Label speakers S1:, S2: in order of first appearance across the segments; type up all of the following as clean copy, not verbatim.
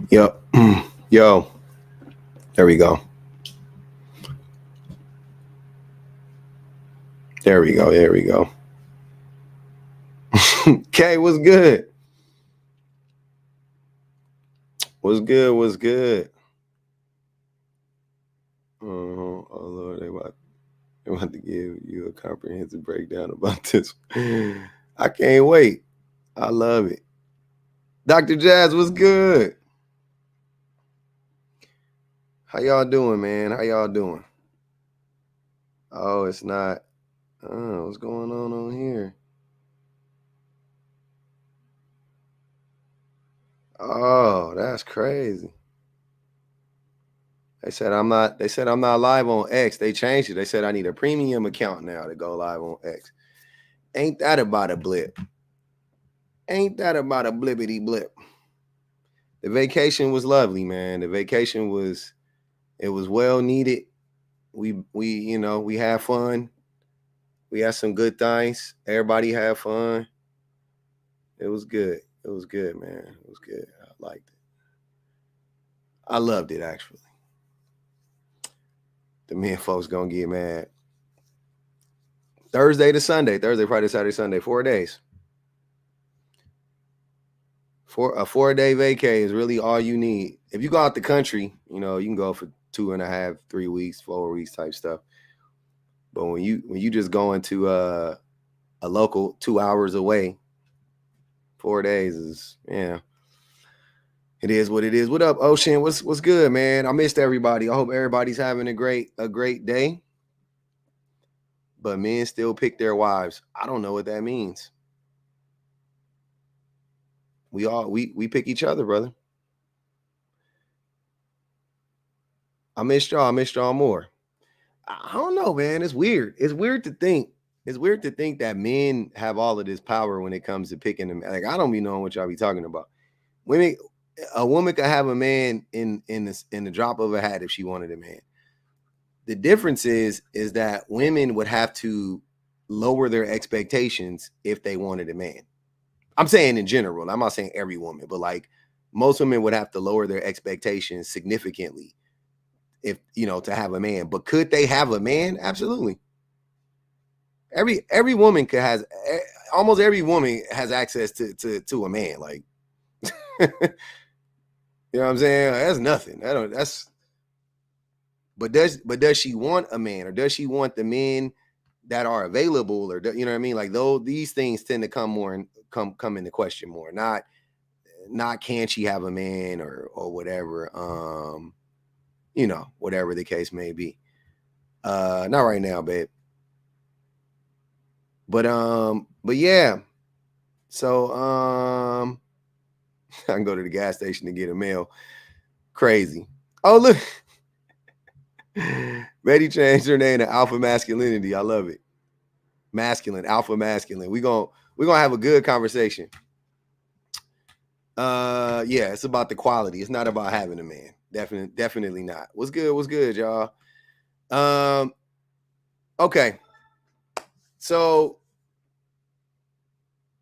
S1: Yep. Yo, there we go. There we go. There we go. Kay, what's good? What's good? What's good? Oh Lord, they want to give you a comprehensive breakdown about this. I can't wait. I love it. Dr. Jazz, what's good? How y'all doing, man? How y'all doing? Oh, it's not. Oh, what's going on here? Oh, that's crazy. They said I'm not live on X. They changed it. They said I need a premium account now to go live on X. Ain't that about a blip? Ain't that about a blippity blip? The vacation was lovely, man. The vacation was it was well needed. We had fun. We had some good things. Everybody had fun. It was good. It was good, man. It was good. I liked it. I loved it actually. The men folks gonna get mad. Thursday to Sunday, Thursday, Friday, Saturday, Sunday, 4 days. For a 4 day vacay is really all you need. If you go out the country, you can go for 2.5, 3 weeks, 4 weeks type stuff. But when you just go into a local 2 hours away, 4 days is it is what it is. What up, Ocean? What's good, man? I missed everybody. I hope everybody's having a great day. But men still pick their wives. I don't know what that means. We pick each other, brother. I missed y'all. I missed y'all more. I don't know, man. It's weird. It's weird to think. It's weird to think that men have all of this power when it comes to picking them. Like, I don't be knowing what y'all be talking about. A woman could have a man in the drop of a hat if she wanted a man. The difference is that women would have to lower their expectations if they wanted a man. I'm saying in general. I'm not saying every woman, but like most women would have to lower their expectations significantly if to have a man. But could they have a man? Absolutely. Every woman almost every woman has access to a man. Like, you know what I'm saying? That's nothing. But does she want a man, or does she want the men that are available, or you know what I mean? Like, these things tend to come into question more. Not can she have a man or whatever. Whatever the case may be. Not right now, babe. But yeah. So I can go to the gas station to get a meal. Crazy. Oh, look. Betty changed her name to Alpha Masculinity. I love it. Masculine, alpha masculine. We're gonna have a good conversation. Yeah, it's about the quality. It's not about having a man. Definitely not. What's good, y'all? Okay. So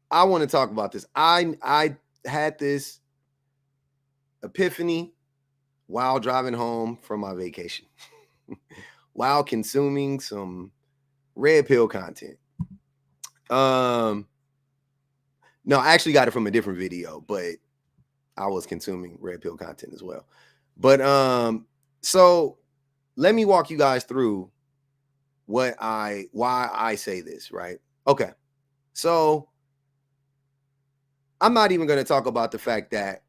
S1: I want to talk about this. I had this epiphany while driving home from my vacation, while consuming some red pill content. No, I actually got it from a different video, but I was consuming red pill content as well. But so let me walk you guys through why I say this, right? Okay. So I'm not even going to talk about the fact that,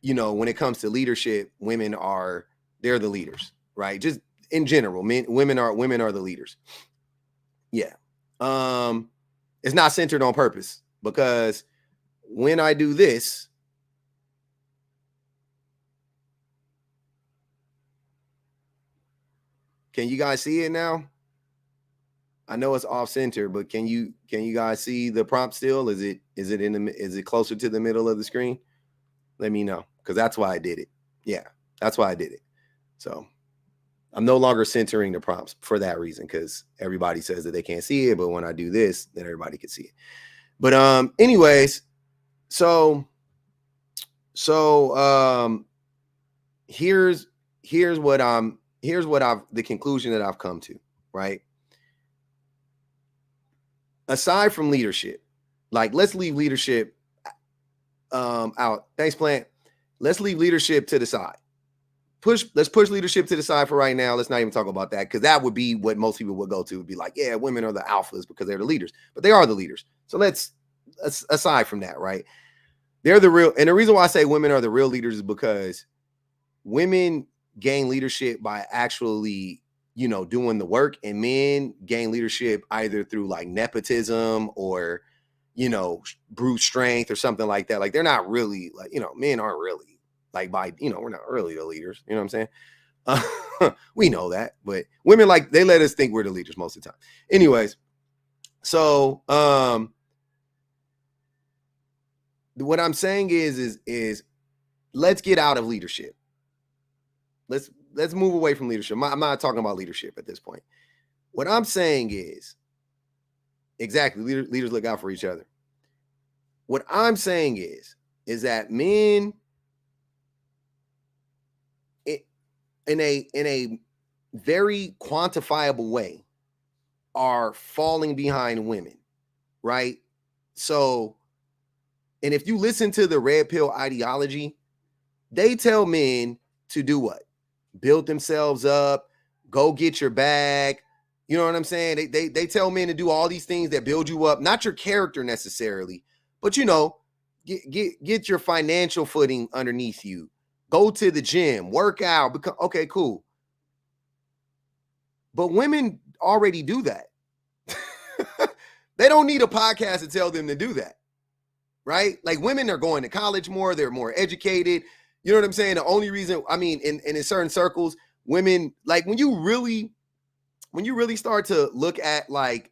S1: when it comes to leadership, they're the leaders, right? Just in general, women are the leaders. Yeah. It's not centered on purpose, because when I do this, can you guys see it now? I know it's off center, but can you guys see the prompt still? Is it closer to the middle of the screen? Let me know, because that's why I did it. Yeah, that's why I did it. So I'm no longer centering the prompts for that reason, because everybody says that they can't see it, but when I do this, then everybody can see it. But anyways, so So here's what I've the conclusion that I've come to, right? Aside from leadership, like let's leave leadership out. Thanks, Plant. Let's leave leadership to the side. Let's push leadership to the side for right now. Let's not even talk about that, because that would be what most people would go to, would be like, yeah, women are the alphas because they're the leaders, but they are the leaders. So let's aside from that, right? They're the real, and the reason why I say women are the real leaders is because women gain leadership by actually, doing the work, and men gain leadership either through like nepotism or, brute strength or something like that. Like they're not really like, men aren't really like we're not really the leaders. You know what I'm saying? We know that, but women, like, they let us think we're the leaders most of the time. Anyways, so what I'm saying is let's get out of leadership. Let's move away from leadership. I'm not talking about leadership at this point. What I'm saying is, exactly, leaders look out for each other. What I'm saying is that men in a very quantifiable way are falling behind women, right? So, and if you listen to the red pill ideology, they tell men to do what? Build themselves up, go get your bag. You know what I'm saying? They tell men to do all these things that build you up, not your character necessarily, but get your financial footing underneath you. Go to the gym, work out, okay, cool. But women already do that. They don't need a podcast to tell them to do that, right? Like, women are going to college more, they're more educated. You know what I'm saying? The only reason, I mean, in certain circles, women, like, when you really start to look at, like,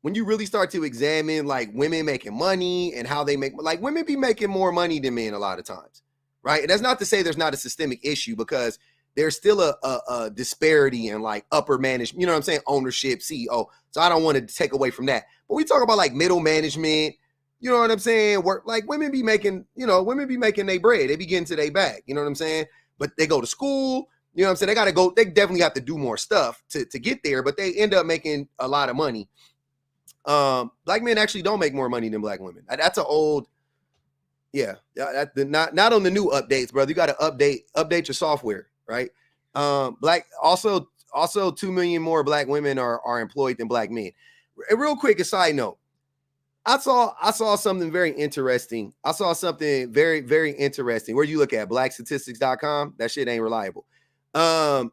S1: when you really start to examine, like, women making money and how they make, like, women be making more money than men a lot of times, right? And that's not to say there's not a systemic issue, because there's still a disparity in, like, upper management, you know what I'm saying? Ownership, CEO. So I don't want to take away from that. But we talk about, like, middle management, you know what I'm saying? Work, like, women be making their bread. They be getting to their bag, you know what I'm saying? But they go to school, you know what I'm saying? They got to go, they definitely have to do more stuff to get there, but they end up making a lot of money. Black men actually don't make more money than black women. That's an old, yeah. Not on the new updates, brother. You got to update your software, right? Black, also 2 million more black women are employed than black men. Real quick, a side note. I saw something very interesting. I saw something very, very interesting. Where you look at blackstatistics.com, that shit ain't reliable. So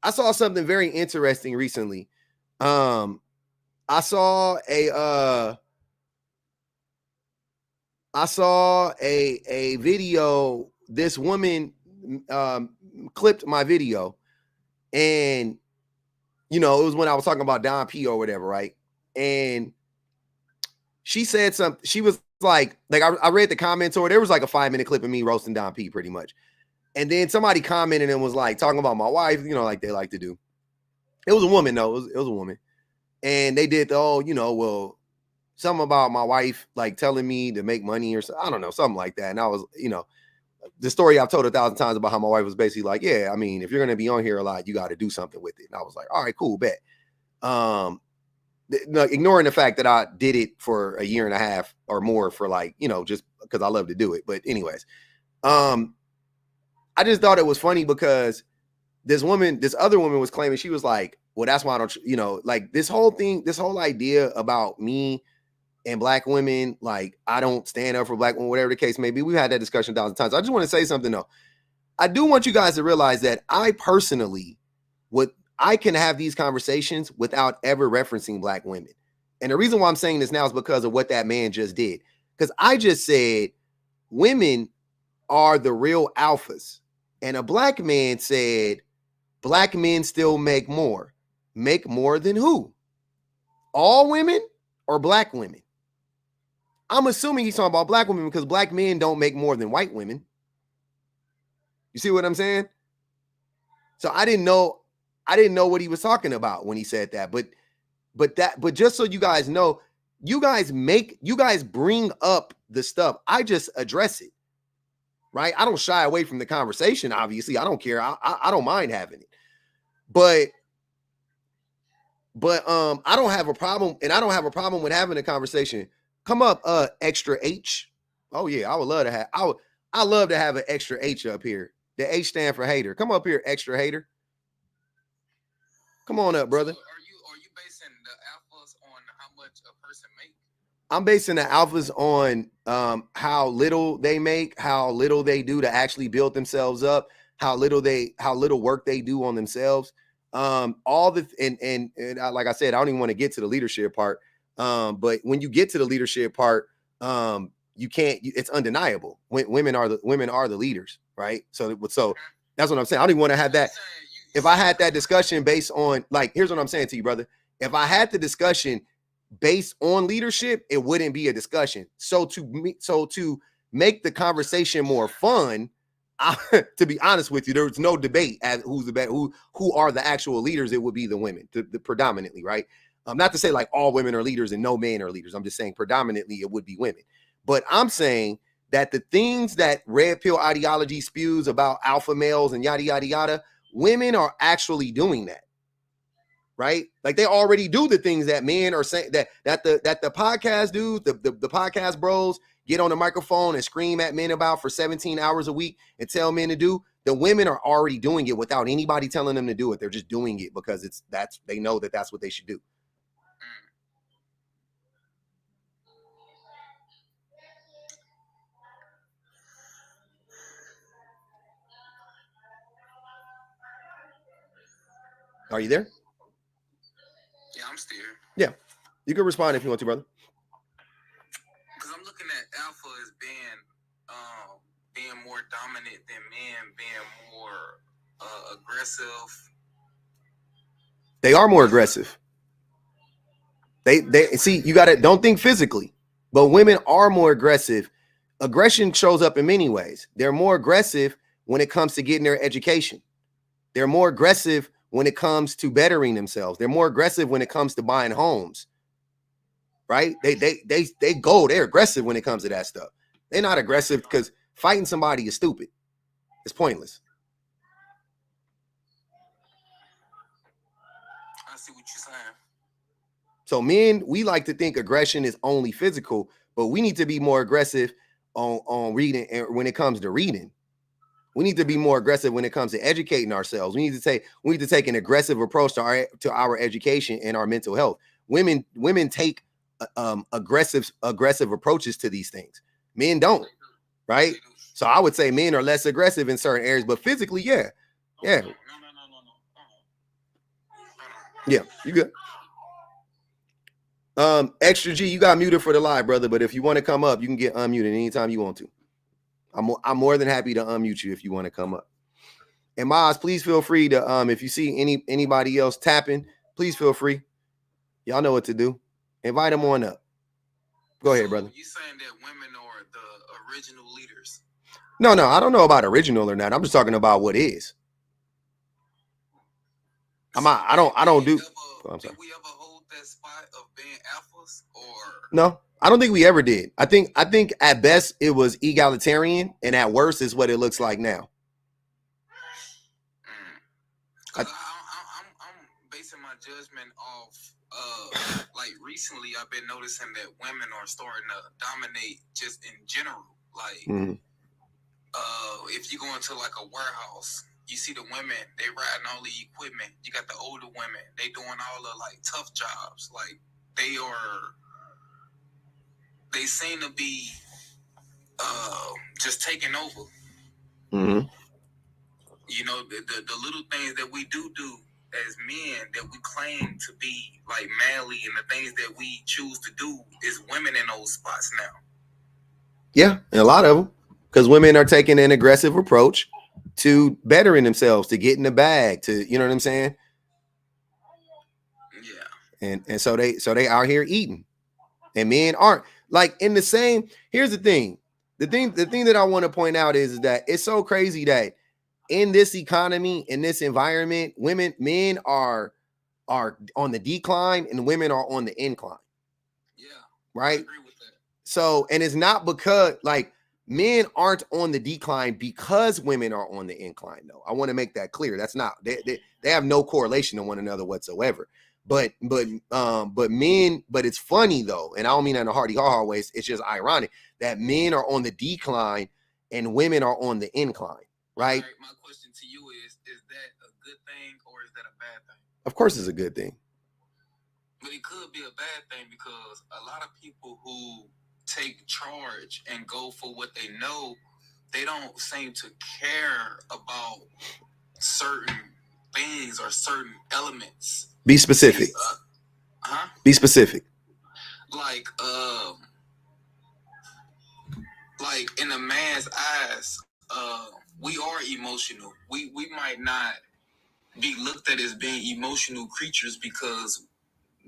S1: I saw something very interesting recently. I saw a video. This woman clipped my video, and it was when I was talking about Don P or whatever, right? And she said something. She was like I read the comments, or there was like a 5-minute clip of me roasting Don P pretty much. And then somebody commented and was like talking about my wife, like they like to do. It was a woman, though. It was a woman. And they did well, something about my wife, like, telling me to make money or something. I don't know, something like that. And I was, the story I've told 1,000 times about how my wife was basically like, yeah, I mean, if you're going to be on here a lot, you got to do something with it. And I was like, all right, cool, bet. Ignoring the fact that I did it for a year and a half or more for, like, just because I love to do it. But anyways, I just thought it was funny because this other woman was claiming, she was like, well, that's why I don't, like, this whole idea about me and black women, like, I don't stand up for black women, whatever the case may be. We've had that discussion 1,000 times. I just want to say something, though. I do want you guys to realize that I personally I can have these conversations without ever referencing black women. And the reason why I'm saying this now is because of what that man just did. Because I just said women are the real alphas. And a black man said black men still make more. Make more than who? All women or black women? I'm assuming he's talking about black women, because black men don't make more than white women. You see what I'm saying? So I didn't know what he was talking about when he said that. But just so you guys know, you guys bring up the stuff. I just address it, right? I don't shy away from the conversation. Obviously, I don't care. I don't mind having it, but I don't have a problem, and I don't have a problem with having a conversation. Come up, extra H. Oh yeah, I would love to have. I love to have an extra H up here. The H stand for hater. Come up here, extra hater. Come on up, brother.
S2: So are you basing the alphas on how much a person makes?
S1: I'm basing the alphas on how little they make, how little they do to actually build themselves up, how little work they do on themselves. All the and like I said, I don't even want to get to the leadership part. But when you get to the leadership part, you can't. It's undeniable. Women are the leaders, right? So that's what I'm saying. I don't even want to have that. If I had that discussion based on, like, here's what I'm saying to you, brother. If I had the discussion based on leadership, it wouldn't be a discussion. So to make the conversation more fun, to be honest with you, there's no debate as who's the best, who are the actual leaders. It would be the women, the predominantly, right? Not to say like all women are leaders and no men are leaders. I'm just saying predominantly it would be women. But I'm saying that the things that red pill ideology spews about alpha males and yada yada yada, women are actually doing that. Right? Like they already do the things that men are saying that the podcast dudes, the podcast bros get on the microphone and scream at men about for 17 hours a week and tell men to do. The women are already doing it without anybody telling them to do it. They're just doing it because they know that that's what they should do. Are you there?
S2: Yeah, I'm still here.
S1: Yeah, you can respond if you want to, brother.
S2: Because I'm looking at alpha as being more dominant than men, being more aggressive.
S1: They are more aggressive. They see, you gotta, don't think physically, but women are more aggressive. Aggression shows up in many ways. They're more aggressive when it comes to getting their education. They're more aggressive when it comes to bettering themselves. They're more aggressive when it comes to buying homes. Right? They're aggressive when it comes to that stuff. They're not aggressive because fighting somebody is stupid. It's pointless.
S2: I see what you're saying.
S1: So men, we like to think aggression is only physical, but we need to be more aggressive on reading. And when it comes to reading, we need to be more aggressive when it comes to educating ourselves. We need to take an aggressive approach to our education and our mental health. Women take aggressive approaches to these things. Men don't, right? So I would say men are less aggressive in certain areas, but physically, yeah.
S2: No.
S1: Yeah, you good. Extra G, you got muted for the live, brother. But if you want to come up, you can get unmuted anytime you want to. I'm more than happy to unmute you if you want to come up. And Maz, please feel free to if you see anybody else tapping, please feel free. Y'all know what to do. Invite them on up. Go ahead, brother.
S2: You saying that women are the original leaders?
S1: No, I don't know about original or not. I'm just talking about what is. I don't do. I'm sorry.
S2: Did we ever hold that spot of being alphas or
S1: no? I don't think we ever did. I think at best it was egalitarian, and at worst is what it looks like now.
S2: I'm basing my judgment off like recently I've been noticing that women are starting to dominate just in general. Like if you go into like a warehouse, you see the women, they riding all the equipment. You got the older women, they doing all the like tough jobs. Like they seem to be just taking over.
S1: Mm-hmm.
S2: You know, the little things that we do as men that we claim to be like manly, and the things that we choose to do is women in those spots now.
S1: Yeah, and a lot of them, because women are taking an aggressive approach to bettering themselves, to getting the bag, to, you know what I'm saying?
S2: Yeah.
S1: And so they out here eating, and men aren't. Like in the same. Here's the thing. The thing that I want to point out is that it's so crazy that in this economy, in this environment, men are on the decline and women are on the incline.
S2: Yeah.
S1: Right.
S2: I agree with that.
S1: So, and it's not because like men aren't on the decline because women are on the incline, though. I want to make that clear. That's not they have no correlation to one another whatsoever. But men, but it's funny though, and I don't mean that in a hardy-har ways. It's just ironic that men are on the decline and women are on the incline, right?
S2: My question to you is that a good thing or is that a bad thing?
S1: Of course it's a good thing.
S2: But it could be a bad thing because a lot of people who take charge and go for what they know, they don't seem to care about certain things or certain elements.
S1: Be specific. Be specific.
S2: Like in a man's eyes, we are emotional. We might not be looked at as being emotional creatures because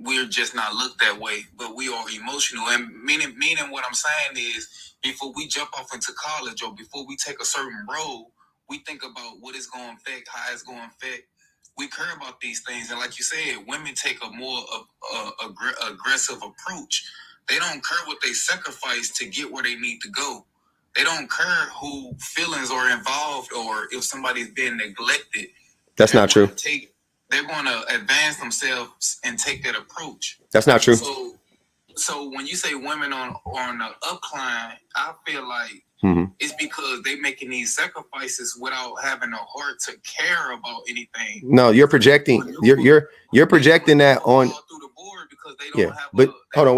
S2: we're just not looked that way, but we are emotional. And meaning what I'm saying is, before we jump off into college or before we take a certain road, we think about what it's going to affect, how it's going to affect. We care about these things. And like you said, women take a more aggressive approach. They don't care what they sacrifice to get where they need to go. They don't care who feelings are involved or if somebody's being neglected.
S1: That's not true.
S2: They're going to advance themselves and take that approach.
S1: That's not true.
S2: So when you say women on the upcline, I feel like it's because they're making these sacrifices without having a heart to care about anything.
S1: No, you're projecting. You're projecting that on.
S2: Through the board because they don't have.
S1: But hold on,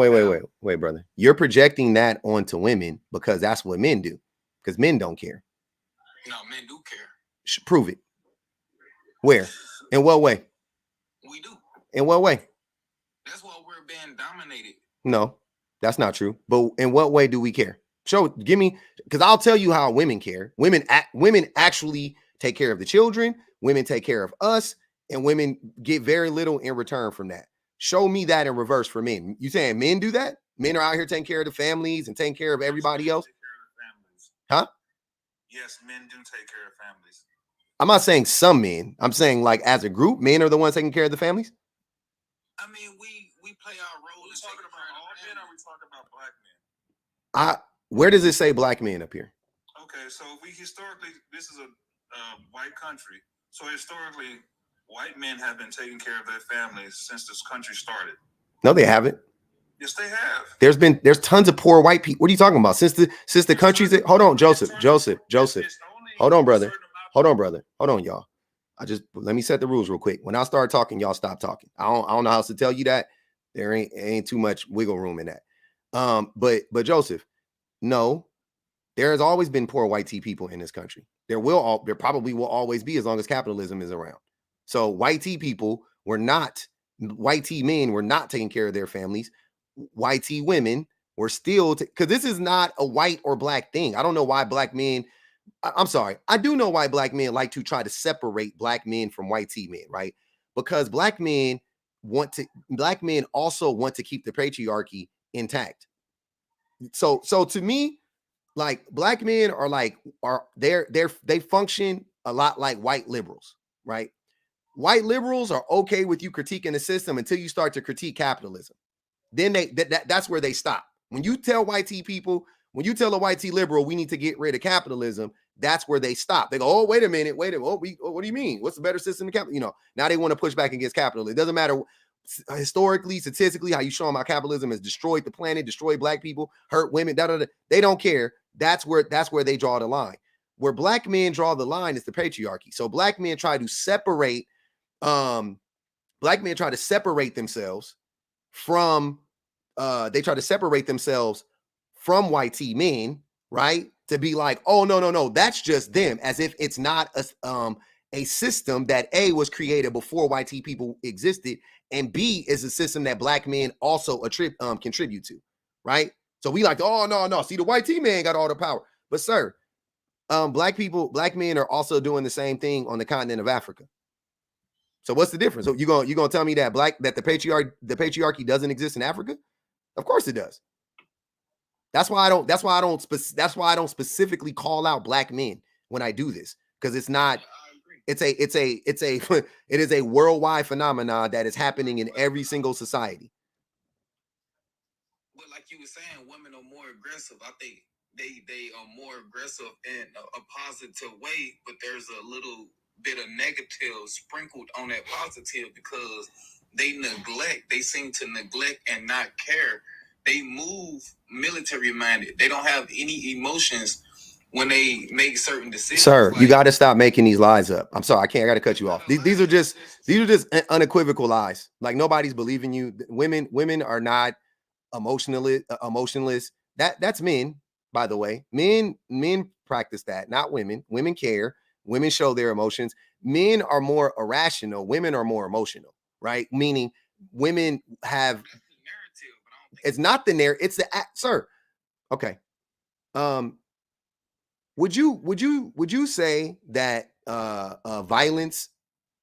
S1: wait, brother. You're projecting that onto women because that's what men do. Because men don't care.
S2: No, men do care.
S1: Prove it. Where? In what way?
S2: We do.
S1: In what way?
S2: That's why we're being dominated.
S1: No, that's not true. But in what way do we care? Give me, because I'll tell you how women care. Women actually take care of the children. Women take care of us, and women get very little in return from that. Show me that in reverse for men. You saying men do that? Men are out here taking care of the families and taking care of everybody else? Huh?
S3: Yes, men do take care of families.
S1: I'm not saying some men. I'm saying like as a group, men are the ones taking care of the families.
S2: I mean, we play our role.
S3: We're talking about all men, or we talking about black men?
S1: Where does it say black men up here?
S3: Okay, so historically, this is a white country. So historically, white men have been taking care of their families since this country started.
S1: No, they haven't.
S3: Yes, they have.
S1: There's tons of poor white people. What are you talking about? Since the country's hold on, Joseph. Hold on, brother. Hold on, y'all. Let me set the rules real quick. When I start talking, y'all stop talking. I don't know how else to tell you that. There ain't too much wiggle room in that. But Joseph, no, there has always been poor white tea people in this country. There probably will always be as long as capitalism is around. So white tea men were not taking care of their families. White tea women were still, because this is not a white or black thing. I don't know why black men, I'm sorry. I do know why black men like to try to separate black men from white tea men, right? Because black men also want to keep the patriarchy intact. So to me, like black men they function a lot like white liberals, right? White liberals are okay with you critiquing the system until you start to critique capitalism. Then that's where they stop. When you tell a white tea liberal we need to get rid of capitalism, that's where they stop. They go, oh, wait a minute. What do you mean? What's the better system than capitalism? Now they want to push back against capitalism. It doesn't matter historically, statistically, how you show them how capitalism has destroyed the planet, destroyed black people, hurt women, They don't care. That's where they draw the line. Where black men draw the line is the patriarchy. So black men try to separate themselves from white tea men, right? To be like, oh, no, that's just them, as if it's not a system that A, was created before white tea people existed, and B, is a system that black men also contribute to, right? So we like, oh, no, see, the white tea man got all the power. But sir, black men are also doing the same thing on the continent of Africa. So what's the difference? So you gonna tell me that the patriarchy doesn't exist in Africa? Of course it does. That's why I don't specifically call out black men when I do this, because it's not. It is a worldwide phenomenon that is happening in every single society.
S2: but like you were saying, women are more aggressive. I think they are more aggressive in a positive way, but there's a little bit of negative sprinkled on that positive because they seem to neglect and not care. They move military minded. They don't have any emotions when they make certain decisions.
S1: Sir, you got to stop making these lies up. I'm sorry, I got to cut you off. These are just unequivocal lies. Like nobody's believing you. Women are not emotionless. That's men, by the way. Men practice that, not women. Women care. Women show their emotions. Men are more irrational. Women are more emotional, right? Meaning women have.
S2: That's the narrative, but I don't think
S1: it's not the narrative. It's the sir. Okay. Would you say that violence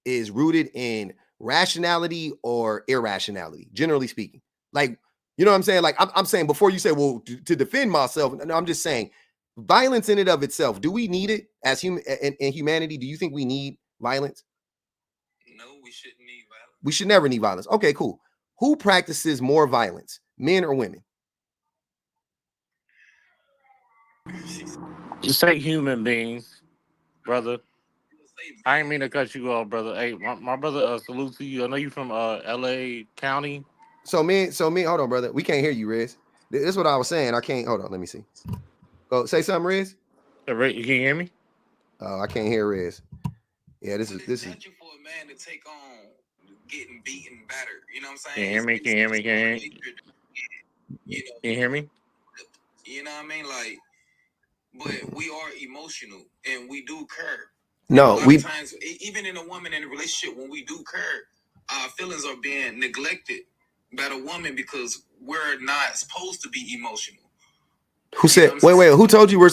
S1: is rooted in rationality or irrationality, generally speaking? Like, you know what I'm saying? Like, I'm saying before you say, well, to defend myself, no, I'm just saying violence in and of itself. Do we need it as human in humanity? Do you think we need violence?
S2: No, we shouldn't need violence.
S1: We should never need violence. Okay, cool. Who practices more violence, men or women?
S4: You say human beings, brother. I didn't mean to cut you off, brother. Hey, my brother, salute to you. I know you from LA County.
S1: So me, hold on, brother. We can't hear you, Riz. This is what I was saying. I can't, hold on, let me see. Go say something, Riz.
S4: You can hear me?
S1: Oh, I can't hear Riz. Yeah, this is
S2: for a man to take on getting beaten better. You know what I'm saying?
S4: Can you hear me? Can you hear me?
S2: You know,
S4: can you hear me?
S2: You know what I mean? Like, but we are emotional and we do care.
S1: No,
S2: times, even in a woman in a relationship, when we do care, our feelings are being neglected by the woman because we're not supposed to be emotional.
S1: Who said? Wait. Who told you we're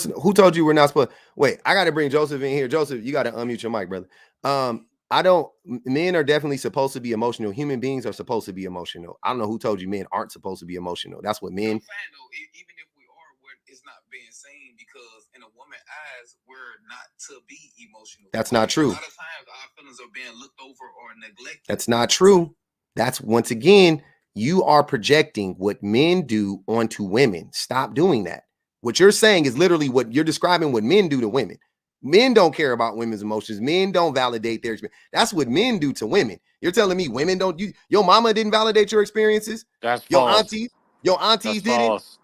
S1: not supposed? Wait, I got to bring Joseph in here. Joseph, you got to unmute your mic, brother. I don't. Men are definitely supposed to be emotional. Human beings are supposed to be emotional. I don't know who told you men aren't supposed to be emotional. That's what men.
S2: I'm saying, though, even if we are, it's not being seen because in a woman's eyes, we're not to be emotional.
S1: That's not true.
S2: A lot of times, our feelings are being looked over or neglected.
S1: That's not true. That's once again, you are projecting what men do onto women. Stop doing that. What you're saying is literally what you're describing what men do to women. Men don't care about women's emotions. Men don't validate their experience. That's what men do to women. You're telling me women don't? Your mama didn't validate your experiences?
S4: That's
S1: your
S4: false.
S1: Your aunties didn't?
S4: False.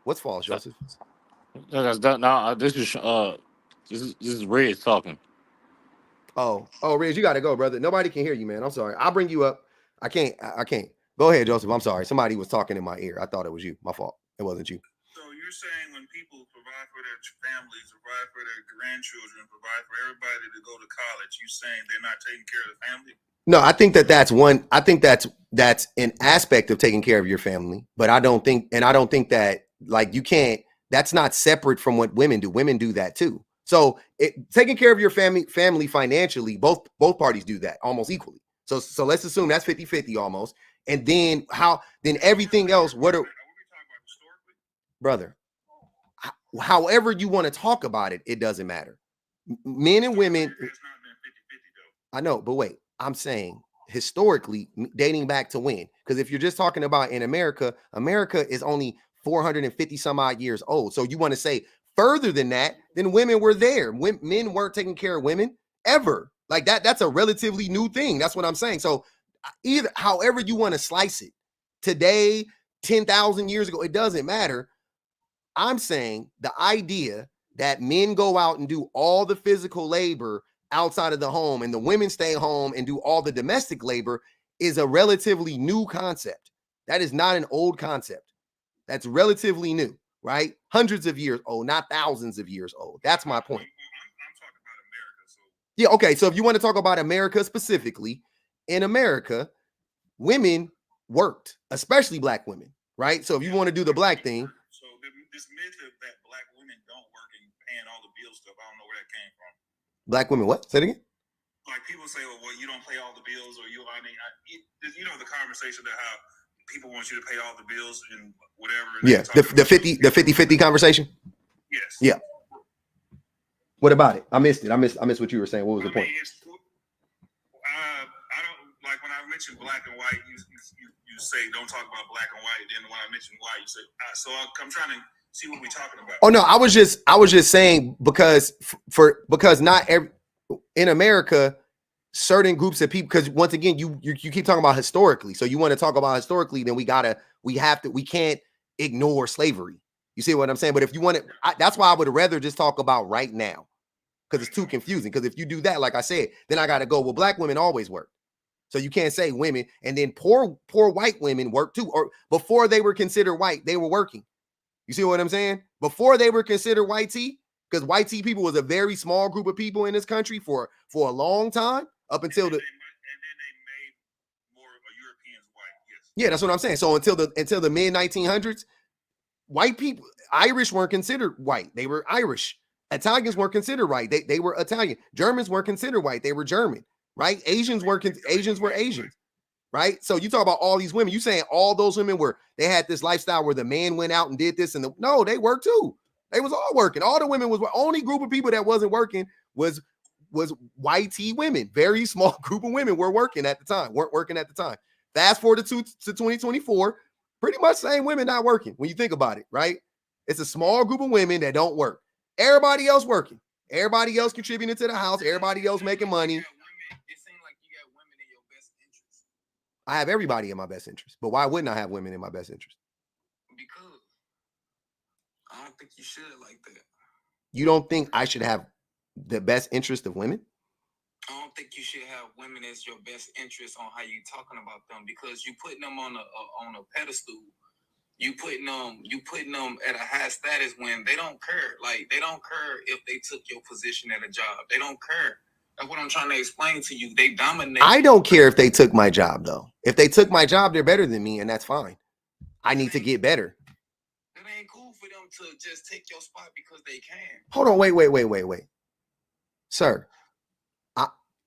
S1: What's false, Joseph?
S4: This is Riz talking.
S1: Oh, Riz, you got to go, brother. Nobody can hear you, man. I'm sorry. I'll bring you up. I can't. Go ahead, Joseph. I'm sorry. Somebody was talking in my ear. I thought it was you. My fault. It wasn't you.
S3: So you're saying when people provide for their families, provide for their grandchildren, provide for everybody to go to college, you saying they're not taking care of the family?
S1: No, I think that's one. I think that's an aspect of taking care of your family, but I don't think that like you can't. That's not separate from what women do. Women do that too. So taking care of your family financially, both parties do that almost equally. So let's assume that's 50-50 almost. And then everything else, what are we talking about historically? Brother, however you want to talk about it, it doesn't matter. Men and women. I know, but wait, I'm saying historically, dating back to when? Because if you're just talking about in America is only 450 some odd years old. So you want to say further than that, then women were there. Men weren't taking care of women ever. Like that's a relatively new thing. That's what I'm saying. So however you want to slice it, today, 10,000 years ago, it doesn't matter. I'm saying the idea that men go out and do all the physical labor outside of the home and the women stay home and do all the domestic labor is a relatively new concept. That is not an old concept. That's relatively new, right? Hundreds of years old, not thousands of years old. That's my point.
S3: I'm talking about America. So.
S1: Yeah, okay. So if you want to talk about America specifically, in America, women worked, especially black women, right? So if you want to do the black thing.
S3: So this myth of that black women don't work and paying all the bills stuff, I don't know where that came from.
S1: Black women what? Say it again.
S3: Like people say, well, you don't pay all the bills, or you know the conversation of how people want you to pay all the bills and whatever.
S1: Yeah, the 50-50 conversation.
S3: Yes.
S1: Yeah. What about it? I missed it. I missed what you were saying. What was the point?
S3: I don't like when I mentioned black and white. You say don't talk about black and white. Then when I mentioned white, you said so. I'm trying to see what we're talking about.
S1: Oh no, I was just saying because not every in America, certain groups of people, because once again, you keep talking about historically. So you want to talk about historically, then we can't ignore slavery. You see what I'm saying? But if you want to, that's why I would rather just talk about right now, because it's too confusing. Because if you do that, like I said, then I got to go, well, black women always work. So you can't say women, and then poor white women work too. Or before they were considered white, they were working. You see what I'm saying? Before they were considered white tea, because white tea people was a very small group of people in this country for a long time, up until
S3: and then they made more Europeans white. Yes.
S1: Yeah, that's what I'm saying. So until the mid 1900s, white people, Irish weren't considered white. They were Irish. Italians weren't considered white. They were Italian. Germans weren't considered white. They were German. Right? Asians were Asians. Right? So you talk about all these women. You saying all those women they had this lifestyle where the man went out and did this, and no, they worked too. They was all working. All the women was only group of people that wasn't working was white tea women. Very small group of women weren't working at the time. Fast forward to 2024, pretty much same women not working when you think about it, right? It's a small group of women that don't work. Everybody else working. Everybody else contributing to the house. Everybody else making money.
S2: It seems like you got women in your best interest.
S1: I have everybody in my best interest. But why wouldn't I have women in my best interest?
S2: Because I don't think you should like that.
S1: You don't think I should have the best interest of women?
S2: I don't think you should have women as your best interest on how you talking about them, because you putting them on a pedestal. You putting them at a high status when they don't care. Like, they don't care if they took your position at a job. They don't care. That's what I'm trying to explain to you. They dominate.
S1: I don't care if they took my job, though. If they took my job, they're better than me, and that's fine. I need to get better.
S2: It ain't cool for them to just take your spot because they can.
S1: Hold on, wait. Sir,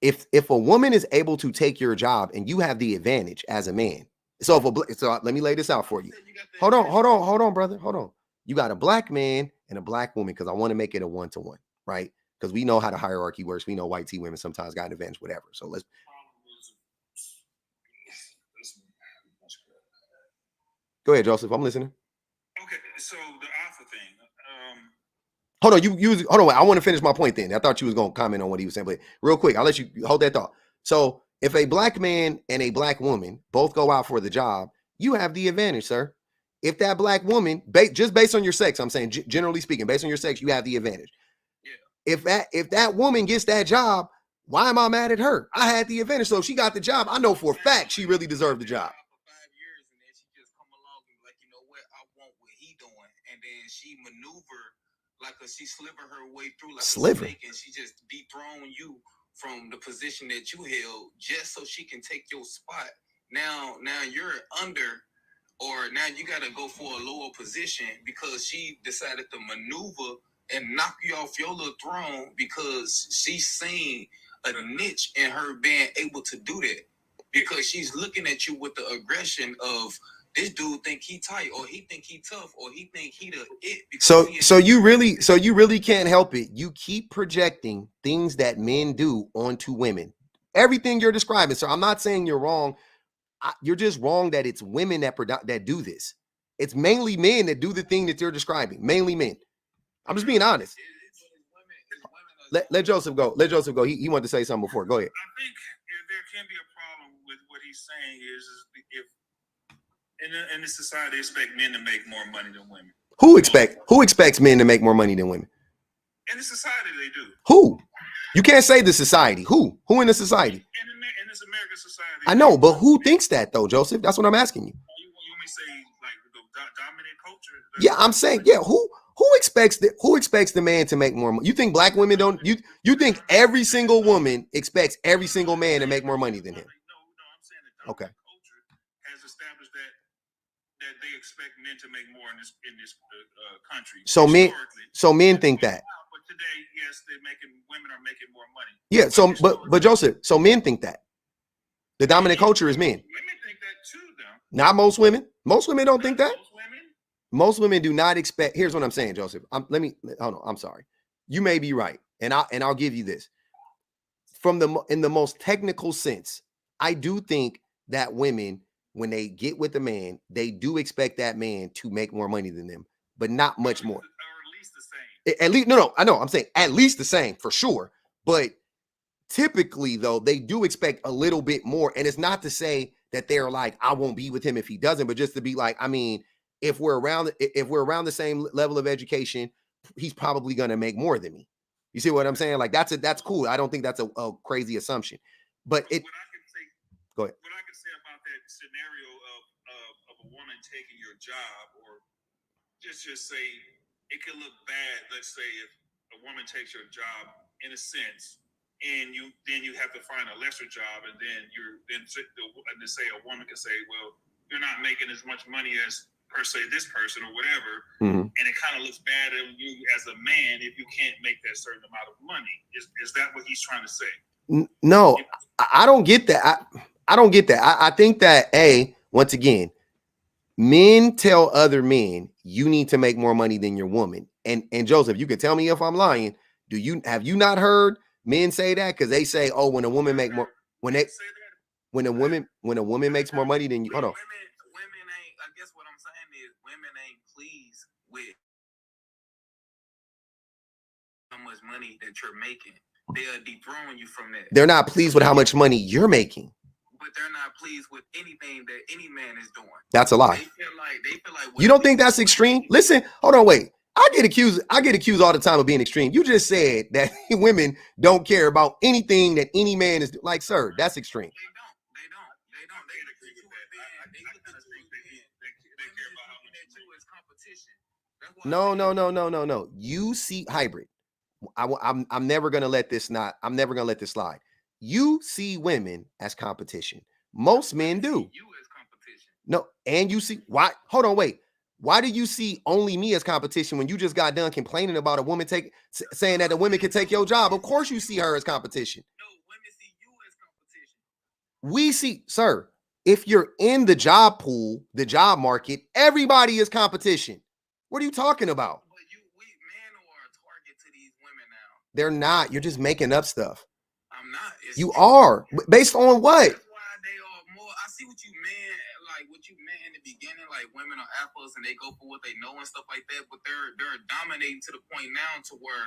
S1: if a woman is able to take your job and you have the advantage as a man, so let me lay this out for you. Hold on, brother. Hold on. You got a black man and a black woman, because I want to make it a 1-to-1, right? Because we know how the hierarchy works. We know white tea women sometimes got an advantage, whatever. So let's go ahead, Joseph. I'm listening.
S3: Okay, so the alpha thing.
S1: Hold on, hold on. I want to finish my point then. I thought you was going to comment on what he was saying, but real quick, I'll let you hold that thought. So if a black man and a black woman both go out for the job, you have the advantage, sir. If that black woman, just based on your sex, I'm saying generally speaking, based on your sex, you have the advantage. Yeah. If that woman gets that job, why am I mad at her? I had the advantage. So if she got the job, I know for a fact she really deserved the job.
S2: She maneuver like she sliver her way through like
S1: sliver,
S2: a snake, and she just dethrone you from the position that you held just so she can take your spot. Now you're under, or now you got to go for a lower position because she decided to maneuver and knock you off your little throne because she's seen a niche in her being able to do that, because she's looking at you with the aggression of, this dude think he tight, or he think he tough, or he think he the it.
S1: So you really can't help it. You keep projecting things that men do onto women. Everything you're describing, sir. I'm not saying you're wrong. You're just wrong that it's women that do this. It's mainly men that do the thing that you're describing. Mainly men. I'm just being honest. Let Joseph go. Let Joseph go. He wanted to say something before. Go ahead.
S3: I think there can be a problem with what he's saying is if in this society, they expect men to make more money than women. Who
S1: expects men to make more money than women?
S3: In the society, they do.
S1: Who? You can't say the society. Who in the society?
S3: In this American society.
S1: I know, but who thinks that though, Joseph? That's what I'm asking you.
S3: You may say like the dominant culture.
S1: Yeah, I'm saying, yeah. Who expects the man to make more money? You think black women don't? You think every single woman expects every single man to make more money than him?
S3: No, I'm saying the dominant culture has established that they expect men to make more in this country.
S1: So men think that.
S3: But today, yes, women are making more money.
S1: Yeah. So, but Joseph, so men think that the dominant culture is men.
S3: Women think that too, though.
S1: Not most women. Most women don't think that. Most women do not expect. Here's what I'm saying, Joseph. Hold on. I'm sorry. You may be right, and I'll give you this. In the most technical sense, I do think that women when they get with a man, they do expect that man to make more money than them, but not much more.
S3: Or at least the same.
S1: At least, no, I know. I'm saying at least the same for sure. But typically, though, they do expect a little bit more. And it's not to say that they're like, I won't be with him if he doesn't, but just to be like, I mean, if we're around the same level of education, he's probably going to make more than me. You see what I'm saying? Like that's cool. I don't think that's a crazy assumption. But it.
S3: What I can say,
S1: go ahead.
S3: What I can say about that scenario of a woman taking your job, or just say it could look bad. Let's say if a woman takes your job in a sense, and you have to find a lesser job, and then to say a woman can say, well, you're not making as much money as per se this person or whatever, and it kind of looks bad on you as a man if you can't make that certain amount of money. Is that what he's trying to say?
S1: No, I don't get that. I don't get that. I think that once again, men tell other men you need to make more money than your woman. And Joseph, you can tell me if I'm lying. Have you not heard men say that? Because they say, oh, when a woman make more, when a woman makes more money than you. Hold on.
S2: Women ain't. I guess what I'm saying is women ain't pleased with how much money that you're making. They'll dethrone you from that.
S1: They're not pleased with how much money you're making.
S2: But they're not pleased with anything that any man is doing.
S1: That's a lie.
S2: They feel like
S1: you don't think that's extreme? Listen, hold on, wait. I get accused all the time of being extreme. You just said that women don't care about anything that any man is like, sir, that's extreme.
S2: They don't. They look at you as competition.
S1: No. You see hybrid. I'm never gonna let this slide. You see women as competition. Most men do.
S2: You as competition.
S1: No, and you see why? Hold on, wait. Why do you see only me as competition when you just got done complaining about a woman saying that a woman can take your job? Of course you see her as competition.
S2: No, women see you as competition.
S1: We see, sir, if you're in the job pool, the job market, everybody is competition. What are you talking about?
S2: But we men are a target to these women now.
S1: They're not. You're just making up stuff.
S2: I'm not.
S1: You are. Based on what?
S2: That's why they are more. I see what you meant, like what you meant in the beginning, like women are alphas and they go for what they know and stuff like that. But they're dominating to the point now to where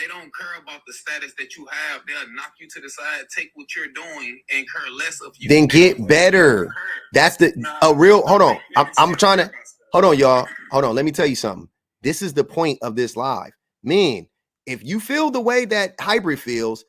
S2: they don't care about the status that you have. They'll knock you to the side, take what you're doing, and care less of you.
S1: Then get better. That's a real. Hold on. I'm trying to. Hold on, y'all. Hold on. Let me tell you something. This is the point of this live. Men, if you feel the way that hybrid feels,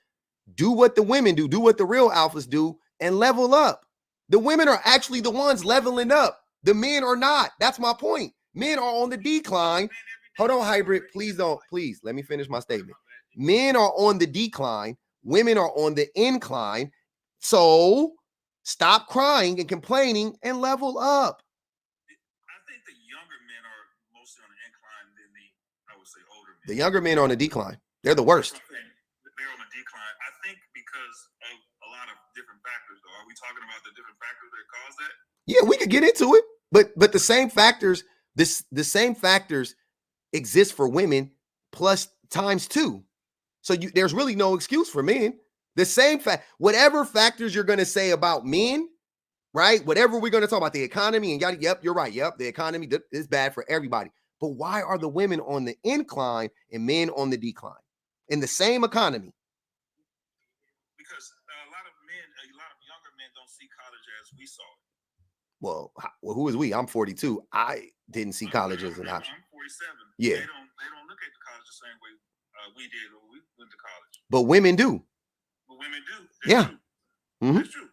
S1: do what the women do what the real alphas do, and level up. The women are actually the ones leveling up. The men are not. That's my point. Men are on the decline. Hold on, hybrid. Please let me finish my statement. Men are on the decline. Women are on the incline. So stop crying and complaining and level up.
S3: I think the younger men are mostly on the incline than I would say, older men.
S1: The younger men are on the decline. They're the worst.
S3: They're on the decline. I think because of a lot of different factors, though. Are we talking about the different factors that cause that?
S1: Yeah, we could get into it. But the same factors, the same factors exist for women plus times 2. So there's really no excuse for men. The same whatever factors you're going to say about men, right? Whatever we're going to talk about the economy and yep, you're right. Yep, the economy is bad for everybody. But why are the women on the incline and men on the decline in the same economy?
S3: Because a lot of younger men don't see college as we saw it.
S1: Well, who is we? I'm 42. I didn't see college as an option.
S3: I'm 47.
S1: Yeah.
S3: They don't look at the college the same way we did when we went to college.
S1: But women do.
S3: But women do.
S1: That's
S3: true.
S1: Mm-hmm.
S3: That's true.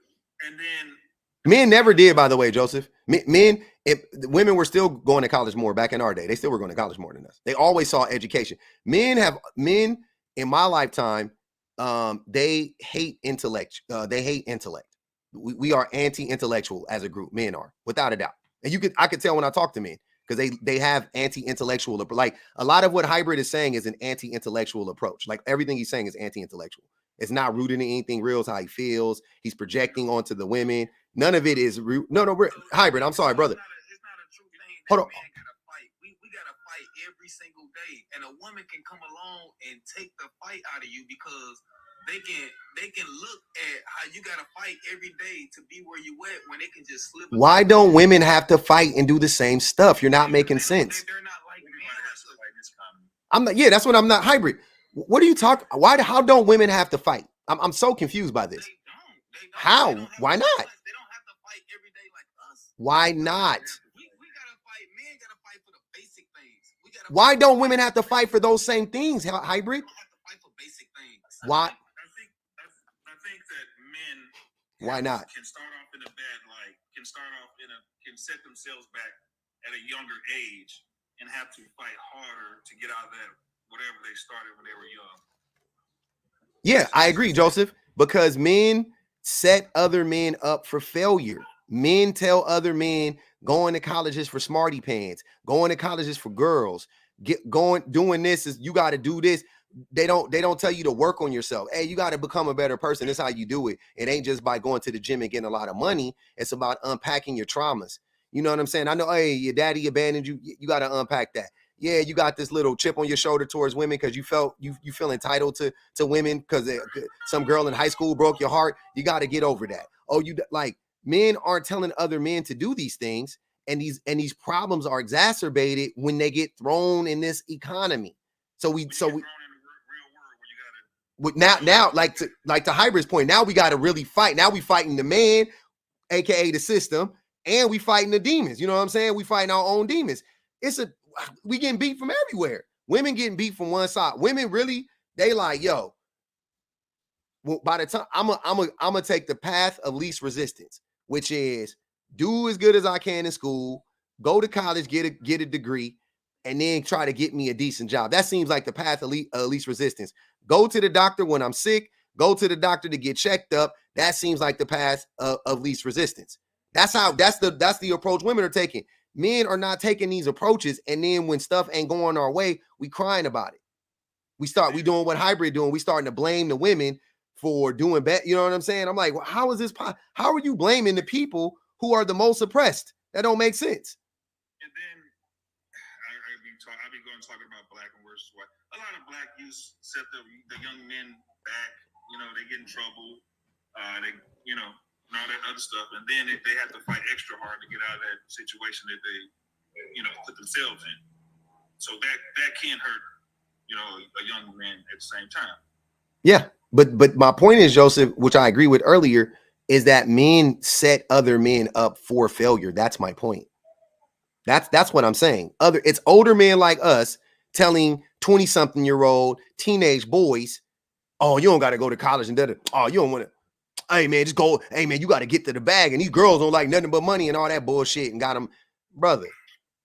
S3: And then
S1: men never did, by the way, Joseph. Men, if women were still going to college more back in our day, they still were going to college more than us. They always saw education. Men in my lifetime, they hate intellect. They hate intellect. We are anti-intellectual as a group. Men are, without a doubt. And I could tell when I talk to men because they have anti-intellectual. Like a lot of what hybrid is saying is an anti-intellectual approach. Like everything he's saying is anti-intellectual. It's not rooted in anything real. It's how he feels. He's projecting onto the women. None of it is we're hybrid. I'm sorry, brother.
S2: It's not a true thing.
S1: Hold on.
S2: Man gotta fight. We gotta fight every single day, and a woman can come along and take the fight out of you because they can look at how you gotta fight every day to be where you at when they can just slip.
S1: Why don't women have to fight and do the same stuff? You're not making sense.
S2: They're not like men.
S1: I'm not. Yeah, that's what I'm not hybrid. What are you talking? Why? How don't women have to fight? I'm so confused by this.
S2: They don't.
S1: How?
S2: They don't
S1: Why not?
S2: They don't have to fight every day like us.
S1: Why not?
S2: We gotta fight. Men gotta fight for the basic things.
S1: Why don't women have to fight for those same things? Hybrid?
S2: We don't have to fight for basic things.
S1: Why?
S3: I think that men
S1: Why not?
S3: can start off in a bad light, can set themselves back at a younger age and have to fight harder to get out of that whatever they started when they were young.
S1: Yeah, I agree, Joseph, because men set other men up for failure. Men tell other men going to colleges for smarty pants, going to colleges for girls, doing this is you got to do this. They don't tell you to work on yourself. Hey, you got to become a better person. That's how you do it. It ain't just by going to the gym and getting a lot of money. It's about unpacking your traumas. You know what I'm saying? I know, hey, your daddy abandoned you. You got to unpack that. Yeah, you got this little chip on your shoulder towards women because you feel entitled to women because some girl in high school broke your heart. You got to get over that. Oh, men aren't telling other men to do these things, and these problems are exacerbated when they get thrown in this economy. Now, like to Hybrid's point, now we got to really fight. Now we fighting the man, aka the system, and we fighting the demons. You know what I'm saying? We fighting our own demons. We getting beat from everywhere. Women getting beat from one side. Women really, they like, yo. Well, by the time I'm gonna take the path of least resistance, which is do as good as I can in school, go to college, get a degree, and then try to get me a decent job. That seems like the path of least resistance. Go to the doctor when I'm sick. Go to the doctor to get checked up. That seems like the path of least resistance. That's the approach women are taking. Men are not taking these approaches, and then when stuff ain't going our way, we crying about it. We doing what Hybrid doing. We starting to blame the women for doing bad. You know what I'm saying? I'm like, well, how is this? How are you blaming the people who are the most oppressed? That don't make sense.
S3: And then I be going talking about black and versus white. A lot of black youth set the young men back. You know, they get in trouble. And all that other stuff, and then they have to fight extra hard to get out of that situation that they, put themselves in. So that can hurt, a young man at the same time. Yeah,
S1: but my point is, Joseph, which I agree with earlier, is that men set other men up for failure. That's my point. That's what I'm saying. It's older men like us telling 20-something-year-old teenage boys, "Oh, you don't got to go to college and that. Oh, you don't want to. Hey, man, just go. Hey, man, you got to get to the bag. And these girls don't like nothing but money and all that bullshit and got them." Brother,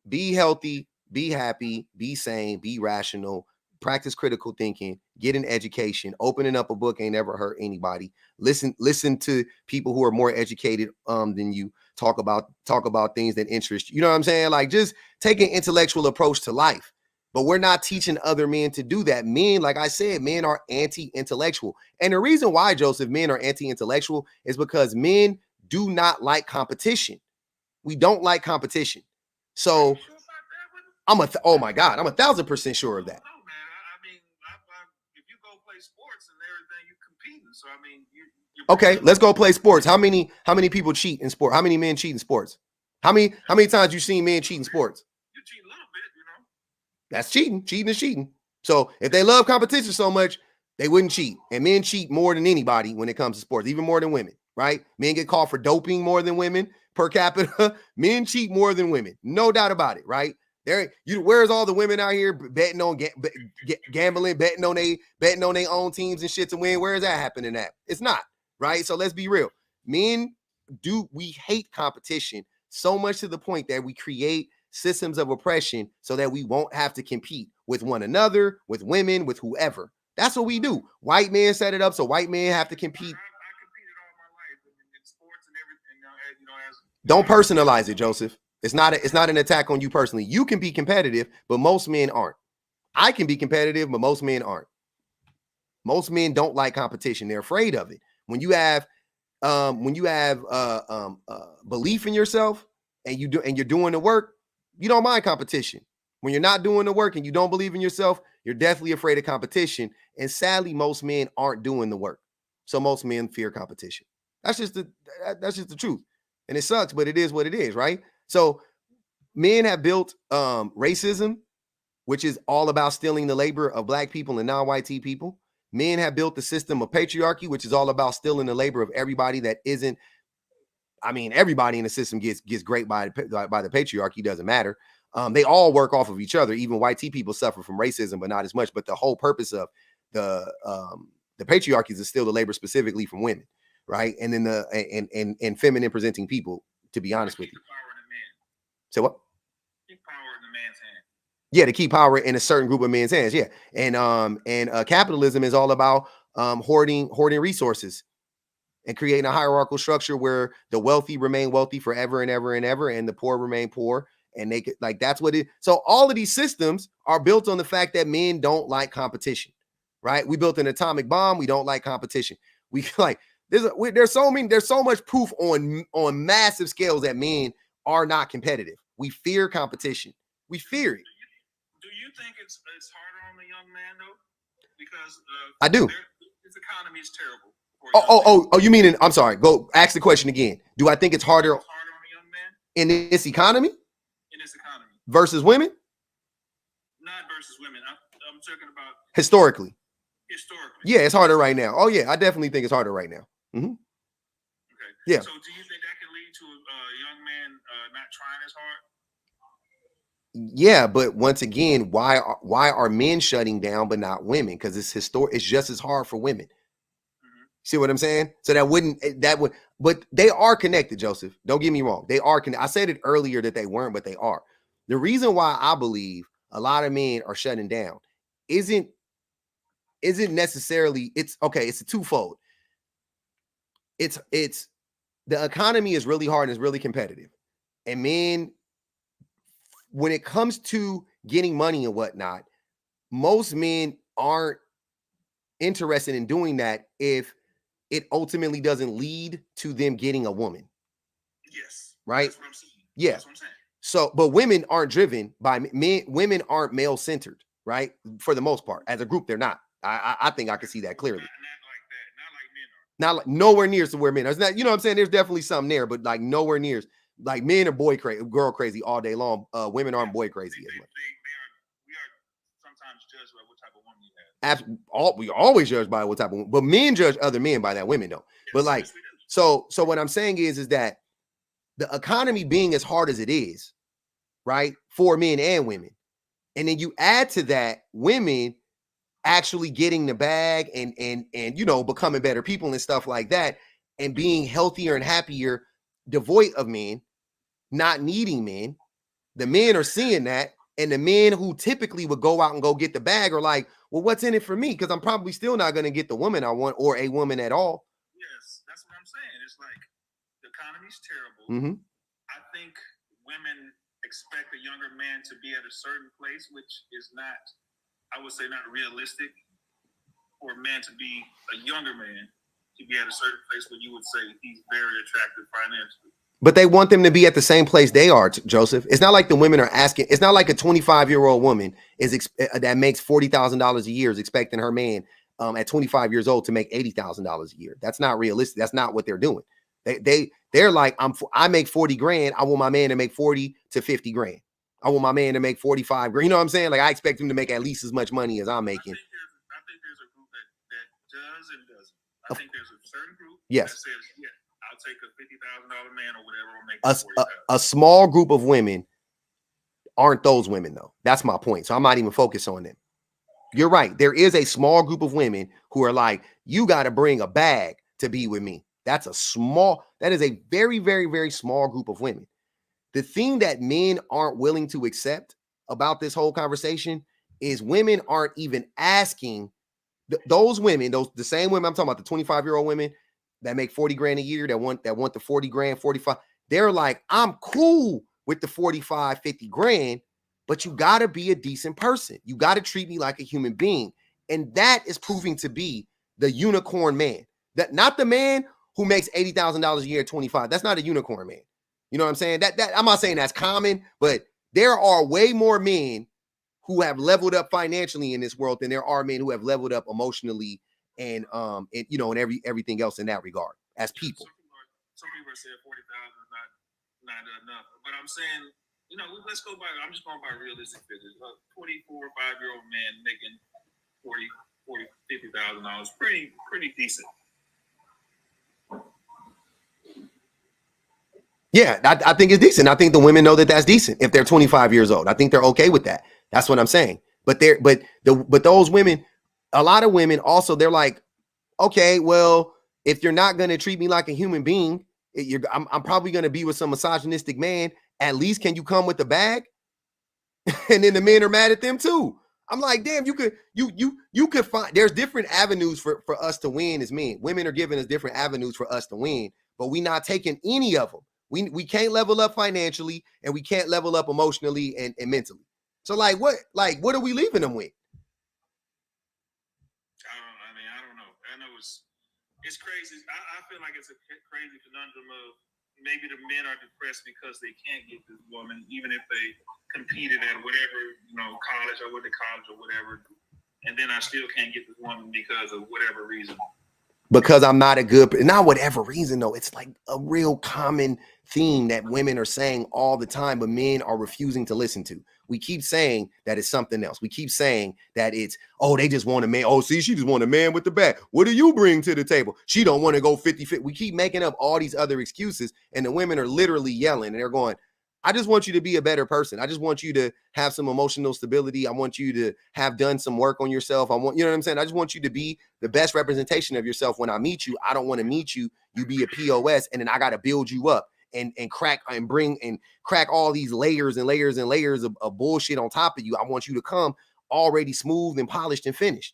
S1: be healthy, be happy, be sane, be rational, practice critical thinking, get an education. Opening up a book ain't ever hurt anybody. Listen to people who are more educated than you. Talk about things that interest you. You know what I'm saying? Like, just take an intellectual approach to life. But we're not teaching other men to do that. Men, like I said, men are anti-intellectual. And the reason why, Joseph, men are anti-intellectual is because men do not like competition. We don't like competition. So oh my God, I'm 1,000% sure of that.
S3: No, man. I mean, if you go play sports and everything, you competing. So I mean,
S1: okay, let's go play sports. How many people cheat in sport? How many men cheat in sports? How many times you seen men cheat in sports?
S3: You cheat a little bit,
S1: That's cheating. Cheating is cheating. So if they love competition so much, they wouldn't cheat. And men cheat more than anybody when it comes to sports, even more than women, right? Men get called for doping more than women per capita. Men cheat more than women. No doubt about it, right? Where's all the women out here betting on gambling, betting on their own teams and shit to win? Where is that happening at? It's not, right? So let's be real. Men we hate competition so much to the point that we create systems of oppression so that we won't have to compete with one another, with women, with whoever. That's what we do. White men set it up so white men have to compete.
S3: I competed all my life in sports and everything.
S1: Don't personalize it, Joseph. It's not an attack on you personally. You can be competitive, but most men aren't. I can be competitive, but most men aren't. Most men don't like competition. They're afraid of it. When you have belief in yourself and you're doing the work, you don't mind competition. When you're not doing the work and you don't believe in yourself, You're definitely afraid of competition. And sadly, most men aren't doing the work. So most men fear competition. That's just the truth. And it sucks, but it is what it is, right? So men have built racism, which is all about stealing the labor of black people and non-white people. Men have built the system of patriarchy, which is all about stealing the labor of everybody that isn't. I mean, everybody in the system gets great by the patriarchy. Doesn't matter. They all work off of each other. Even white people suffer from racism, but not as much. But the whole purpose of the patriarchy is to steal the labor specifically from women, right? And then and feminine presenting people. To be honest with you, say what?
S3: Keep power in the man's hand.
S1: Yeah, to keep power in a certain group of men's hands. Yeah, and capitalism is all about hoarding resources and creating a hierarchical structure where the wealthy remain wealthy forever and ever and ever, and the poor remain poor. And they could, like, that's what it. So all of these systems are built on the fact that men don't like competition, right? We built an atomic bomb. We don't like competition. We like there's so much proof on massive scales that men are not competitive. We fear competition. We fear it.
S3: Do you think it's harder on the young man though? Because
S1: I do.
S3: His economy is terrible.
S1: Oh, you mean I'm sorry. Go ask the question again. Do I think it's harder
S3: on a young man
S1: in this economy?
S3: In this economy.
S1: Versus women?
S3: Not versus women. I'm talking about
S1: historically.
S3: Historically.
S1: Yeah, it's harder right now. Oh yeah, I definitely think it's harder right now. Mm-hmm.
S3: Okay.
S1: Yeah.
S3: So do you think that can lead to a young man not trying as hard?
S1: Yeah, but once again, why are men shutting down but not women? Because it's it's just as hard for women. Mm-hmm. See what I'm saying? So but they are connected, Joseph. Don't get me wrong. They are connected. I said it earlier that they weren't, but they are. The reason why I believe a lot of men are shutting down isn't necessarily, it's a twofold. It's the economy is really hard and it's really competitive. And men, when it comes to getting money and whatnot, most men aren't interested in doing that if it ultimately doesn't lead to them getting a woman.
S3: Yes.
S1: Right?
S3: That's what I'm saying.
S1: Yeah.
S3: That's what I'm saying.
S1: So, but women aren't driven by men. Women aren't male centered, right? For the most part, as a group, they're not. I think I can see that clearly.
S3: Not like that. Not like men are.
S1: Not like nowhere near to where men are. It's not, you know what I'm saying? There's definitely something there, but like nowhere near. Like men are girl crazy all day long. Women aren't boy crazy as much.
S3: We are sometimes judged by what type of woman you have.
S1: We always judge by what type of woman, but men judge other men by that. Women don't. Yes, but like, so what I'm saying is that the economy being as hard as it is, right, for men and women, and then you add to that women actually getting the bag and becoming better people and stuff like that, and being healthier and happier, devoid of men, not needing men. The men are seeing that, and the men who typically would go out and go get the bag are like, well, what's in it for me? Because I'm probably still not going to get the woman I want or a woman at all.
S3: Yes, that's what I'm saying. It's like the economy's terrible.
S1: Mm-hmm.
S3: I think women expect a younger man to be at a certain place, which is not, I would say, not realistic for a man to be a younger man to be at a certain place where you would say he's very attractive financially.
S1: But they want them to be at the same place they are, Joseph. It's not like the women are asking. It's not like a 25-year-old woman that makes $40,000 a year is expecting her man at 25 years old to make $80,000 a year. That's not realistic. That's not what they're doing. They're like, I make 40 grand. I want my man to make 40 to 50 grand. I want my man to make 45 grand. You know what I'm saying? Like, I expect him to make at least as much money as I'm making.
S3: I think there's a group that does and doesn't. I think there's a certain group
S1: yes.
S3: that says, yeah, I'll take a $50,000 man or whatever will make
S1: a small group of women aren't those women, though. That's my point. So I'm not even focused on them. You're right. There is a small group of women who are like, you got to bring a bag to be with me. That is a very, very, very small group of women. The thing that men aren't willing to accept about this whole conversation is women aren't even asking those women, the same women I'm talking about, the 25-year-old women that make 40 grand a year, that want the 40 grand, 45. They're like, I'm cool with the 45, 50 grand, but you got to be a decent person. You got to treat me like a human being. And that is proving to be the unicorn man. That not the man who makes $80,000 a year at 25. That's not a unicorn man. You know what I'm saying? That I'm not saying that's common, but there are way more men who have leveled up financially in this world than there are men who have leveled up emotionally and you know, and everything else in that regard as people.
S3: Some people are saying 40,000 is not enough, but I'm saying, you know, let's go by. I'm just going by realistic figures. 24, 5-year-old man making $50,000, pretty decent.
S1: Yeah, I think it's decent. I think the women know that that's decent if they're 25 years old. I think they're okay with that. That's what I'm saying. But those women, a lot of women also, they're like, okay, well, if you're not going to treat me like a human being, I'm probably going to be with some misogynistic man. At least can you come with the bag? And then the men are mad at them too. I'm like, damn, you could find, there's different avenues for us to win as men. Women are giving us different avenues for us to win, but we're not taking any of them. We can't level up financially, and we can't level up emotionally and mentally. So what are we leaving them with?
S3: I don't know. I know it's crazy. I feel like it's a crazy conundrum of maybe the men are depressed because they can't get this woman, even if they competed at whatever, you know, college or went to college or whatever, and then I still can't get this woman because of whatever reason.
S1: Because I'm not a good, not whatever reason though. It's like a real common theme that women are saying all the time, but men are refusing to listen to. We keep saying that it's something else. We keep saying that it's, oh, they just want a man. Oh, see, she just want a man with the bag. What do you bring to the table? She don't want to go 50-50. We keep making up all these other excuses, and the women are literally yelling, and they're going, I just want you to be a better person. I just want you to have some emotional stability. I want you to have done some work on yourself. I want, you know what I'm saying? I just want you to be the best representation of yourself when I meet you. I don't want to meet you. You be a POS, and then I got to build you up and crack all these layers and layers and layers of bullshit on top of you. I want you to come already smooth and polished and finished.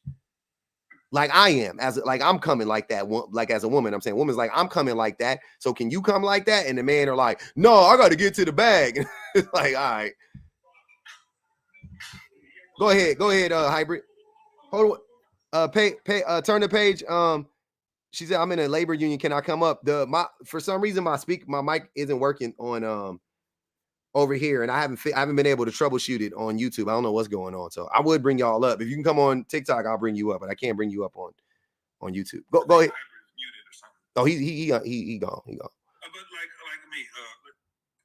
S1: Like I am, I'm coming like that. Like as a woman, I'm saying, woman's like, I'm coming like that. So can you come like that? And the man are like, no, I got to get to the bag. It's like, all right, go ahead, hybrid. Hold on, turn the page. She said, I'm in a labor union. Can I come up? For some reason, my mic isn't working on over here, and I haven't been able to troubleshoot it on YouTube. I don't know what's going on. So I would bring y'all up. If you can come on TikTok, I'll bring you up, but I can't bring you up on YouTube. Go ahead. Oh, he gone. He gone.
S3: But like me,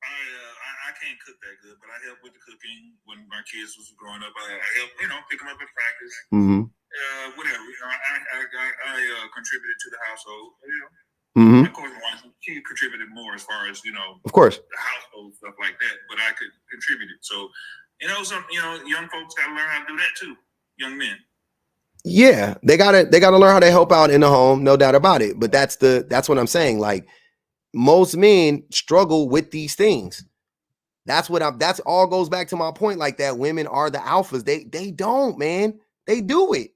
S3: I can't cook that good, but I helped with the cooking when my kids was growing up. I helped, pick them up at practice.
S1: Mm-hmm.
S3: Whatever. I contributed to the household.
S1: Mm-hmm.
S3: Of course, she contributed more as far as,
S1: of course,
S3: the household stuff like that, but I could contribute it. So, young folks got to learn how to do that too. Young men.
S1: Yeah, they gotta learn how to help out in the home, no doubt about it. But that's what I'm saying. Like most men struggle with these things. That's all goes back to my point. Like that women are the alphas. They don't, man. They do it.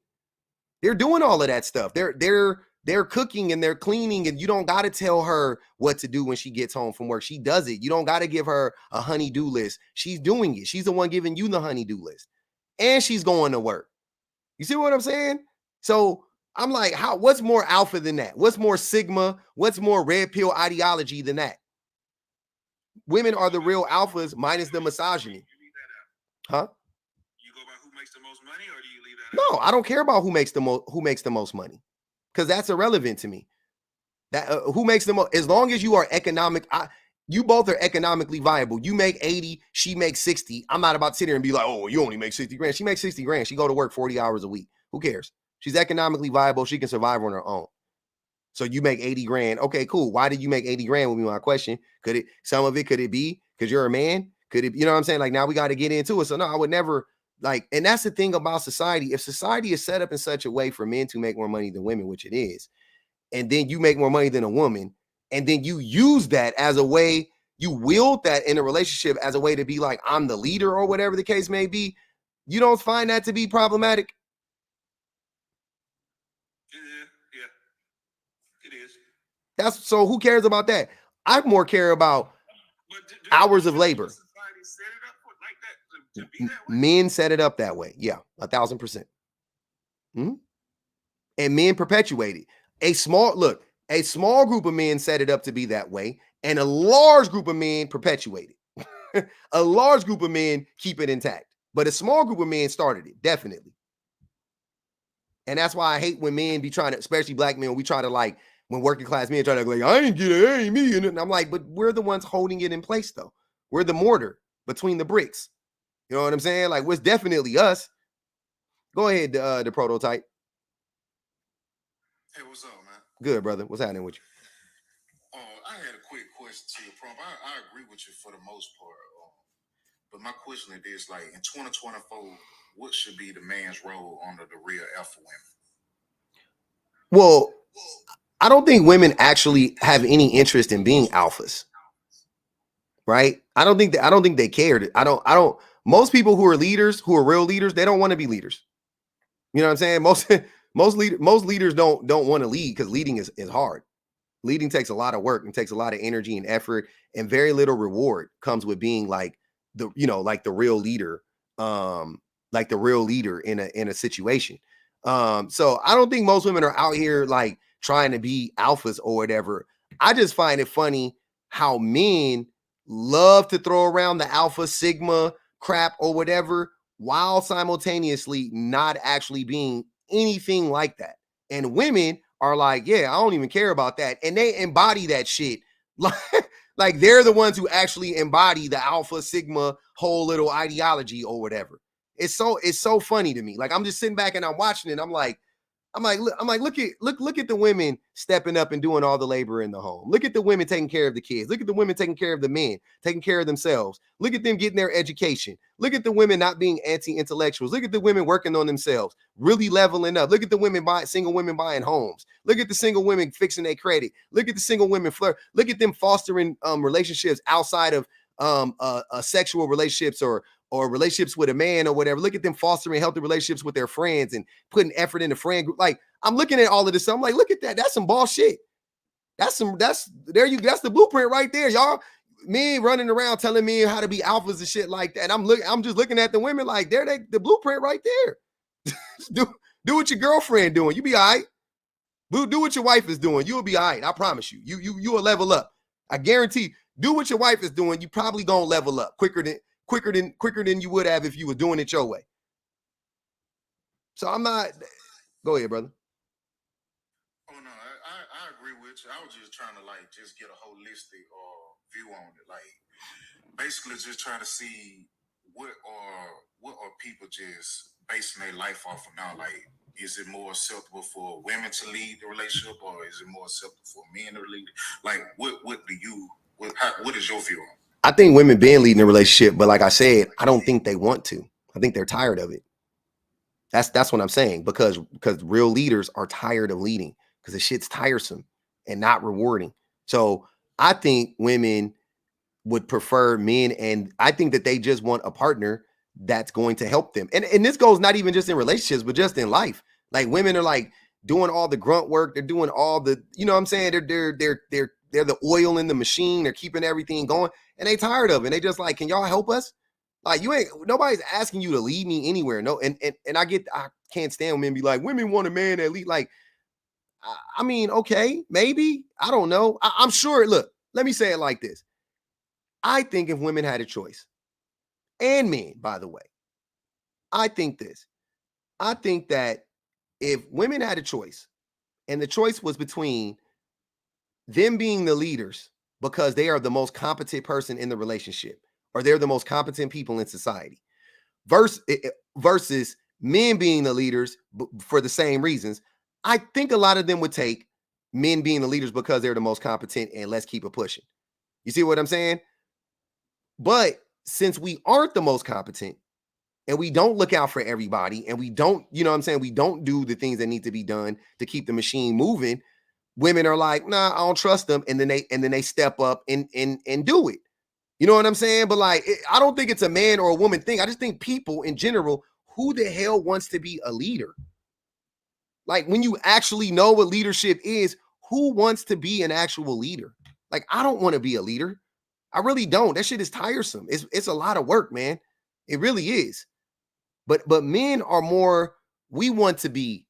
S1: They're doing all of that stuff. They're cooking and they're cleaning, and you don't got to tell her what to do when she gets home from work. She does it. You don't got to give her a honey-do list. She's doing it. She's the one giving you the honey-do list, and she's going to work. You see what I'm saying? So I'm like, what's more alpha than that? What's more sigma? What's more red pill ideology than that? Women are the real alphas minus the misogyny. Huh?
S3: You go by who makes the most money, or do you leave that
S1: out? No, I don't care about who makes the most money. Because that's irrelevant to me. That who makes the most, as long as you are you both are economically viable. You make 80, she makes 60. I'm not about to sit here and be like, oh, you only make 60 grand. She makes 60 grand. She go to work 40 hours a week. Who cares? She's economically viable. She can survive on her own. So you make 80 grand. Okay, cool. Why did you make 80 grand would be my question. Could it be because you're a man? Could it, you know what I'm saying? Like now we got to get into it. So no, I would never and that's the thing about society. If society is set up in such a way for men to make more money than women, which it is, and then you make more money than a woman, and then you use that as a way, you wield that in a relationship as a way to be like, I'm the leader or whatever the case may be, you don't find that to be problematic?
S3: Yeah, it is.
S1: So who cares about that? I more care about hours of labor. Men set it up that way. Yeah, 1,000%. Mm-hmm. And men perpetuate it. A small group of men set it up to be that way, and a large group of men perpetuate it. A large group of men keep it intact. But a small group of men started it, definitely. And that's why I hate when men be trying to, especially black men, we try to like, when working class men try to go like, I ain't get it, ain't me. And I'm like, but we're the ones holding it in place though. We're the mortar between the bricks. You know what I'm saying? Like, it's definitely us. Go ahead, the prototype.
S5: Hey, what's up, man?
S1: Good, brother. What's happening with you?
S5: I had a quick question to your prompt. I agree with you for the most part. But my question is this, like, in 2024, what should be the man's role under the real alpha women?
S1: Well, I don't think women actually have any interest in being alphas. Right? I don't think they cared. Most people who are leaders, who are real leaders, they don't want to be leaders. You know what I'm saying? Most leaders don't want to lead because leading is hard. Leading takes a lot of work and takes a lot of energy and effort, and very little reward comes with being like the real leader, like the real leader in a situation. So I don't think most women are out here like trying to be alphas or whatever. I just find it funny how men love to throw around the alpha sigma crap or whatever, while simultaneously not actually being anything like that. And women are like, yeah, I don't even care about that. And they embody that shit. Like they're the ones who actually embody the alpha sigma whole little ideology or whatever. It's so funny to me. Like I'm just sitting back and I'm watching it. I'm like, look at the women stepping up and doing all the labor in the home. Look at the women taking care of the kids. Look at the women taking care of the men, taking care of themselves. Look at them getting their education. Look at the women not being anti-intellectuals. Look at the women working on themselves, really leveling up. Look at the single women buying homes. Look at the single women fixing their credit. Look at the single women flirt. Look at them fostering relationships outside of sexual relationships or relationships with a man or whatever. Look at them fostering healthy relationships with their friends and putting effort in the friend group. Like I'm looking at all of this. I'm like, look at that. That's some bullshit. That's the blueprint right there. Y'all, men running around telling me how to be alphas and shit like that. I'm just looking at the women like the blueprint right there. do what your girlfriend doing. You be all right. Do what your wife is doing. You'll be all right. I promise you. You will level up. I guarantee. Do what your wife is doing. You probably gonna level up quicker than you would have if you were doing it your way. So I'm not. Go ahead, brother.
S5: Oh no, I agree with you. I was just trying to like just get a holistic view on it. Like basically just trying to see what are people just basing their life off of now. Like, is it more acceptable for women to lead the relationship, or is it more acceptable for men to lead it? Like, what is your view on?
S1: I think women been leading a relationship, but like I said, I don't think they want to. I think they're tired of it. That's what I'm saying, because real leaders are tired of leading because the shit's tiresome and not rewarding. So I think women would prefer men, and I think that they just want a partner that's going to help them. And this goes not even just in relationships, but just in life. Like women are like doing all the grunt work. They're doing all the, you know what I'm saying? They're the oil in the machine. They're keeping everything going, and they tired of it. And they just like, can y'all help us? Like nobody's asking you to lead me anywhere. No. And I can't stand when men be like, women want a man that lead. Like, I mean, okay, maybe, I don't know. I'm sure. Look, let me say it like this. I think if women had a choice, and men, by the way, I think that if women had a choice, and the choice was between them being the leaders because they are the most competent person in the relationship, or they're the most competent people in society, versus men being the leaders for the same reasons, I think a lot of them would take men being the leaders because they're the most competent and let's keep it pushing. You see what I'm saying? But since we aren't the most competent and we don't look out for everybody and we don't, you know what I'm saying, we don't do the things that need to be done to keep the machine moving, women are like, nah, I don't trust them. And then they step up and do it. You know what I'm saying? But like, I don't think it's a man or a woman thing. I just think people in general, who the hell wants to be a leader? Like when you actually know what leadership is, who wants to be an actual leader? Like, I don't want to be a leader. I really don't. That shit is tiresome. It's a lot of work, man. It really is. But men are more, we want to be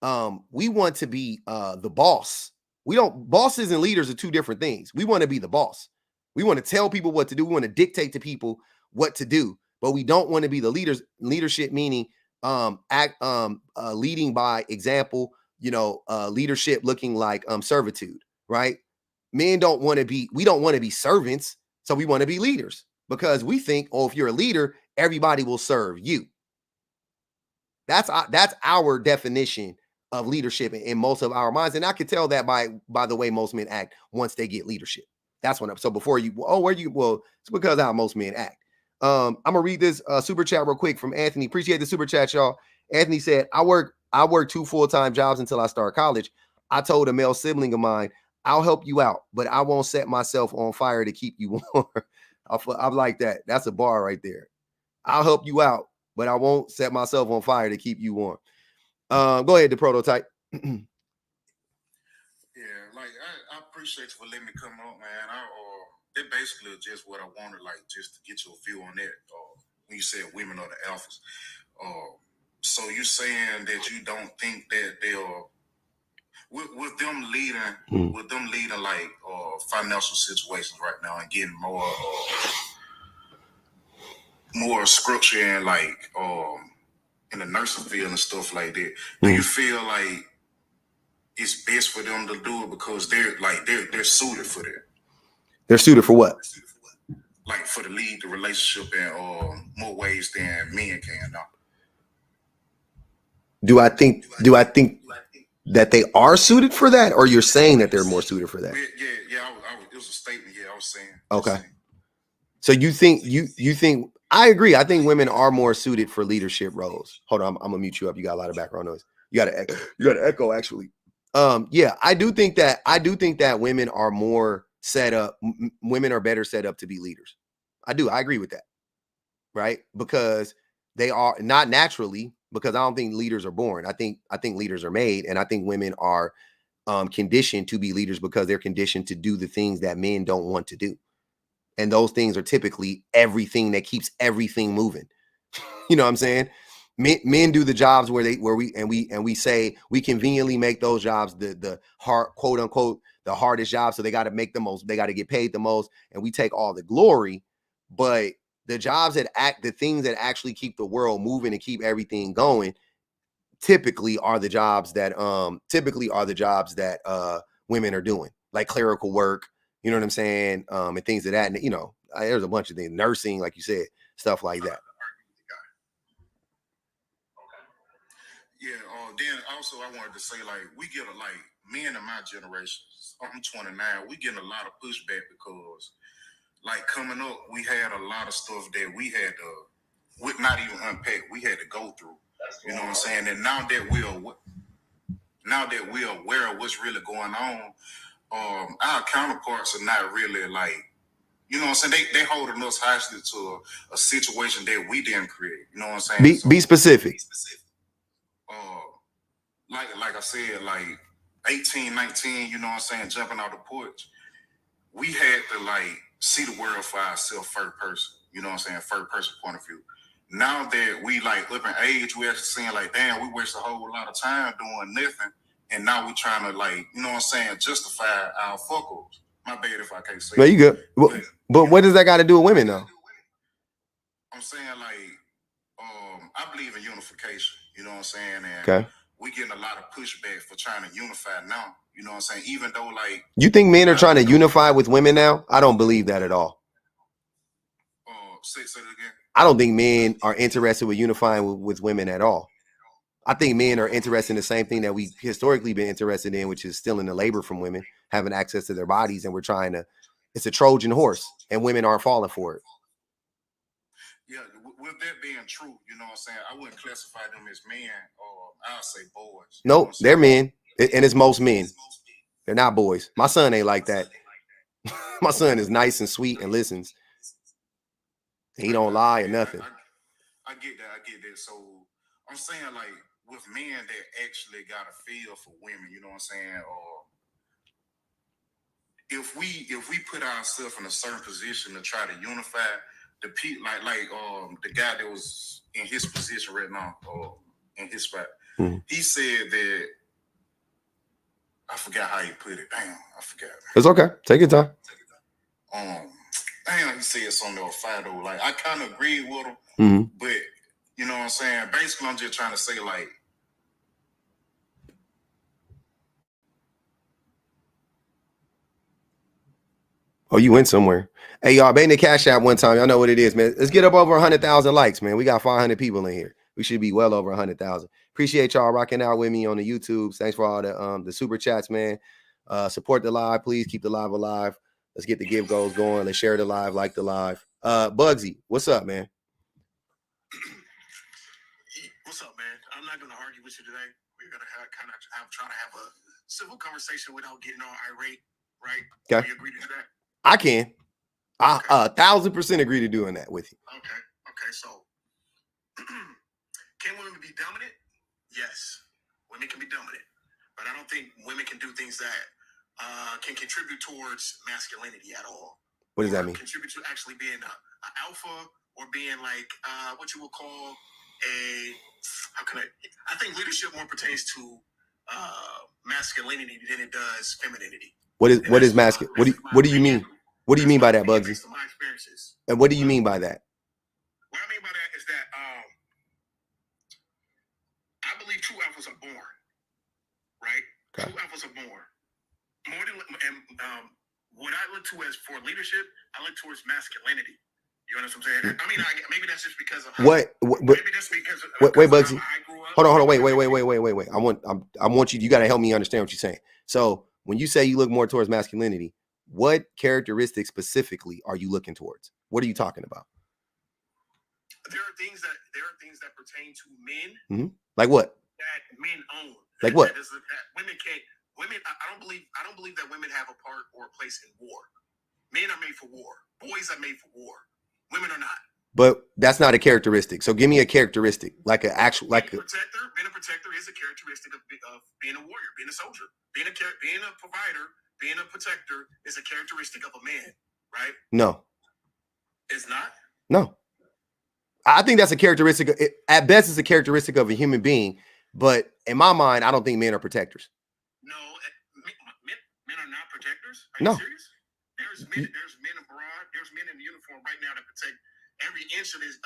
S1: the boss. Bosses and leaders are two different things. We want to be the boss. We want to tell people what to do. We want to dictate to people what to do. but we don't want to be the leaders. Leadership meaning leading by example, leadership looking like servitude, right? Men don't want to be, we don't want to be servants, so we want to be leaders because we think, oh, if you're a leader, everybody will serve you. That's our definition of leadership in most of our minds, and I could tell that by the way most men act once they get leadership. That's when. So before you, it's because how most men act. I'm gonna read this super chat real quick from Anthony. Appreciate the super chat, y'all. Anthony said, I work 2 full-time jobs until I start college. I told a male sibling of mine, I'll help you out, but I won't set myself on fire to keep you warm. I like that. That's a bar right there. I'll help you out, but I won't set myself on fire to keep you warm. Go ahead, the prototype.
S5: Yeah, like I appreciate you for letting me come up, man. It basically just what I wanted, like just to get your view on that. When you said women are the alphas, so you're saying that you don't think that they'll with them leading like financial situations right now and getting more structure and like in the nursing field and stuff like that. Do you feel like it's best for them to do it because they're suited for that?
S1: They're suited for what?
S5: Like for to lead the relationship in more ways than men can now.
S1: Do I think that they are suited for that, or you're saying that they're more suited for that?
S5: Yeah. It was a statement. Yeah, I was saying.
S1: Okay. So you think you think I agree. I think women are more suited for leadership roles. Hold on, I'm gonna mute you up. You got a lot of background noise. You got to echo actually. Yeah, I do think that women are more set up. Women are better set up to be leaders. I agree with that. Right? Because they are not naturally, because I don't think leaders are born. I think leaders are made, and I think women are conditioned to be leaders because they're conditioned to do the things that men don't want to do. And those things are typically everything that keeps everything moving. You know what I'm saying? Men do the jobs where we say we conveniently make those jobs the hard, quote unquote, the hardest job. So they got to make the most, they got to get paid the most, and we take all the glory. But the jobs the things that actually keep the world moving and keep everything going, typically are the jobs that women are doing, like clerical work. You know what I'm saying? And things of that. And, there's a bunch of things, nursing, like you said, stuff like that.
S5: Yeah. Then also I wanted to say, like, we get men in my generation, I'm 29, we getting a lot of pushback because, like, coming up, we had a lot of stuff that we had to, not even unpack, we had to go through. You know what I'm saying? And now that we're aware of what's really going on, our counterparts are not really like, you know what I'm saying? They holding us hostage to a situation that we didn't create. You know what I'm saying?
S1: Be specific.
S5: Like I said, like 18, 19, you know what I'm saying, jumping out the porch, we had to like see the world for ourselves first person. You know what I'm saying? First person point of view. Now that we like up in age, we actually seeing like, damn, we waste a whole lot of time doing nothing. And now we trying to like, you know what I'm saying, justify our fuck-ups. My bad if I can't say.
S1: No, you good. But what does that got to do with women though?
S5: I'm saying like, I believe in unification. You know what I'm saying? And
S1: okay.
S5: We getting a lot of pushback for trying to unify now. You know what I'm saying? Even though like,
S1: you think men are trying to unify with women now? I don't believe that at all.
S5: Say it again.
S1: I don't think men are interested with unifying with women at all. I think men are interested in the same thing that we historically been interested in, which is stealing the labor from women, having access to their bodies, and we're trying to. It's a Trojan horse, and women aren't falling for it.
S5: Yeah, with that being true, you know what I'm saying, I wouldn't classify them as men, or I'll say boys.
S1: Nope, they're men, and it's most men. They're not boys. My son ain't like that. My son is nice and sweet and listens. He don't lie or nothing.
S5: I get that. So I'm saying like with men that actually got a feel for women, you know what I'm saying, or if we put ourselves in a certain position to try to unify the people, like the guy that was in his position right now, or in his spot, he said that, I forgot how he put it. Damn, I forgot.
S1: It's okay. Take your time.
S5: Damn, he said something that was fire though. Like I kind of agree with him,
S1: Mm-hmm.
S5: But you know what I'm saying? Basically, I'm just trying to say, like,
S1: oh, you went somewhere. Hey, y'all, bang the Cash App one time. Y'all know what it is, man. Let's get up over 100,000 likes, man. We got 500 people in here. We should be well over 100,000. Appreciate y'all rocking out with me on the YouTube. Thanks for all the super chats, man. Support the live, please. Keep the live alive. Let's get the give goals going. Let's share the live, like the live. Bugsy, what's up, man?
S6: What's up, man? I'm not going to argue with you today. We're going to try to have a civil conversation without getting all irate, right?
S1: Okay.
S6: You agree to that?
S1: I can. I 1,000% agree to doing that with you.
S6: Okay. So, can women be dominant? Yes, women can be dominant, but I don't think women can do things that can contribute towards masculinity at all.
S1: What does that mean?
S6: Contribute to actually being an alpha or being like what you would call I think leadership more pertains to masculinity than it does femininity.
S1: What is masculine? What do you mean? What do you mean by that, Bugsy?
S6: Based on my experiences.
S1: And what do you mean by that?
S6: What I mean by that is that I believe true alphas are born, right?
S1: Okay.
S6: True alphas are born. More than what I look to as for leadership, I look towards masculinity. You understand what I'm saying? I mean, maybe that's just because of
S1: maybe
S6: that's because of
S1: wait, Bugsy.
S6: how I grew up.
S1: Hold on, wait. I want you got to help me understand what you're saying. So when you say you look more towards masculinity, what characteristics specifically are you looking towards? What are you talking about?
S6: There are things that pertain to men.
S1: Mm-hmm. Like what?
S6: That men own.
S1: Like what?
S6: That women can't. Women. I don't believe that women have a part or a place in war. Men are made for war. Boys are made for war. Women are not.
S1: But that's not a characteristic. So give me a characteristic, like an actual, like
S6: being a protector is a characteristic of being a warrior, being a soldier, being a provider, being a protector is a characteristic of a man, right?
S1: No,
S6: it's not.
S1: No, I think that's a characteristic. At best, it's a characteristic of a human being. But in my mind, I don't think men are protectors.
S6: No, men are not protectors. Are
S1: you
S6: serious? There's men abroad. There's men in uniform right now that protect every inch of this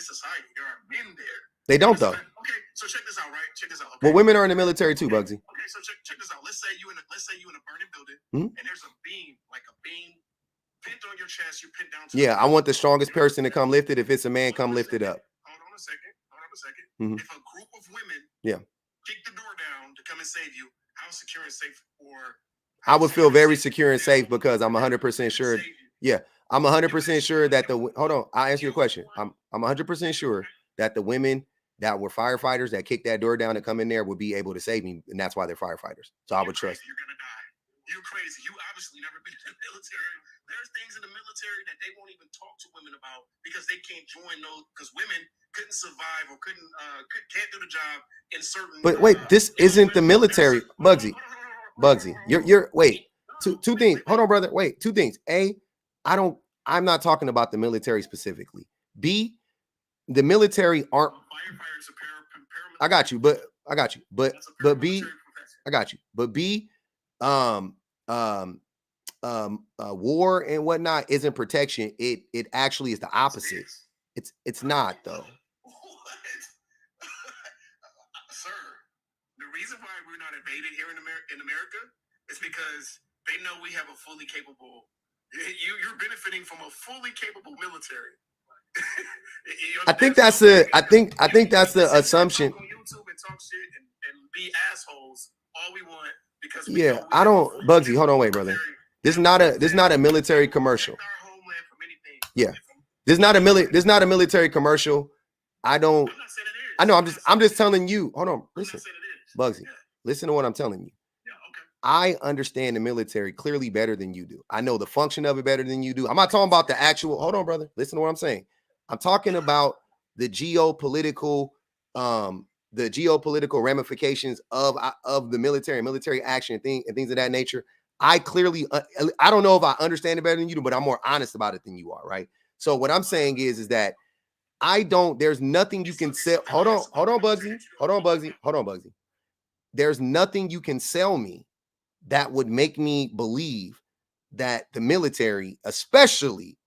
S6: society. There are men there.
S1: They don't though.
S6: Okay, so check this out, right? Check this out. Okay.
S1: Well, women are in the military too, Bugsy.
S6: Okay, so check this out. Let's say you in a burning building, and there's a beam pinned on your chest. You pin down.
S1: I want the strongest person to come lift it. If it's a man, come lift it up.
S6: Hold on a second. If a group of women, kick the door down to come and save you, how secure and safe
S1: I would feel very secure and safe because I'm 100% sure. Yeah, I'm 100% sure that hold on, I'll answer your question. I'm 100% sure that the women that were firefighters that kicked that door down to come in there would be able to save me, and that's why they're firefighters. So I would trust.
S6: You're gonna die. You're crazy. You obviously never been in the military. There's things in the military that they won't even talk to women about because they can't join those because women couldn't survive or can't do the job in certain.
S1: But wait, this isn't the military, Bugsy. Bugsy, you're wait. Two things. Hold on, brother. Wait, two things. A, I'm not talking about the military specifically. B, the military aren't. I got you. But B, I got you. But B, war and whatnot isn't protection. It actually is the opposite. It's not though.
S6: Sir, the reason why we're not invaded here in America is because they know we have a fully capable. You're benefiting from a fully capable military.
S1: I think that's the assumption.
S6: On YouTube and talk shit and be assholes all we want because
S1: I don't. Bugsy, hold on, wait, brother. This is not a military commercial. Yeah, this is not a military commercial. I know. I'm just telling you. Hold on. Listen, Bugsy. Listen to what I'm telling you. I understand the military clearly better than you do. I know the function of it better than you do. I'm not talking about the actual. Hold on, brother. Listen to what I'm saying. I'm talking about the geopolitical ramifications of the military action and things of that nature. I clearly, I don't know if I understand it better than you do, but I'm more honest about it than you are, right? So what I'm saying is that there's nothing you can sell. Hold on, Bugsy. There's nothing you can sell me that would make me believe that the military, especially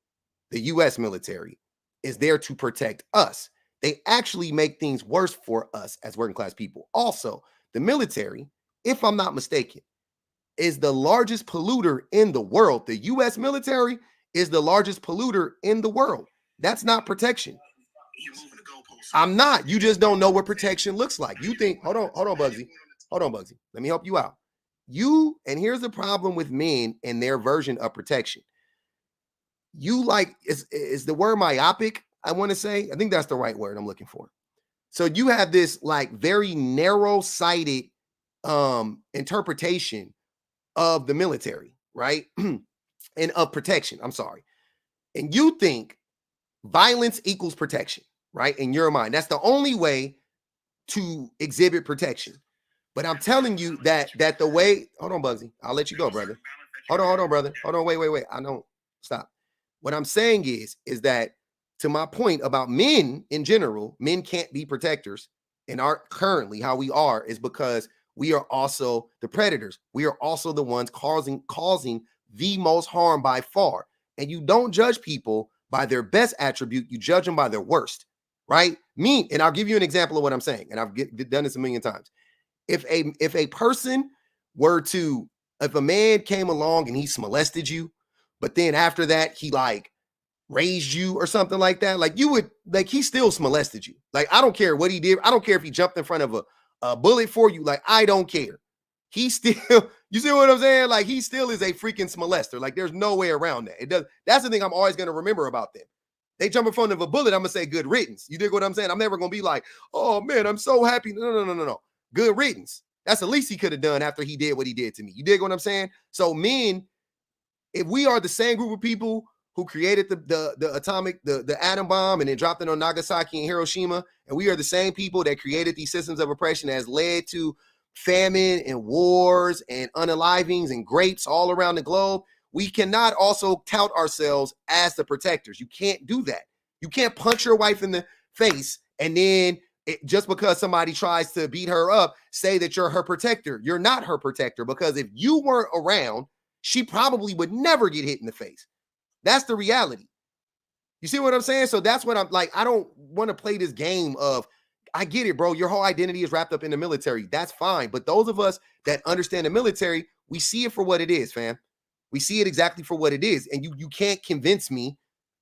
S1: the U.S. military, is there to protect us. They actually make things worse for us as working class people. Also, the military, if I'm not mistaken, is the largest polluter in the world. The U.S. military is the largest polluter in the world. That's not protection. I'm not. You just don't know what protection looks like. You think, hold on, Bugsy. Hold on, Bugsy. Let me help you out. And here's the problem with men and their version of protection. You like, is the word myopic, I want to say? I think that's the right word I'm looking for. So you have this like very narrow-sighted interpretation of the military, right? And of protection, I'm sorry. And you think violence equals protection, right? In your mind, that's the only way to exhibit protection. But I'm telling you that the way, hold on, Bugsy, I'll let you go, brother. Hold on, brother. Hold on, wait. I don't, stop. What I'm saying is that, to my point about men in general, men can't be protectors and aren't currently how we are is because we are also the predators. We are also the ones causing the most harm by far. And you don't judge people by their best attribute. You judge them by their worst, right? And I'll give you an example of what I'm saying. And I've done this a million times. If a man came along and he molested you, but then after that, he like raised you or something like that, like you would, like he still molested you. Like, I don't care what he did. I don't care if he jumped in front of a bullet for you. Like, I don't care. He still, you see what I'm saying? Like, he still is a freaking molester. Like, there's no way around that. That's the thing I'm always going to remember about them. They jump in front of a bullet, I'm going to say good riddance. You dig what I'm saying? I'm never going to be like, oh man, I'm so happy. No. Good riddance. That's the least he could have done after he did what he did to me. You dig what I'm saying? So men, if we are the same group of people who created the atom bomb and then dropped it on Nagasaki and Hiroshima, and we are the same people that created these systems of oppression that has led to famine and wars and unalivings and grapes all around the globe, we cannot also tout ourselves as the protectors. You can't do that. You can't punch your wife in the face and then just because somebody tries to beat her up, say that you're her protector. You're not her protector, because if you weren't around, she probably would never get hit in the face. That's the reality. You see what I'm saying? So that's what I'm like. I don't want to play this game of, I get it, bro. Your whole identity is wrapped up in the military. That's fine. But those of us that understand the military, we see it for what it is, fam. We see it exactly for what it is. And you can't convince me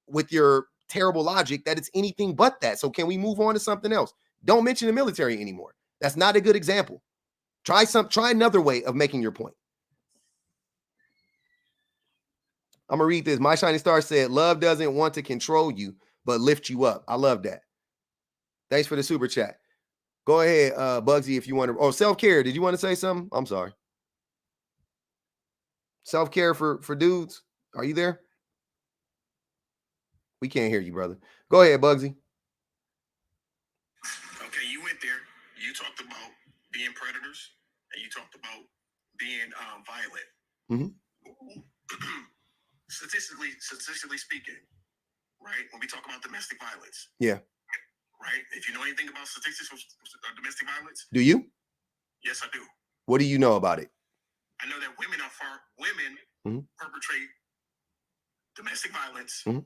S1: with your terrible logic that it's anything but that. So can we move on to something else? Don't mention the military anymore. That's not a good example. Try another way of making your point. I'm going to read this. My Shining Star said, love doesn't want to control you, but lift you up. I love that. Thanks for the super chat. Go ahead, Bugsy, if you want to. Oh, self-care. Did you want to say something? I'm sorry. Self-care for dudes. Are you there? We can't hear you, brother. Go ahead, Bugsy.
S6: Okay, you went there. You talked about being predators, and you talked about being violent.
S1: Mm-hmm.
S6: Statistically speaking, right? When we talk about domestic violence,
S1: yeah,
S6: right. If you know anything about statistics of domestic violence,
S1: do you?
S6: Yes, I do.
S1: What do you know about it?
S6: I know that women
S1: mm-hmm.
S6: perpetrate domestic violence
S1: mm-hmm.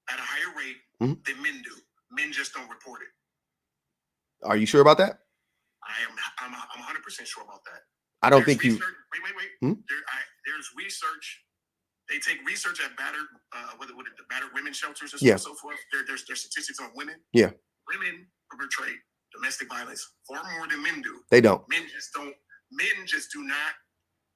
S6: at a higher rate
S1: mm-hmm.
S6: than men do. Men just don't report it.
S1: Are you sure about that?
S6: I'm 100% sure about that.
S1: I don't think you.
S6: Wait.
S1: Hmm?
S6: There's research. They take research at battered women shelters and so forth. There's statistics on women.
S1: Yeah.
S6: Women perpetrate domestic violence far more than men do.
S1: They don't.
S6: Men just do not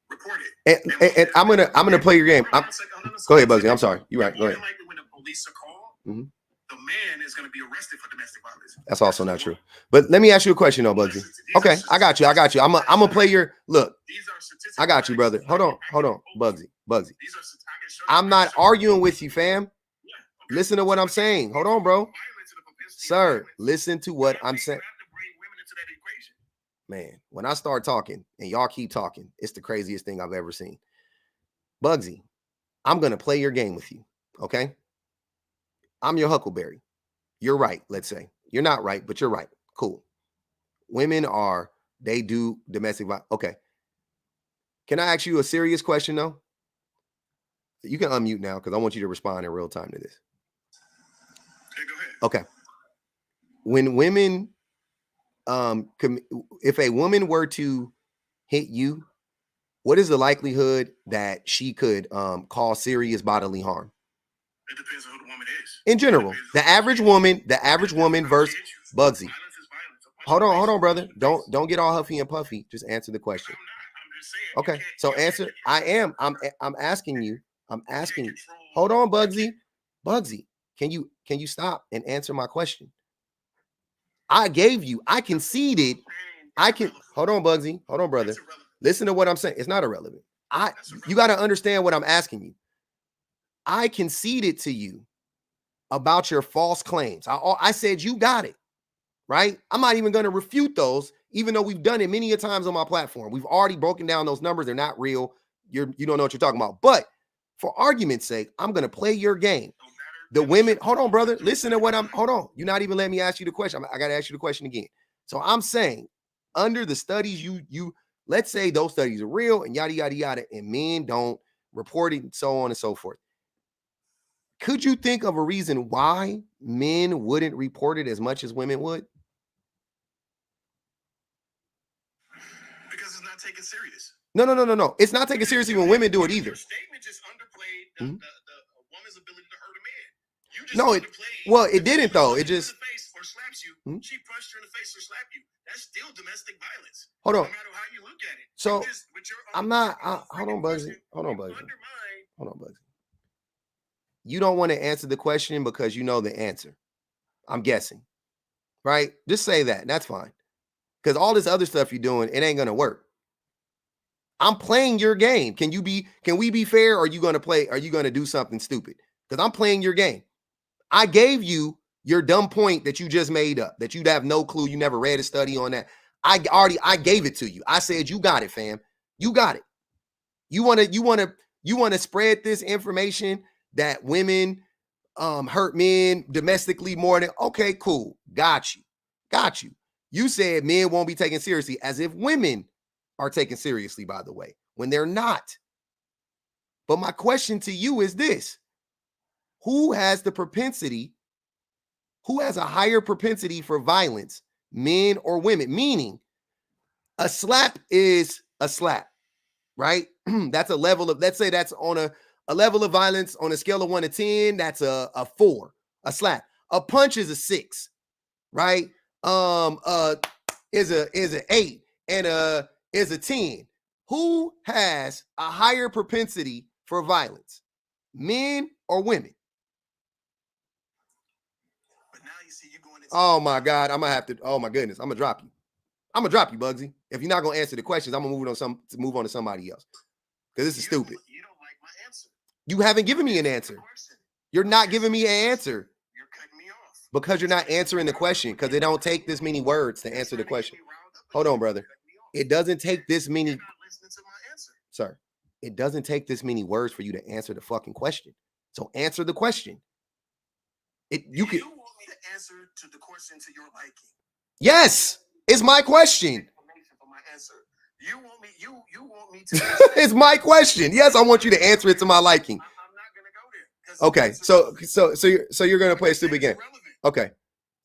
S6: report it.
S1: And I'm gonna play your game. Go ahead, Bugsy. I'm sorry. You're right. Go ahead.
S6: When the police are called,
S1: mm-hmm.
S6: the man is going to be arrested for domestic violence.
S1: That's also not true. But let me ask you a question, though, Bugsy. Okay, I got you. I'm gonna play your look. I got you, brother. Hold on, Bugsy. I'm not arguing with you, fam. Listen to what I'm saying. Hold on, bro. Sir, listen to what I'm saying. Man, when I start talking and y'all keep talking, it's the craziest thing I've ever seen. Bugsy, I'm going to play your game with you, okay? I'm your Huckleberry. You're right, let's say. You're not right, but you're right. Cool. Women they do domestic violence. Okay. Can I ask you a serious question, though? You can unmute now because I want you to respond in real time to this.
S6: Okay, go ahead.
S1: Okay. When women, if a woman were to hit you, what is the likelihood that she could cause serious bodily harm?
S6: It depends on who the woman is.
S1: In general, the average woman versus Bugsy. Hold on, brother. Don't get all huffy and puffy. Just answer the question. Okay. So answer. I'm asking you. I'm asking you. Hold on, Bugsy. Bugsy, can you stop and answer my question? I conceded. Hold on, Bugsy. Hold on, brother. Listen to what I'm saying. It's not irrelevant. You got to understand what I'm asking you. I conceded to you about your false claims. I said you got it, right? I'm not even going to refute those, even though we've done it many a times on my platform. We've already broken down those numbers. They're not real. You don't know what you're talking about. But for argument's sake, I'm going to play your game. The women, hold on, brother. Listen to what hold on. You're not even letting me ask you the question. I got to ask you the question again. So I'm saying, under the studies, let's say those studies are real and yada, yada, yada, and men don't report it and so on and so forth. Could you think of a reason why men wouldn't report it as much as women would?
S6: Because it's not taken serious.
S1: No. It's not taken seriously when women do it either.
S6: Your statement just underplayed the woman's ability to hurt a man. You just
S1: it didn't though. It just
S6: or slaps you. She punched you in the face or slapped you. That's still domestic violence.
S1: Hold on.
S6: No matter how you look at it.
S1: So I'm not. Hold on, Bugsy. Hold on, Bugsy. You don't want to answer the question because you know the answer. I'm guessing, right? Just say that. That's fine. Because all this other stuff you're doing, it ain't gonna work. I'm playing your game. Can we be fair? Or are you gonna do something stupid? Because I'm playing your game. I gave you your dumb point that you just made up, that you'd have no clue. You never read a study on that. I gave it to you. I said, you got it, fam. You got it. You want to spread this information that women hurt men domestically more than, okay, cool. Got you. You said men won't be taken seriously, as if women are taken seriously, by the way, when they're not. But my question to you is this: who has a higher propensity for violence, men or women? Meaning, a slap is a slap, right? That's a level of, let's say that's on a level of violence on a scale of 1 to 10, that's a 4, a slap. A punch is a 6, right? Is an 8 and is a 10. Who has a higher propensity for violence, men or women?
S6: But now you see you going into
S1: oh my God, I'm gonna drop you. I'm gonna drop you, Bugsy. If you're not gonna answer the questions, I'm gonna move on to somebody else. Because this is stupid.
S6: You don't like my answer.
S1: You haven't given me an answer. You're not giving me an answer.
S6: You're cutting me off.
S1: Because you're not answering the question. Because it don't take this many words to answer the question. Hold on, brother. It doesn't take this many.
S6: You're not listening to my answer.
S1: Sir, it doesn't take this many words for you to answer the fucking question. So answer the question. You
S6: want me to answer to the question to your liking?
S1: Yes, it's my question.
S6: For my answer. You want me to
S1: It's my question. Yes, I want you to answer it to my liking.
S6: I'm not gonna go there.
S1: Okay, so you're gonna play a stupid game. Okay,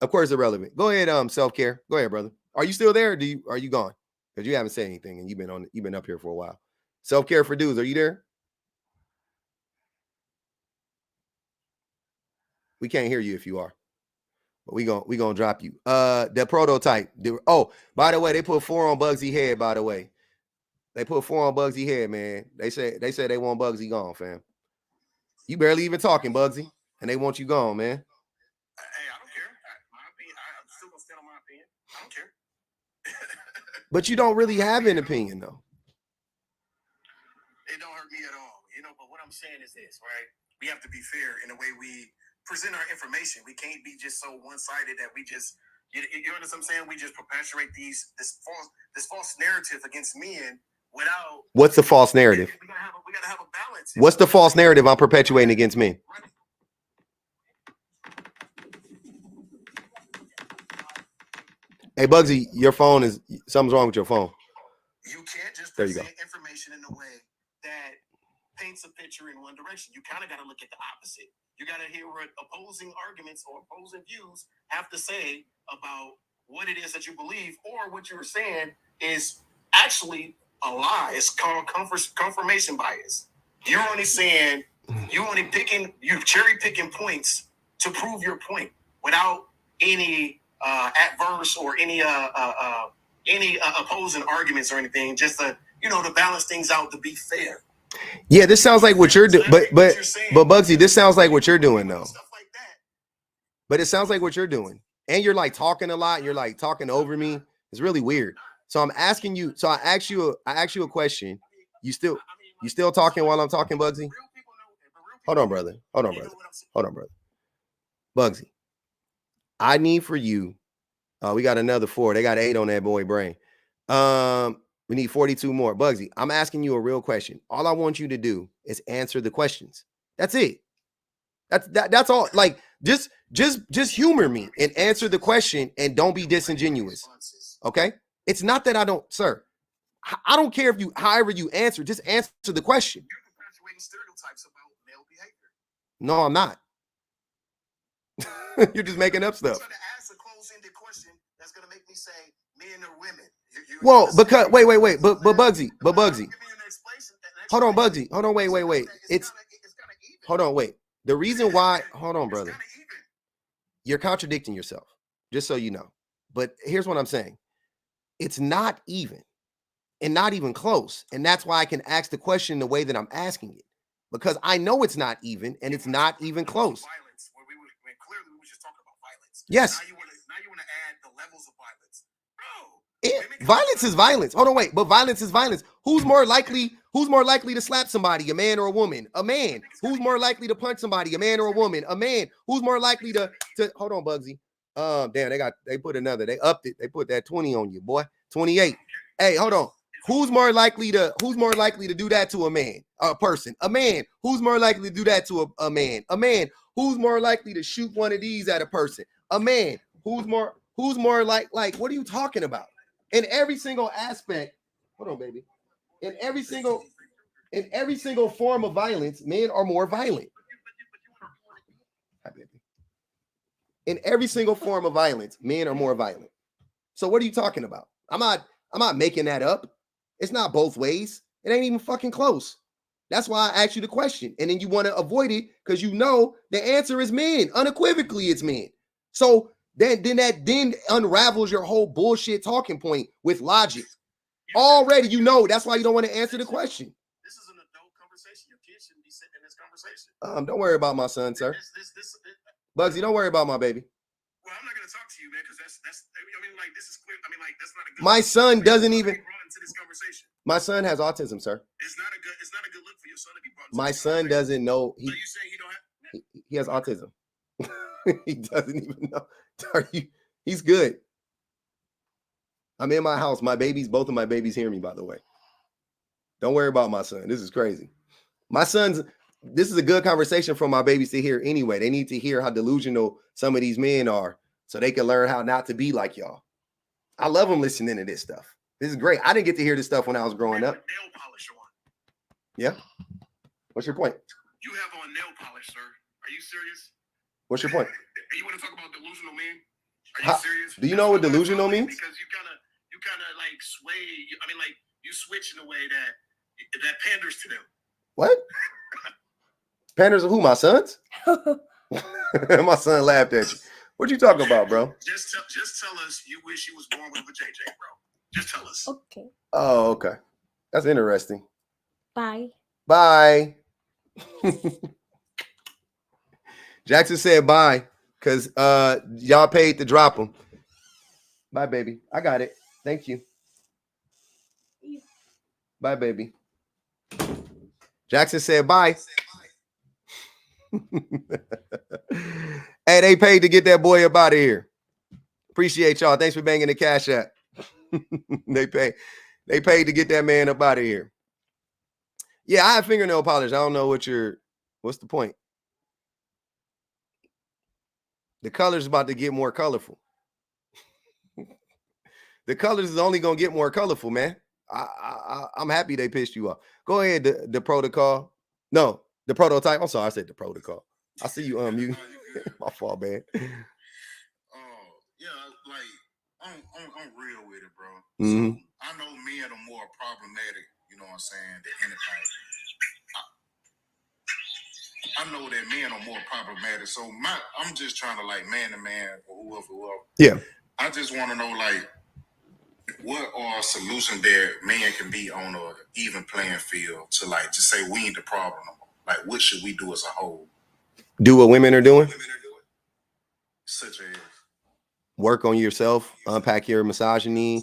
S1: of course irrelevant. Go ahead, self-care. Go ahead, brother. Are you still there? Or are you gone? Because you haven't said anything and you've been up here for a while. Self-care for dudes. Are you there? We can't hear you if you are. But we gonna drop you. The prototype. By the way, they put 4 on Bugsy head, by the way. They put 4 on Bugsy head, man. They said they want Bugsy gone, fam. You barely even talking, Bugsy. And they want you gone, man.
S6: Hey, I don't care. My opinion, I'm still gonna stand on my opinion. I don't care.
S1: But you don't really have an opinion, though.
S6: It don't hurt me at all. But what I'm saying is this, right? We have to be fair in the way we present our information. We can't be just so one-sided that we just, you understand what I'm saying? We just perpetuate this false narrative against men without.
S1: What's the false narrative?
S6: We gotta have a balance.
S1: What's the false narrative I'm perpetuating against men? Hey, Bugsy, your phone something's wrong with your phone.
S6: You can't just
S1: There you go.
S6: present information in a way that paints a picture in one direction. You kind of got to look at the opposite. You got to hear what opposing arguments or opposing views have to say about what it is that you believe, or what you're saying is actually a lie. It's called confirmation bias. You're only saying, you're cherry picking points to prove your point without any adverse or any opposing arguments or anything, just to balance things out, to be fair.
S1: Yeah, this sounds like what you're doing, but Bugsy, this sounds like what you're doing though.
S6: Stuff like that.
S1: But it sounds like what you're doing, and you're like talking a lot. You're like talking over me. It's really weird. So I'm asking you. So I asked you a question. You still talking while I'm talking, Bugsy? Hold on, brother. Bugsy, I need for you. We got another 4. They got 8 on that boy brain. We need 42 more. Bugsy, I'm asking you a real question. All I want you to do is answer the questions. That's it. That's all. Like, just humor me and answer the question, and don't be disingenuous. Okay? It's not that I don't, sir. I don't care if you, however you answer, just answer the question.
S6: You're perpetuating stereotypes about male behavior.
S1: No, I'm not. You're just making up stuff.
S6: I'm trying to ask a close-ended question that's gonna make me say men or women.
S1: Well, because wait, but Bugsy. Hold on, Bugsy. Hold on, wait. Hold on, wait. The reason why, hold on, brother. You're contradicting yourself, just so you know. But here's what I'm saying. It's not even, and not even close. And that's why I can ask the question the way that I'm asking it. Because I know it's not even, and it's not even close.
S6: Violence, where clearly we were just talking about violence.
S1: Yes.
S6: Now you want to add the levels of violence.
S1: Violence is violence. Hold on, wait. But violence is violence. Who's more likely to slap somebody, a man or a woman? A man. Who's more likely to punch somebody, a man or a woman? A man. Who's more likely to hold on, Bugsy. Damn, they put another. They upped it. They put that 20 on you, boy. 28. Hey, hold on. Who's more likely to do that to a man? A person. A man. Who's more likely to do that to a man? A man. Who's more likely to shoot one of these at a person? A man. Who's more like what are you talking about? In every single aspect, hold on, baby. In every single form of violence, men are more violent. Hi, baby. In every single form of violence, men are more violent. So what are you talking about? I'm not making that up. It's not both ways. It ain't even fucking close. That's why I asked you the question. And then you want to avoid it because you know the answer is men. Unequivocally, it's men. So then that unravels your whole bullshit talking point with logic. Already, you know, that's why you don't want to answer the question.
S6: This is an adult conversation. Your kids shouldn't be sitting in this conversation.
S1: Don't worry about my son, sir. Bugsy, don't worry about my baby.
S6: Well, I'm not gonna talk to you, man, because that's. I mean, like, this is clear. I mean, like, that's not a good.
S1: My son doesn't even.
S6: Brought into this conversation.
S1: My son has autism, sir.
S6: It's not a good look for your son to be brought.
S1: My son doesn't know.
S6: So you saying he don't have?
S1: He has autism. He doesn't even know. He's good. I'm in my house. Both of my babies hear me, by the way. Don't worry about my son. This is crazy. This is a good conversation for my babies to hear anyway. They need to hear how delusional some of these men are so they can learn how not to be like y'all. I love them listening to this stuff. This is great. I didn't get to hear this stuff when I was growing up.
S6: Nail polish on.
S1: Yeah. What's your point?
S6: You have on nail polish, sir. Are you serious?
S1: What's your point?
S6: You want to talk about delusional men? Are you serious?
S1: Do you know what delusional means?
S6: Because you kind of like sway. I mean, like you switch in a way that panders to them.
S1: What? Panders of who? My sons? My son laughed at you. What you talking about, bro?
S6: Just tell us you wish you was born with a JJ, bro. Just tell us.
S7: Okay.
S1: Oh, okay. That's interesting.
S7: Bye.
S1: Bye. Jackson said bye because y'all paid to drop him. Bye, baby. I got it. Thank you. Bye, baby. Jackson said bye. Hey, they paid to get that boy up out of here. Appreciate y'all. Thanks for banging the cash app. They paid to get that man up out of here. Yeah, I have fingernail polish. I don't know what's the point? The color's about to get more colorful. The colors is only gonna get more colorful, man. I'm happy they pissed you off. Go ahead, the protocol. No, the prototype. I'm sorry, I said the protocol. I see you mute.
S5: No, you good.
S1: My fault, man.
S5: Yeah, like I'm real with it, bro.
S1: Mm-hmm.
S5: So I know men are more problematic, you know what I'm saying, than anything. I know that men are more problematic. So I'm just trying to like man to man or whoever.
S1: Yeah.
S5: I just want to know like what are solutions that men can be on a even playing field to like just say we ain't the problem no more. Like what should we do as a whole?
S1: Do what women are doing.
S5: Such as
S1: Work on yourself, unpack your misogyny,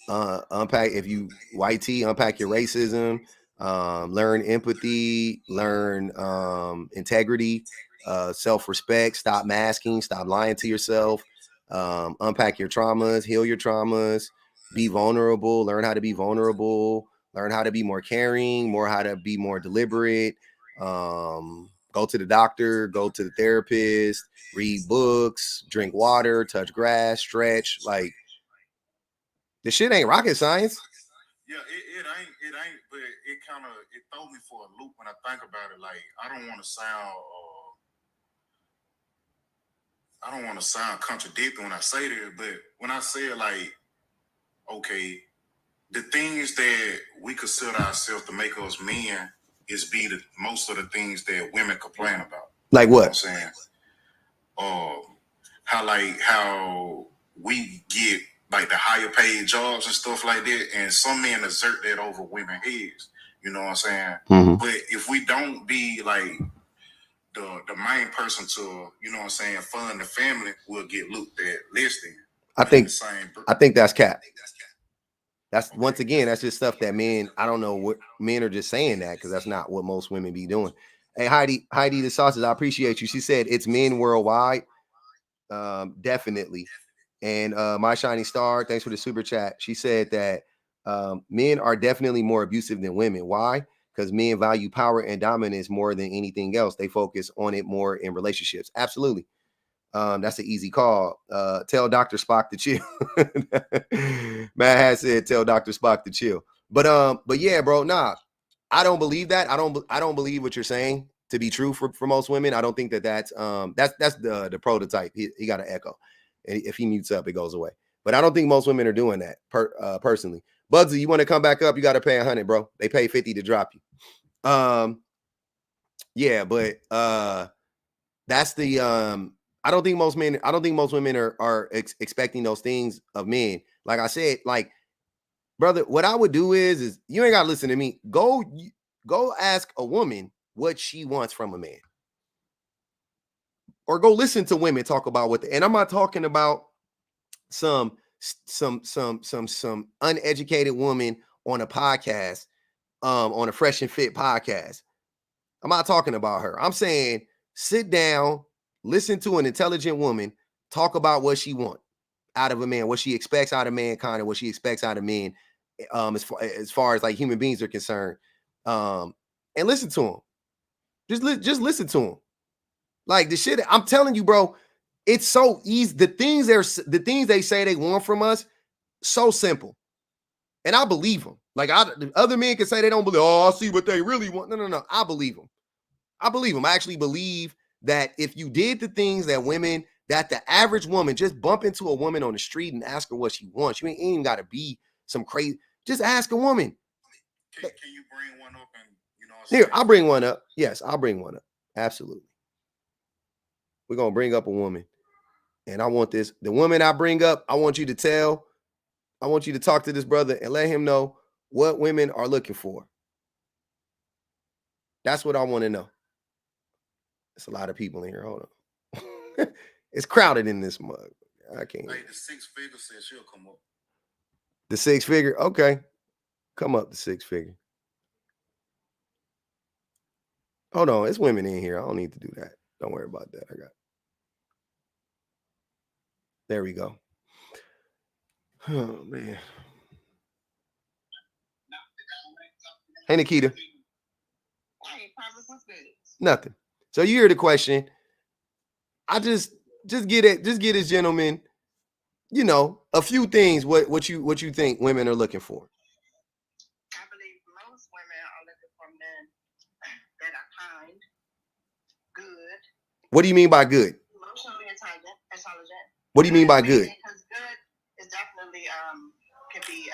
S1: unpack if you white tea, unpack your racism, learn empathy, learn integrity, self-respect, stop masking, stop lying to yourself, unpack your traumas, heal your traumas, be vulnerable, learn how to be vulnerable, learn how to be more caring, how to be more deliberate, go to the doctor, go to the therapist, read books, drink water, touch grass, stretch. Like, this shit ain't rocket science.
S5: Yeah, it ain't, but it kind of it throws me for a loop when I think about it. Like, I don't want to sound contradictory when I say this, but when I say it, like, okay, the things that we consider ourselves to make us men is be the most of the things that women complain about.
S1: Like what?
S5: You know what I'm saying? How we get like the higher paid jobs and stuff like that, and some men assert that over women's heads. You know what I'm saying?
S1: Mm-hmm.
S5: But if we don't be like the main person to, you know what I'm saying, fund the family, we'll get looked at less than.
S1: I think that's cap. That's
S5: Okay.
S1: once again, that's just stuff that men, I don't know what men are just saying that because that's not what most women be doing. Hey, Heidi the sausage, I appreciate you. She said it's men worldwide. Definitely. And my shining star, thanks for the super chat. She said that men are definitely more abusive than women. Why? Because men value power and dominance more than anything else. They focus on it more in relationships. Absolutely. That's an easy call. Tell Dr. Spock to chill. Matt has said, tell Dr. Spock to chill. But yeah, bro, nah, I don't believe that. I don't believe what you're saying to be true for most women. I don't think that's the prototype. He got an echo. And if he mutes up, it goes away. But I don't think most women are doing that personally. Bugsy, you want to come back up? You got to pay 100, bro. They pay 50 to drop you. Yeah, but that's the I don't think most women are expecting those things of men. Like I said, like, brother, what I would do is you ain't got to listen to me. Go ask a woman what she wants from a man. Or go listen to women talk about and I'm not talking about some uneducated woman on a podcast, on a Fresh and Fit podcast. I'm not talking about her. I'm saying sit down, listen to an intelligent woman talk about what she wants out of a man, what she expects out of mankind, and what she expects out of men, as far as like human beings are concerned, and listen to them. Just listen to them. Like the shit, I'm telling you, bro, it's so easy. The things they say they want from us, so simple, and I believe them. Like other men can say they don't believe. Oh, I see what they really want. No. I believe them. I actually believe that if you did the things that the average woman, just bump into a woman on the street and ask her what she wants. You ain't even got to be some crazy. Just ask a woman.
S5: Can you bring one up? And you know,
S1: here, I'll bring one up. Yes, I'll bring one up. Absolutely. We're gonna bring up a woman, and I want the woman I bring up. I want you to talk to this brother and let him know what women are looking for. That's what I want to know. There's a lot of people in here. Hold on. It's crowded in this mug. I can't.
S5: Hey, the 6-figure says she'll come up.
S1: The 6-figure? Okay. Come up, the 6-figure. Hold on. It's women in here. I don't need to do that. Don't worry about that. There we go. Oh, man. Hey, Nikita.
S7: Hey, Pablo, what's good?
S1: Nothing. So you hear the question. I just get it. Just get this gentleman, a few things. What you think women are looking for?
S7: I believe most women are looking for men that are kind, good,
S1: What do you mean by good?
S7: Emotionally intelligent.
S1: What do you mean by good?
S7: Because good is definitely can be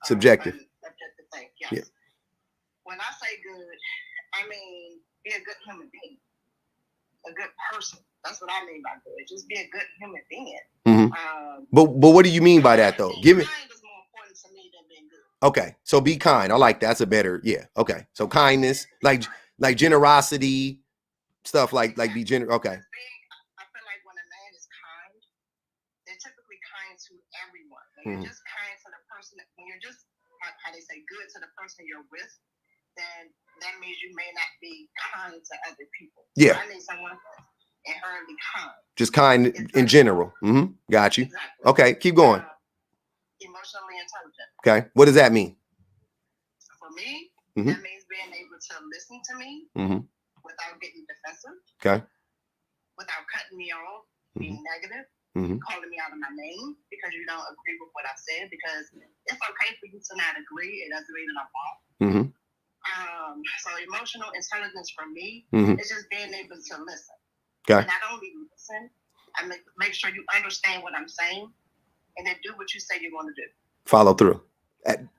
S1: Subjective.
S7: Subjective thing. Yes.
S1: Yeah.
S7: When I say good, I mean be a good human being, a good person. That's what I mean by good. Just be a good human being.
S1: Mm-hmm. But what do you mean by that though? Give me.
S7: Kind is more important to me than being good.
S1: Okay, so be kind. I like that. That's a better, yeah. Okay, so kindness, like generosity, stuff like be generous. Okay.
S7: I feel like when a man is kind, they're typically kind to everyone. When you're just kind to the person, when you're just how they say good to the person you're with, then that means you may not be kind to other people.
S1: Yeah.
S7: I need someone inherently kind.
S1: Just kind in general. Mm-hmm. Got you.
S7: Exactly.
S1: Okay, keep going.
S7: Emotionally intelligent.
S1: Okay, what does that mean?
S7: For me,
S1: Mm-hmm.
S7: that means being able to listen to me without getting defensive.
S1: Okay.
S7: Without cutting me off, being negative, calling me out of my name because you don't agree with what I said. Because it's okay for you to not agree. It doesn't mean that I'm wrong. So emotional intelligence for me is just being able to listen.
S1: Okay.
S7: And not only listen, I make sure you understand what I'm saying, and then do what you say you're going to do.
S1: Follow through.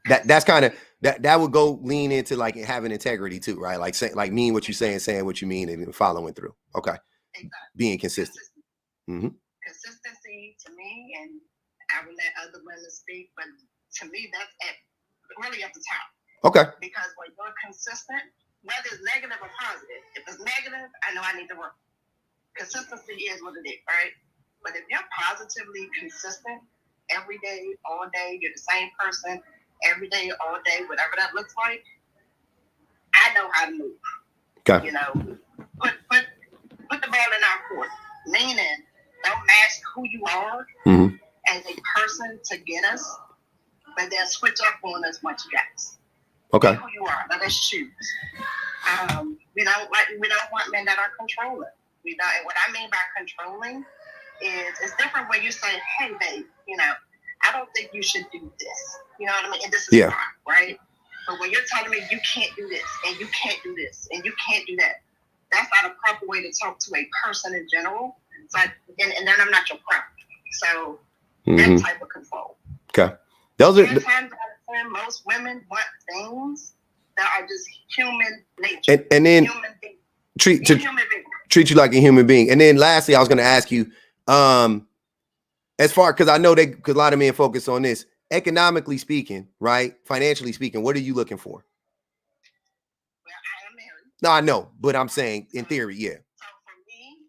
S1: That's kind of that would go lean into like having integrity too, right? Like mean what you say and saying what you mean and following through. Okay.
S7: Exactly.
S1: Being consistent.
S7: Consistency to me, and I will let other women speak, but to me, that's really at the top.
S1: Okay.
S7: Because when you're consistent, whether it's negative or positive, if it's negative, I know I need to work. Consistency is what it is, right? But if you're positively consistent every day, all day, you're the same person every day, all day, whatever that looks like, I know how to move.
S1: Okay.
S7: You know, put the ball in our court. Meaning, don't mask who you are as a person to get us, but then switch up on us once you got us.
S1: Okay.
S7: Be who you are. Let us choose. We don't want men that are controlling. We don't. And what I mean by controlling is it's different when you say, "Hey, babe, you know, I don't think you should do this." You know what I mean? And this is wrong, right? But when you're telling me you can't do this and you can't do this and you can't do that, that's not a proper way to talk to a person in general. So, and then I'm not your problem. So that type of control.
S1: Okay. Those are
S7: most women want things that are just human nature.
S1: And then treat you like a human being. And then lastly, I was going to ask you, as far, because I know because a lot of men focus on this, economically speaking, right? Financially speaking, what are you looking for?
S7: Well, I am married.
S1: No, I know, but I'm saying in theory, yeah.
S7: So for me,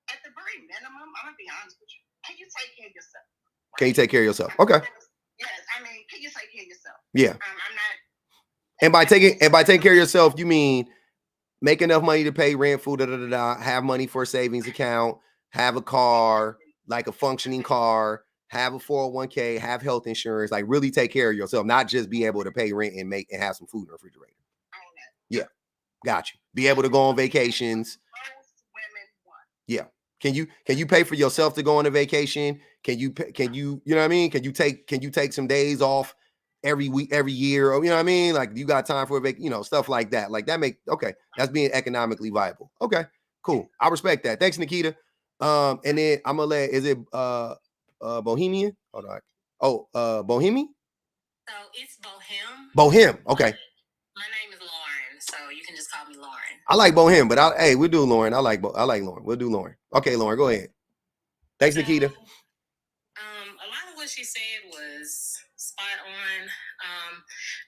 S7: at the very minimum, I'm gonna be honest with you. Can you take care of yourself? Right?
S1: Can you take care of yourself? Okay.
S7: Yes, I mean, can you take care of yourself?
S1: Yeah.
S7: I'm not.
S1: And by taking care of yourself, you mean make enough money to pay rent, food, have money for a savings account, have a car, like a functioning car, have a 401k, have health insurance, like really take care of yourself, not just be able to pay rent and have some food in the refrigerator. Yeah. Got you. Be able to go on vacations.
S7: Most women want.
S1: Yeah. Can you pay for yourself to go on a vacation? Can you you know what I mean? Can you take some days off every week, every year? Or you know what I mean? Like you got time for a stuff like that. Like that that's being economically viable. Okay, cool. I respect that. Thanks, Nikita. And then I'm gonna is it Bohemian? Hold on. Oh, Bohemian?
S8: So it's Bohem.
S1: Bohem. Okay.
S8: My name is Lauren, so you can just call me Lauren.
S1: I like Bohem, but we'll do Lauren. I like Lauren. We'll do Lauren. Okay, Lauren, go ahead. Thanks, Nikita.
S8: A lot of what she said was spot on.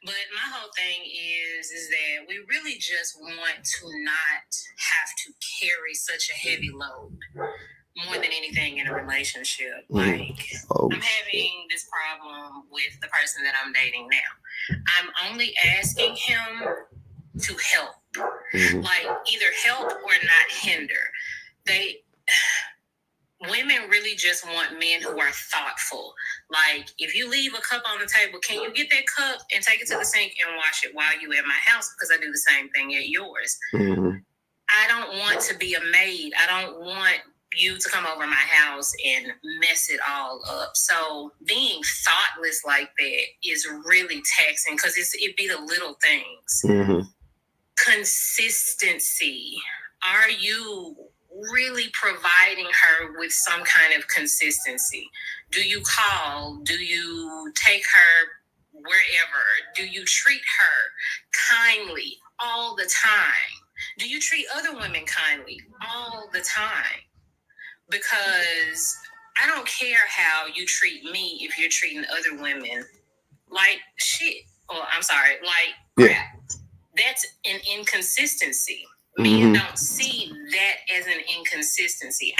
S8: But my whole thing is that we really just want to not have to carry such a heavy load more than anything in a relationship. Like I'm having this problem with the person that I'm dating now. I'm only asking him to help. Like either help or not hinder. Women really just want men who are thoughtful. Like, if you leave a cup on the table, can you get that cup and take it to the sink and wash it while you at my house? Because I do the same thing at yours. I don't want to be a maid. I don't want you to come over my house and mess it all up. So being thoughtless like that is really taxing because it be the little things. Consistency. are you really providing her with some kind of consistency? Do you call? Do you take her wherever? Do you treat her kindly all the time? Do you treat other women kindly all the time? Because I don't care how you treat me if you're treating other women like shit. Or I'm sorry, like crap. That's an inconsistency. Men don't see that as an inconsistency.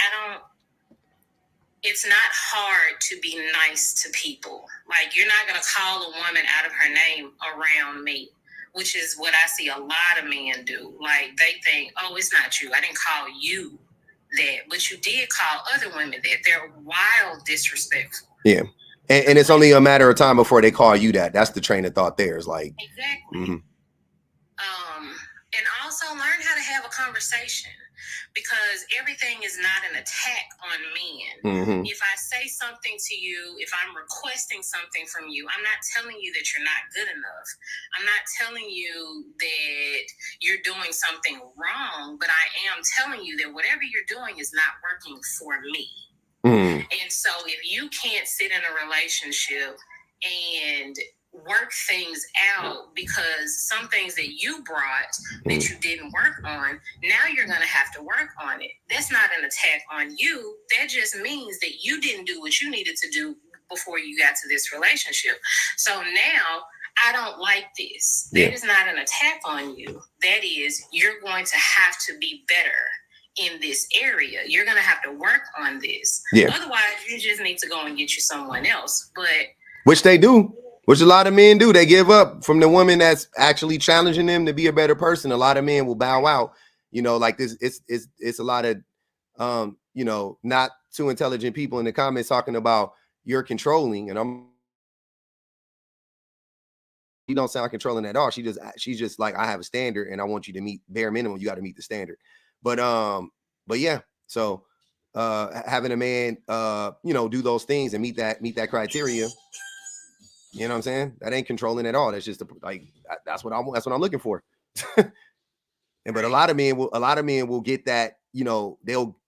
S8: It's not hard to be nice to people. Like, you're not going to call a woman out of her name around me, which is what I see a lot of men do. Like, they think, oh, it's not you. I didn't call you that. But you did call other women that. They're wild disrespectful.
S1: Yeah. And it's only a matter of time before they call you that. That's the train of thought there. Is like.
S8: Exactly. And also learn how to have a conversation, because everything is not an attack on men. If I say something to you, if I'm requesting something from you, I'm not telling you that you're not good enough. I'm not telling you that you're doing something wrong, but I am telling you that whatever you're doing is not working for me. And so if you can't sit in a relationship and work things out, because some things that you brought that you didn't work on, now you're going to have to work on it. That's not an attack on you. That just means that you didn't do what you needed to do before you got to this relationship. So now I don't like this. That is not an attack on you. That is, you're going to have to be better in this area. You're going to have to work on this. Otherwise, you just need to go and get you someone else. But
S1: which they do. Which a lot of men do. They give up from the woman that's actually challenging them to be a better person. A lot of men will bow out. You know, like this. It's a lot of, you know, not too intelligent people in the comments talking about you're controlling, and you don't sound controlling at all. She's just like, I have a standard, and I want you to meet bare minimum. You got to meet the standard. But yeah. So having a man, you know, do those things and meet that criteria. You know what I'm saying? That ain't controlling at all. That's just that's what I'm looking for. But a lot of men will get that, you know,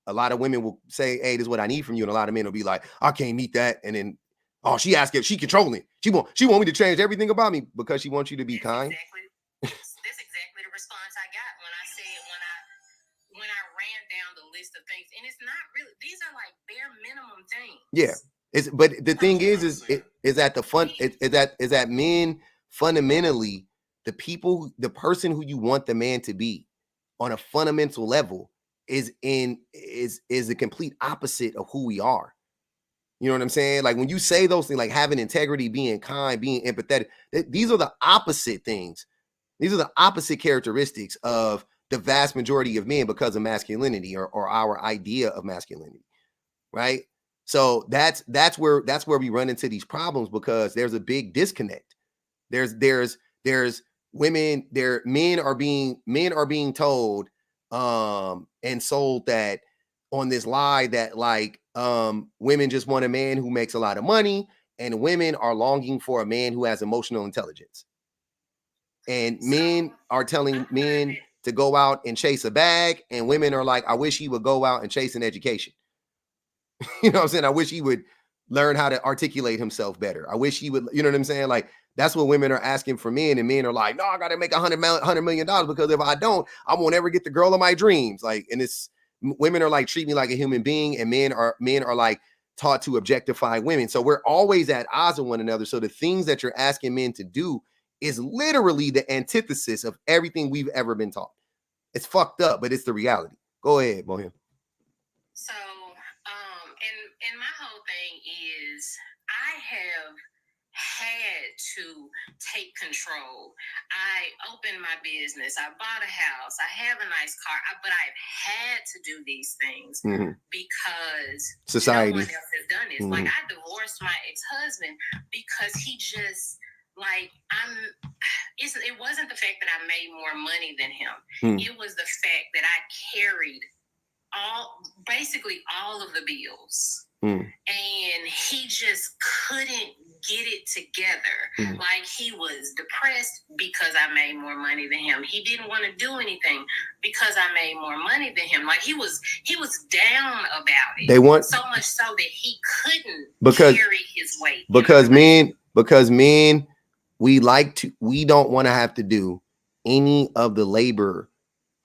S1: a lot of women will say, hey, this is what I need from you. And a lot of men will be like, I can't meet that. And then, oh, she asked if she controlling. She want me to change everything about me because she wants you to be kind.
S8: That's exactly the response I got when I said, when I ran down the list of things. And it's not really, these are like bare minimum things.
S1: Yeah. But the thing is that men fundamentally, the person who you want the man to be on a fundamental level is the complete opposite of who we are. You know what I'm saying? Like when you say those things, like having integrity, being kind, being empathetic, these are the opposite things. These are the opposite characteristics of the vast majority of men because of masculinity or our idea of masculinity, right? So that's where we run into these problems, because there's a big disconnect. There's women, men are being told and sold that on this lie that like women just want a man who makes a lot of money, and women are longing for a man who has emotional intelligence. And men are telling men to go out and chase a bag, and women are like, I wish he would go out and chase an education. You know what I'm saying? I wish he would learn how to articulate himself better. I wish he would, you know what I'm saying? Like, that's what women are asking for men, and men are like, no, I got to make $100 million because if I don't, I won't ever get the girl of my dreams. Like, and it's women are like, treat me like a human being, and men are like taught to objectify women. So we're always at odds with one another. So the things that you're asking men to do is literally the antithesis of everything we've ever been taught. It's fucked up, but it's the reality. Go ahead, Bohem.
S8: So, and my whole thing is, I have had to take control. I opened my business. I bought a house. I have a nice car, but I've had to do these things because
S1: society.
S8: No one else has done this. Like, I divorced my ex-husband because he just, like, it wasn't the fact that I made more money than him. It was the fact that I carried basically all of the bills. and he just couldn't get it together. Like, he was depressed because I made more money than him. He didn't want to do anything because I made more money than him. Like, he was down about it.
S1: They want
S8: so much so that he couldn't carry his weight.
S1: Because men, we don't want to have to do any of the labor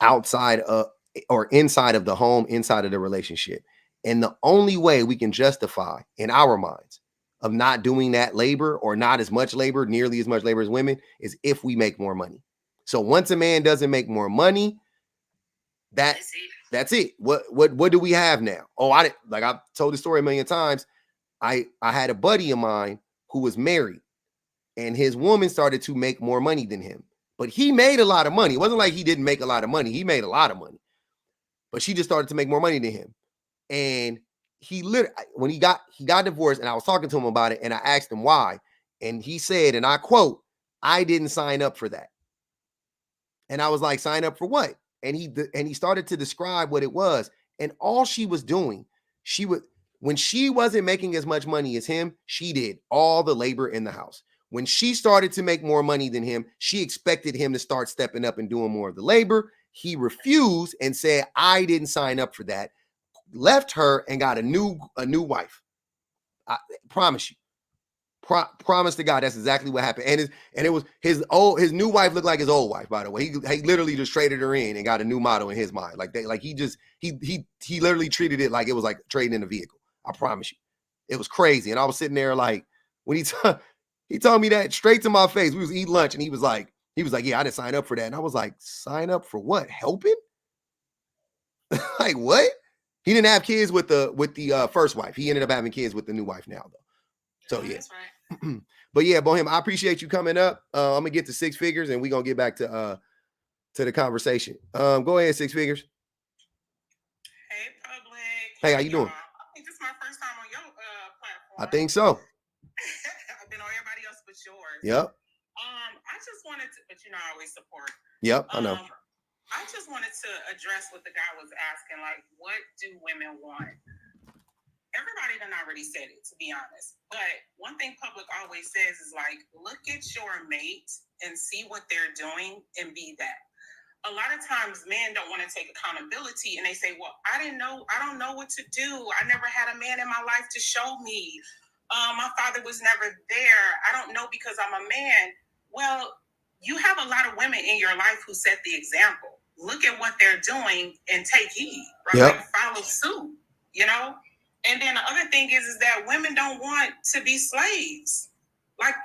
S1: outside of or inside of the home, inside of the relationship. And the only way we can justify in our minds of not doing that labor or not as much labor, nearly as much labor as women, is if we make more money. So once a man doesn't make more money, that's it. What do we have now? Oh, I've told the story a million times. I had a buddy of mine who was married, and his woman started to make more money than him. But he made a lot of money. It wasn't like he didn't make a lot of money. He made a lot of money. But she just started to make more money than him. And he literally, when he got divorced, and I was talking to him about it, and I asked him why. And he said, and I quote, "I didn't sign up for that." And I was like, "Sign up for what?" And he started to describe what it was. And all she was doing, when she wasn't making as much money as him, she did all the labor in the house. When she started to make more money than him, she expected him to start stepping up and doing more of the labor. He refused and said, "I didn't sign up for that." Left her and got a new wife. I promise you. Promise to God, that's exactly what happened. And it was his new wife looked like his old wife, by the way. He literally just traded her in and got a new model in his mind. He literally treated it like it was like trading in a vehicle. I promise you. It was crazy. And I was sitting there like, when he told me that straight to my face. We was eating lunch and he was like, "Yeah, I didn't sign up for that." And I was like, "Sign up for what? Helping?" Like, what? He didn't have kids with the first wife. He ended up having kids with the new wife now, though. So yeah. That's right. But yeah, Bohem, I appreciate you coming up. I'm gonna get to Six Figures and we're gonna get back to the conversation. Go ahead, Six Figures.
S9: Hey, Public.
S1: Hey, how you doing?
S9: I think this is my first time on your platform.
S1: I think so.
S9: I've been on everybody else but yours.
S1: Yep.
S9: I just wanted to, but I always support.
S1: Yep, I know.
S9: I just wanted to address what the guy was asking, like, what do women want? Everybody done already said it, to be honest. But one thing Public always says is, like, look at your mate and see what they're doing and be that. A lot of times men don't want to take accountability and they say, well, I don't know what to do. I never had a man in my life to show me. My father was never there. I don't know because I'm a man. Well, you have a lot of women in your life who set the example. Look at what they're doing and take heed, right?
S1: Yep.
S9: Like, follow suit, And then the other thing is that women don't want to be slaves. Like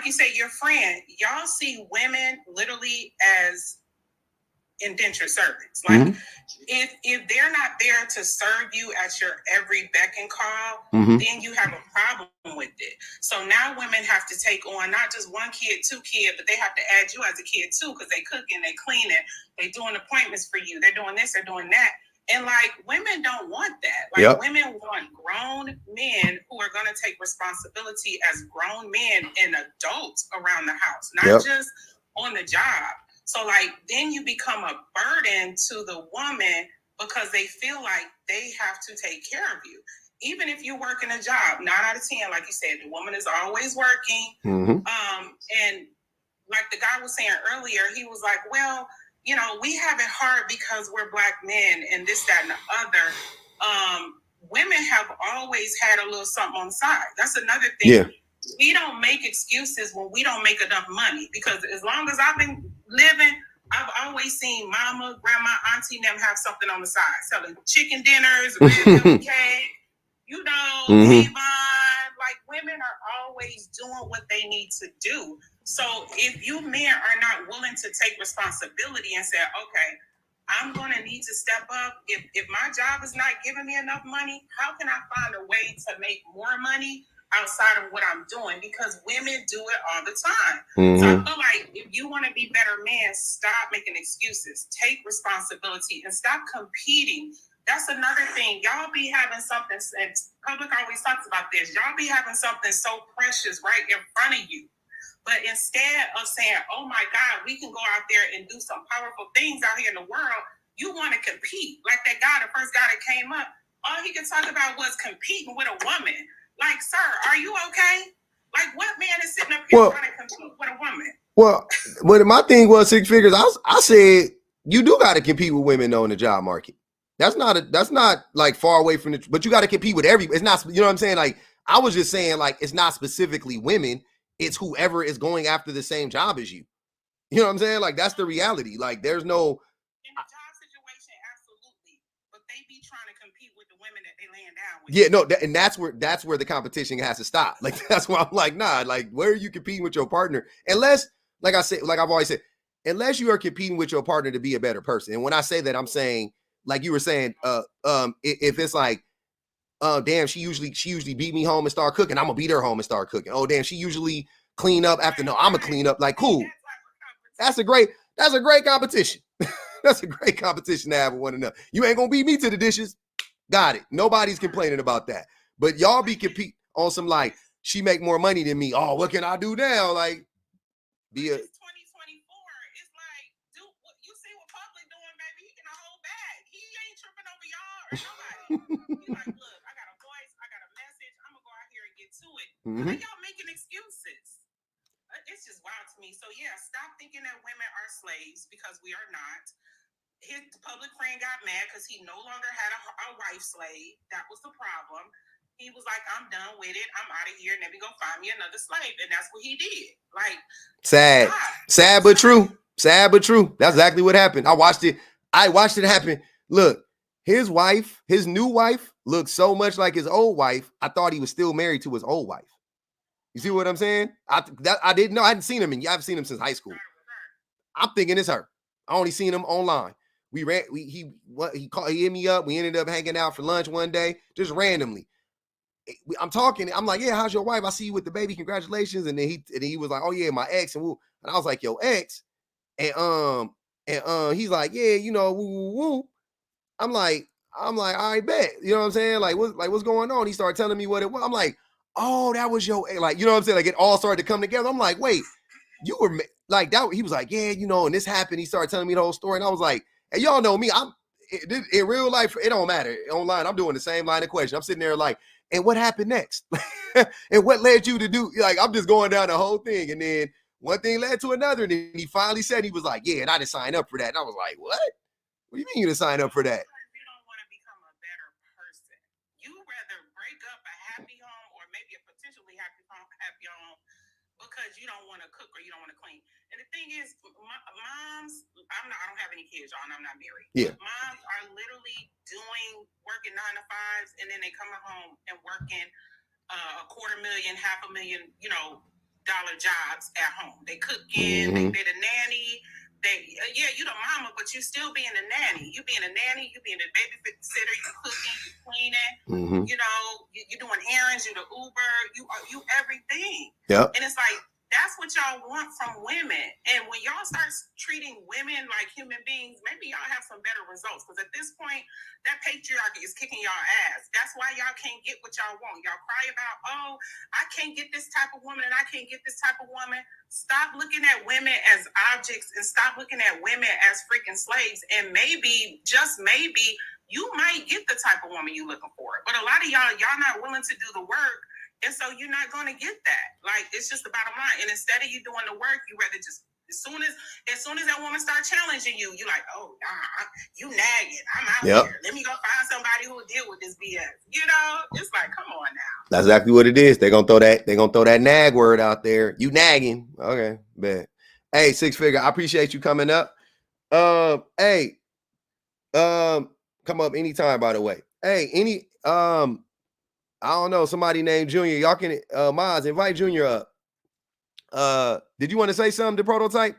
S9: you say, your friend, y'all see women literally as indentured servants. Like, if they're not there to serve you at your every beck and call, then you have a problem with it. So now women have to take on not just one kid, two kids, but they have to add you as a kid too, because they cooking, they cleaning, they doing appointments for you, they're doing this, they're doing that. And like, women don't want that. Like, women want grown men who are going to take responsibility as grown men and adults around the house, not just on the job. So like, then you become a burden to the woman because they feel like they have to take care of you. Even if you're working a job, 9 out of 10, like you said, the woman is always working. And like the guy was saying earlier, he was like, well, we have it hard because we're Black men and this, that, and the other. Women have always had a little something on the side. That's another thing. Yeah. We don't make excuses when we don't make enough money, because as long as I've been living, I've always seen mama, grandma, auntie, them have something on the side, selling chicken dinners, red velvet cake, Avon. Like, women are always doing what they need to do. So if you men are not willing to take responsibility and say, okay, I'm going to need to step up. If my job is not giving me enough money, how can I find a way to make more money outside of what I'm doing? Because women do it all the time. So I feel like if you want to be better men, stop making excuses, take responsibility, and stop competing. That's another thing. Y'all be having something, and Public always talks about this, y'all be having something so precious right in front of you. But instead of saying, oh my God, we can go out there and do some powerful things out here in the world, you want to compete. Like that guy, the first guy that came up, all he can talk about was competing with a woman. Like, sir, are you okay? Like, what man is sitting up here trying to compete with a woman?
S1: Well, but my thing was Six Figures. I said you do got to compete with women though in the job market. That's not like far away from but you got to compete with it's not, you know what I'm saying? Like, I was just saying, like, it's not specifically women, it's whoever is going after the same job as you. You know what I'm saying? Like, that's the reality. Like, there's no
S9: in the job situation, absolutely, but they be trying to compete with the women that they laying down with.
S1: Yeah, no, and that's where the competition has to stop. Like, that's why I'm like, nah, like, where are you competing with your partner? Unless, like I said, like I've always said, unless you are competing with your partner to be a better person. And when I say that, I'm saying, like you were saying, if it's like, damn, she usually beat me home and start cooking, I'm gonna beat her home and start cooking. Oh, damn, she usually clean up after, no, I'm gonna clean up. Like, cool. That's a great competition. That's a great competition to have with one another. You ain't gonna beat me to the dishes. Got it. Nobody's complaining about that. But y'all be compete on some like, she make more money than me. Oh, what can I do now? Like, be a
S9: 2024. It's like, dude, you see what Public doing, baby? He can a whole bag. He ain't tripping over y'all or nobody. He's like, look, I got a voice, I got a message. I'm gonna go out here and get to it. Why y'all making excuses? It's just wild to me. So yeah, stop thinking that women are slaves, because we are not. His public friend got mad because he no longer had a wife slave. That was the problem. He was like, I'm done with it. I'm out of here. And let me go find me another slave. And that's what he did. Like,
S1: sad. God. Sad but true. Sad but true. That's exactly what happened. I watched it happen. Look, his new wife looked so much like his old wife. I thought he was still married to his old wife. You see what I'm saying? I didn't know. I hadn't seen him I've seen him since high school. I'm thinking it's her. I only seen him online. He hit me up. We ended up hanging out for lunch one day, just randomly. I'm talking. I'm like, yeah, how's your wife? I see you with the baby. Congratulations. And then he was like, oh yeah, my ex. And I was like, yo, ex. And he's like, yeah, you know, woo, woo, woo. I'm like, I bet. You know what I'm saying? Like, what's going on? He started telling me what it was. I'm like, oh, that was your, like, you know what I'm saying? Like, it all started to come together. I'm like, wait, you were like that. He was like, yeah, you know, and this happened. He started telling me the whole story. And I was like, hey, y'all know me. In real life, it don't matter. Online, I'm doing the same line of question. I'm sitting there like, and what happened next? And what led you to do? Like, I'm just going down the whole thing. And then one thing led to another. And then he finally said, he was like, yeah, and I didn't sign up for that. And I was like, what? What do you mean you didn't sign up for that?
S9: You don't want to become a better person. You rather break up a happy home, or maybe a potentially happy home, because you don't want to cook or you don't want to clean. And the thing is, moms, I don't have any kids, y'all, and I'm not married.
S1: Yeah.
S9: Moms are literally working 9 to 5s, and then they coming home and working $250,000, $500,000, dollar jobs at home. They cooking, they the nanny. You the mama, but you still being a nanny. You being a nanny, you being a babysitter, you cooking, you cleaning, you doing errands, you the Uber, you everything.
S1: Yep.
S9: And it's like, that's what y'all want from women. And when y'all start treating women like human beings, maybe y'all have some better results. Because at this point, that patriarchy is kicking y'all ass. That's why y'all can't get what y'all want. Y'all cry about, oh, I can't get this type of woman and I can't get this type of woman. Stop looking at women as objects and stop looking at women as freaking slaves. And maybe, just maybe, you might get the type of woman you're looking for. But a lot of y'all not willing to do the work. And so you're not going to get that. Like, it's just the bottom line. And instead of you doing the work, you rather just, as soon as that woman starts challenging you, you're like, oh, nah, you nagging. I'm out here. Let me go find somebody who will deal with this BS. It's like, come on now.
S1: That's exactly what it is. They're gonna throw that nag word out there. You nagging. Okay, bet. Hey, Six Figure, I appreciate you coming up. Hey, come up anytime, by the way. Hey, I don't know, somebody named Junior. Y'all can Miles, invite Junior up. Did you want to say something to Prototype?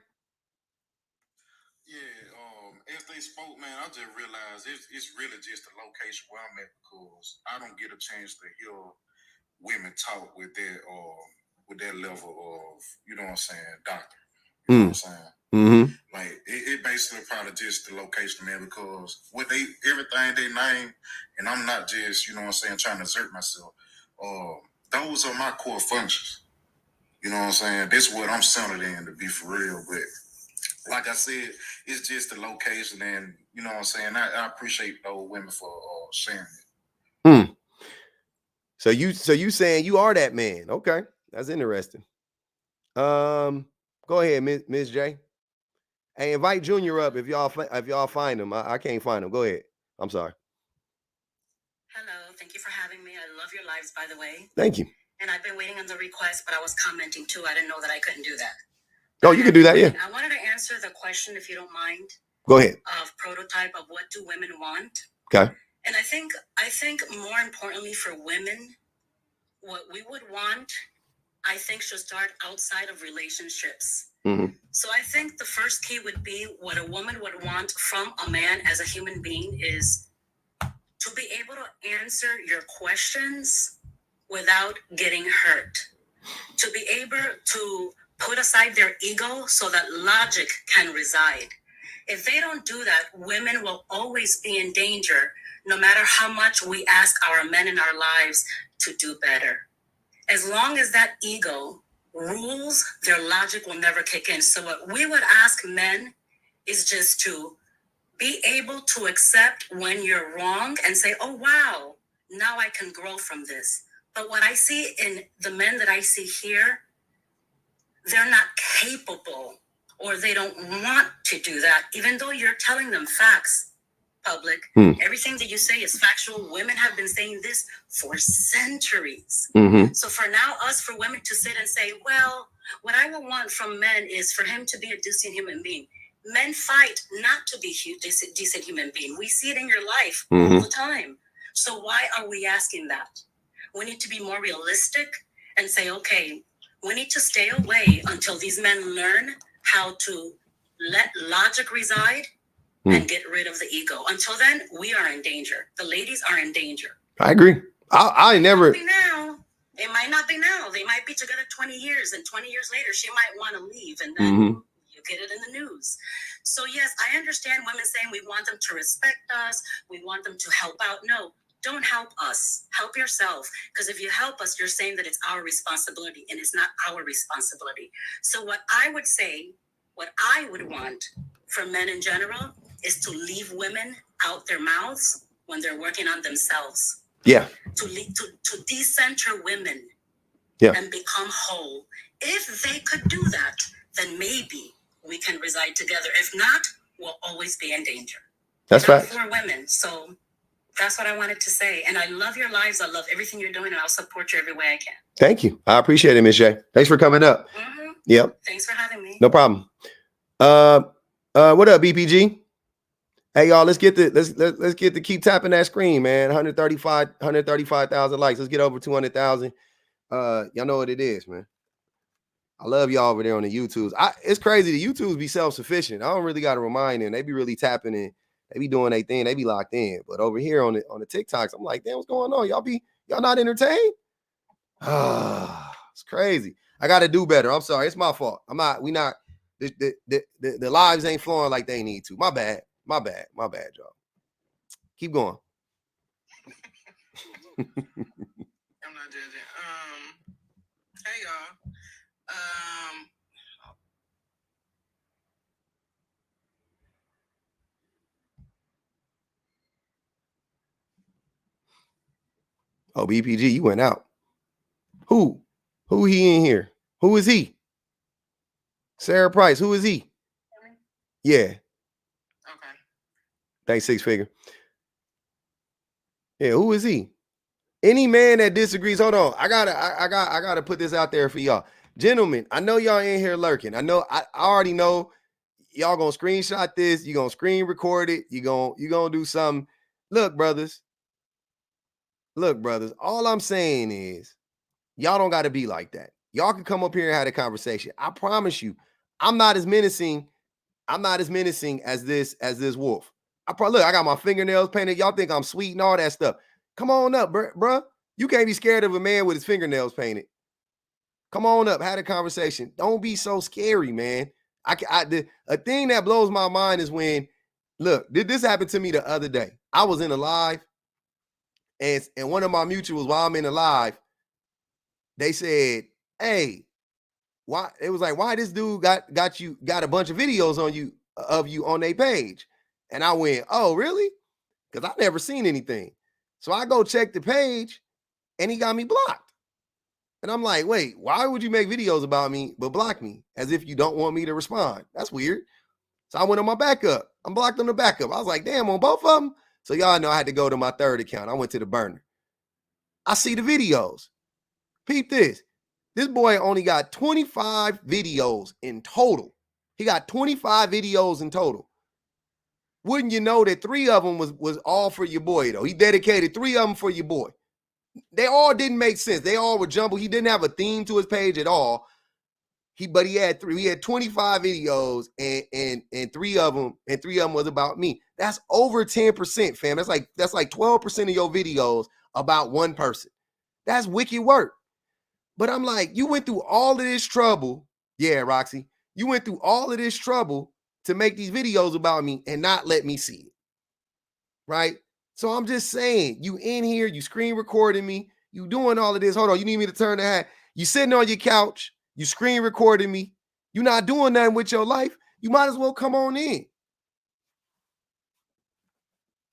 S5: Yeah, as they spoke, man, I just realized it's really just the location where I'm at, because I don't get a chance to hear women talk with that level of, you know what I'm saying, doctor. You know what I'm saying?
S1: Mm-hmm.
S5: Like, it basically probably just the location, man, because everything they name, and I'm not just, you know what I'm saying, trying to exert myself. Those are my core functions. You know what I'm saying? That's what I'm centered in, to be for real. But like I said, it's just the location, and you know what I'm saying? I appreciate those women for sharing it.
S1: So you saying you are that man? Okay, that's interesting. Go ahead, Miss J. Hey, invite Junior up if y'all find him. I can't find him. Go ahead. I'm sorry.
S10: Hello, thank you for having me. I love your lives, by the way.
S1: Thank you.
S10: And I've been waiting on the request, but I was commenting too. I didn't know that I couldn't do that.
S1: Oh, you can do that, yeah.
S10: I wanted to answer the question, if you don't mind.
S1: Go ahead.
S10: Of prototype of what do women want?
S1: Okay.
S10: And I think more importantly for women, what we would want, I think should start outside of relationships.
S1: Mm-hmm.
S10: So I think the first key would be what a woman would want from a man as a human being is to be able to answer your questions without getting hurt. To be able to put aside their ego so that logic can reside. If they don't do that, women will always be in danger, no matter how much we ask our men in our lives to do better. As long as that ego rules, their logic will never kick in. So what we would ask men is just to be able to accept when you're wrong and say, oh, wow, now I can grow from this. But what I see in the men that I see here, they're not capable or they don't want to do that, even though you're telling them facts, public. Everything that you say is factual. Women have been saying this for centuries.
S1: Mm-hmm.
S10: So for now, us, for women to sit and say, well, what I will want from men is for him to be a decent human being. Men fight not to be a decent human being. We see it in your life all the time. So why are we asking that? We need to be more realistic and say, okay, we need to stay away until these men learn how to let logic reside and get rid of the ego. Until then, we are in danger. The ladies are in danger.
S1: I agree. I never.
S10: It might not be now. They might be together 20 years, and 20 years later, she might want to leave, and then you get it in the news. So yes, I understand women saying we want them to respect us, we want them to help out. No, don't help us. Help yourself. Because if you help us, you're saying that it's our responsibility, and it's not our responsibility. So what I would say, what I would want for men in general is to leave women out their mouths when they're working on themselves.
S1: Yeah.
S10: To decenter women and become whole. If they could do that, then maybe we can reside together. If not, we'll always be in danger.
S1: That's right.
S10: For women. So that's what I wanted to say. And I love your lives. I love everything you're doing, and I'll support you every way I can.
S1: Thank you. I appreciate it, Miss J. Thanks for coming up. Yep.
S10: Thanks for having me.
S1: No problem. What up, BPG? Hey, y'all, let's get to keep tapping that screen, man. 135,000 likes. Let's get over 200,000. Y'all know what it is, man. I love y'all over there on the YouTubes. It's crazy. The YouTubes be self-sufficient. I don't really got to remind them. They be really tapping in. They be doing their thing. They be locked in. But over here on the TikToks, I'm like, damn, what's going on? Y'all not entertained? It's crazy. I got to do better. I'm sorry. It's my fault. The lives ain't flowing like they need to. My bad, y'all. Keep going.
S9: I'm not judging. Hey y'all.
S1: Oh, BPG, you went out. Who he in here? Who is he? Sarah Price, who is he? Yeah.
S9: Okay.
S1: Thanks, Six Figure. Yeah, who is he? Any man that disagrees, hold on. I gotta put this out there for y'all. Gentlemen, I know y'all in here lurking. I already know y'all gonna screenshot this, you're gonna screen record it, you're gonna do something. Look, brothers, all I'm saying is y'all don't gotta be like that. Y'all can come up here and have a conversation. I promise you, I'm not as menacing as this wolf. I got my fingernails painted. Y'all think I'm sweet and all that stuff. Come on up, bruh. You can't be scared of a man with his fingernails painted. Come on up, have a conversation. Don't be so scary, man. A thing that blows my mind is when, look, this happened to me the other day. I was in a live, and one of my mutuals, while I'm in a live, they said, hey, why? It was like, why this dude got a bunch of videos of you on their page? And I went, oh, really? Because I never seen anything. So I go check the page and he got me blocked. And I'm like, wait, why would you make videos about me but block me as if you don't want me to respond? That's weird. So I went on my backup. I'm blocked on the backup. I was like, damn, on both of them? So y'all know I had to go to my third account. I went to the burner. I see the videos. Peep this. This boy only got 25 videos in total. He got 25 videos in total. Wouldn't you know that 3 of them was all for your boy, though? He dedicated 3 of them for your boy. They all didn't make sense. They all were jumbled. He didn't have a theme to his page at all. But he had 3. He had 25 videos, and 3 of them was about me. That's over 10%, fam. That's like 12% of your videos about one person. That's wicked work. But I'm like, you went through all of this trouble. Yeah, Roxy. You went through all of this trouble to make these videos about me and not let me see it. Right? So I'm just saying, you in here, you screen recording me, you doing all of this. Hold on, you need me to turn the hat. You sitting on your couch, you screen recording me. You not doing nothing with your life. You might as well come on in.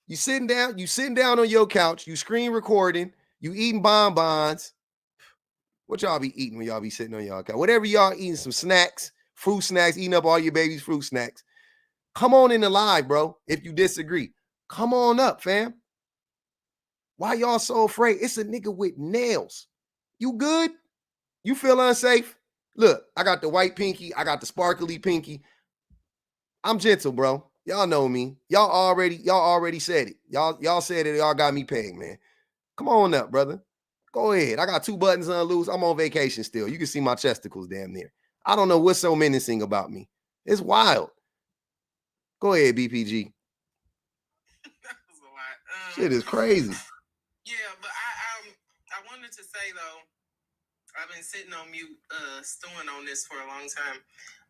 S1: You sitting down on your couch, you screen recording, you eating bonbons. What y'all be eating when y'all be sitting on y'all couch? Whatever y'all eating, some snacks, fruit snacks, eating up all your baby's fruit snacks. Come on in the live, bro, if you disagree. Come on up, fam. Why y'all so afraid? It's a nigga with nails. You good? You feel unsafe? Look, I got the white pinky. I got the sparkly pinky. I'm gentle, bro. Y'all know me. Y'all already said it. Y'all said it. Y'all got me pegged, man. Come on up, brother. Go ahead. I got 2 buttons unloose. I'm on vacation still. You can see my chesticles damn near. I don't know what's so menacing about me. It's wild. Go ahead, BPG.
S9: That was a lot.
S1: Shit is crazy.
S9: Yeah, but I wanted to say though, I've been sitting on mute, stewing on this for a long time.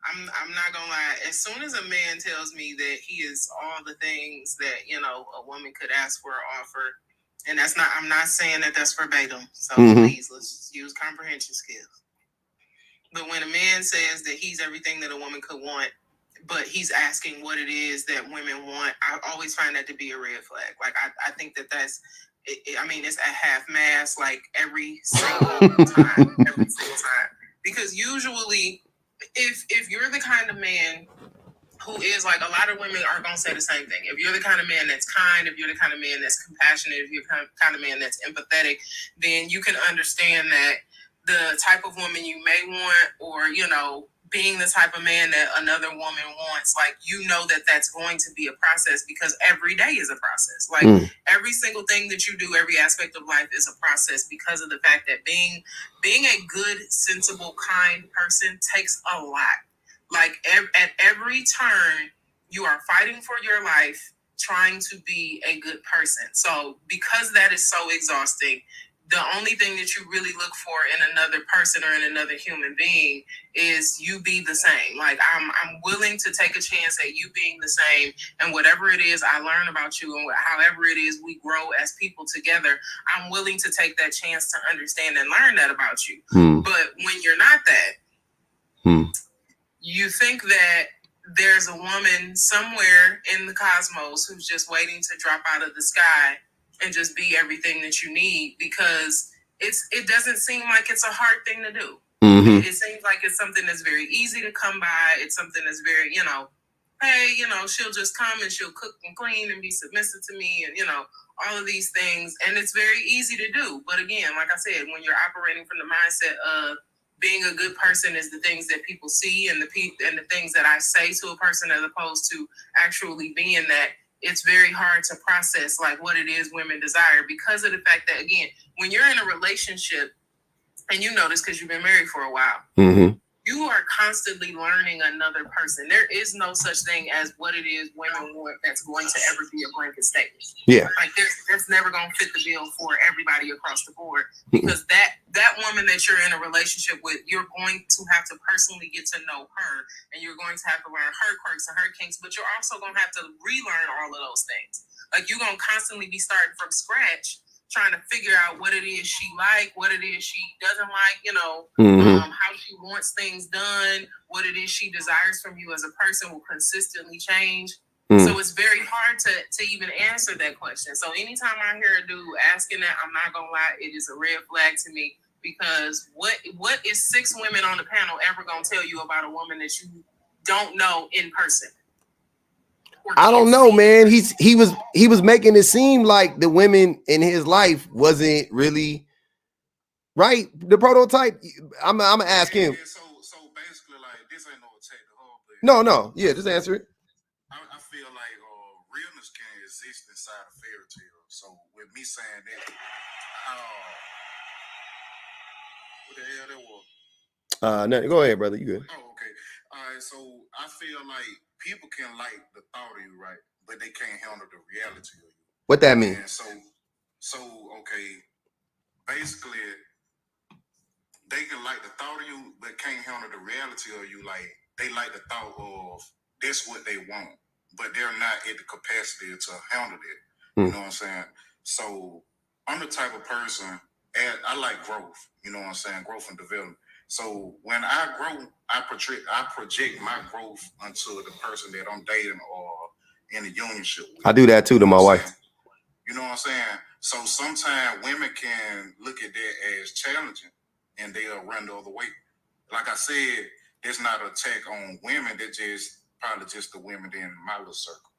S9: I'm not gonna lie. As soon as a man tells me that he is all the things that a woman could ask for or offer, and I'm not saying that that's verbatim. So please, let's just use comprehension skills. But when a man says that he's everything that a woman could want, but he's asking what it is that women want, I always find that to be a red flag. Like I think that's. It's at half mast, like every single time. Because usually, if you're the kind of man who is like, a lot of women are gonna say the same thing. If you're the kind of man that's kind, if you're the kind of man that's compassionate, if you're the kind of man that's empathetic, then you can understand that the type of woman you may want, or being the type of man that another woman wants, like, that that's going to be a process, because every day is a process. Like every single thing that you do, every aspect of life is a process, because of the fact that being a good, sensible, kind person takes a lot. Like at every turn, you are fighting for your life, trying to be a good person. So because that is so exhausting, the only thing that you really look for in another person or in another human being is you be the same. Like I'm willing to take a chance at you being the same, and whatever it is I learn about you, and however it is we grow as people together, I'm willing to take that chance to understand and learn that about you. But when you're not that, you think that there's a woman somewhere in the cosmos who's just waiting to drop out of the sky and just be everything that you need, because it doesn't seem like it's a hard thing to do. It seems like it's something that's very easy to come by. It's something that's very, hey, she'll just come and she'll cook and clean and be submissive to me, and all of these things, and it's very easy to do. But again, like I said, when you're operating from the mindset of being a good person is the things that people see, and the things that I say to a person, as opposed to actually being that, it's very hard to process like what it is women desire, because of the fact that, again, when you're in a relationship, and you know this because you've been married for a while, you are constantly learning another person. There is no such thing as what it is women want that's going to ever be a blanket statement. Yeah. Like that's never going to fit the bill for everybody across the board, because that woman that you're in a relationship with, you're going to have to personally get to know her, and you're going to have to learn her quirks and her kinks, but you're also going to have to relearn all of those things. Like you're going to constantly be starting from scratch, trying to figure out what it is she like, what it is she doesn't like, how she wants things done, what it is she desires from you as a person will consistently change. So it's very hard to even answer that question. So anytime I hear a dude asking that, I'm not gonna lie, it is a red flag to me, because what is 6 women on the panel ever gonna tell you about a woman that you don't know in person?
S1: I don't know, man. He was making it seem like the women in his life wasn't really right. The prototype. I'm gonna ask him.
S5: Yeah, so basically, like, this ain't no attack to her, but
S1: No. Yeah, just answer it.
S5: I feel like realness can exist inside a fairy tale. So with me saying that, what the hell that was?
S1: Nothing. Go ahead, brother. You good?
S5: Oh, okay. All right. So I feel like people can like the thought of you, right, but they can't handle the reality of you.
S1: What that mean?
S5: And so okay. Basically, they can like the thought of you, but can't handle the reality of you. Like, they like the thought of that's what they want, but they're not at the capacity to handle it. You know what I'm saying? So I'm the type of person, and I like growth. You know what I'm saying? Growth and development. So when I grow, I project my growth onto the person that I'm dating or in a unionship with.
S1: I do that too to my wife.
S5: You know what I'm saying? So sometimes women can look at that as challenging, and they'll run the other way. Like I said, there's not an attack on women. That's just probably just the women in my little circle.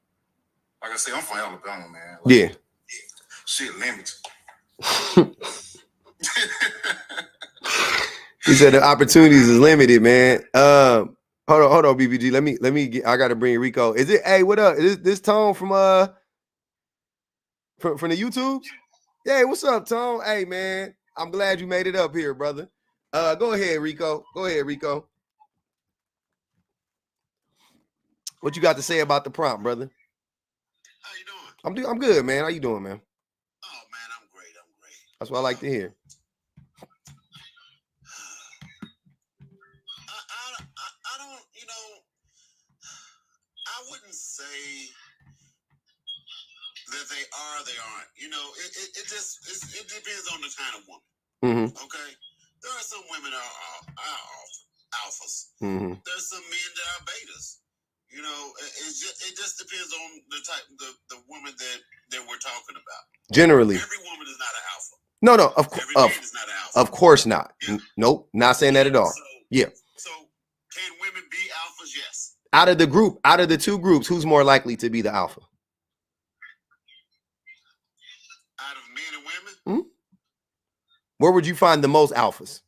S5: Like I said, I'm from Alabama, man. Like,
S1: Yeah.
S5: Shit limited.
S1: He said the opportunities is limited, man. Hold on, BBG. Let me get. I gotta bring Rico. Is it? Hey, what up? Is this Tone from the YouTube? Yeah, what's up, Tone? Hey, man, I'm glad you made it up here, brother. Go ahead, Rico. What you got to say about the prompt, brother?
S6: How you doing?
S1: I'm good, man. How you doing, man?
S6: Oh man, I'm great.
S1: That's what I like to hear.
S6: I don't, I wouldn't say that they aren't. It depends on the kind of woman.
S1: Mm-hmm.
S6: Okay, there are some women that are alphas.
S1: Mm-hmm.
S6: There's some men that are betas. It just depends on the type, the woman that we're talking about.
S1: Generally,
S6: every woman is not an alpha.
S1: No,
S6: Every man is not an alpha.
S1: of course not.
S6: Yeah.
S1: Nope, not saying that at all. Yeah.
S6: So can women be alphas? Yes.
S1: Out of the two groups, who's more likely to be the alpha?
S6: Out of men and women?
S1: Mm-hmm. Where would you find the most alphas?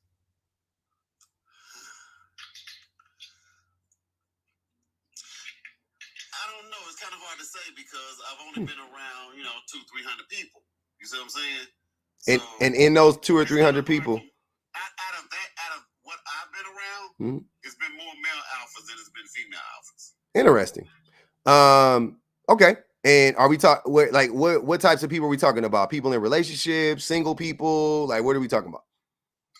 S6: I don't know. It's kind of hard to say because I've only been around, 200-300 people. You see what I'm saying?
S1: And in those 200 or 300 people,
S6: out of what I've been around, it's been more male alphas than it's been female alphas.
S1: Interesting. Okay. And are we talking what types of people are we talking about? People in relationships, single people? Like, what are we talking about?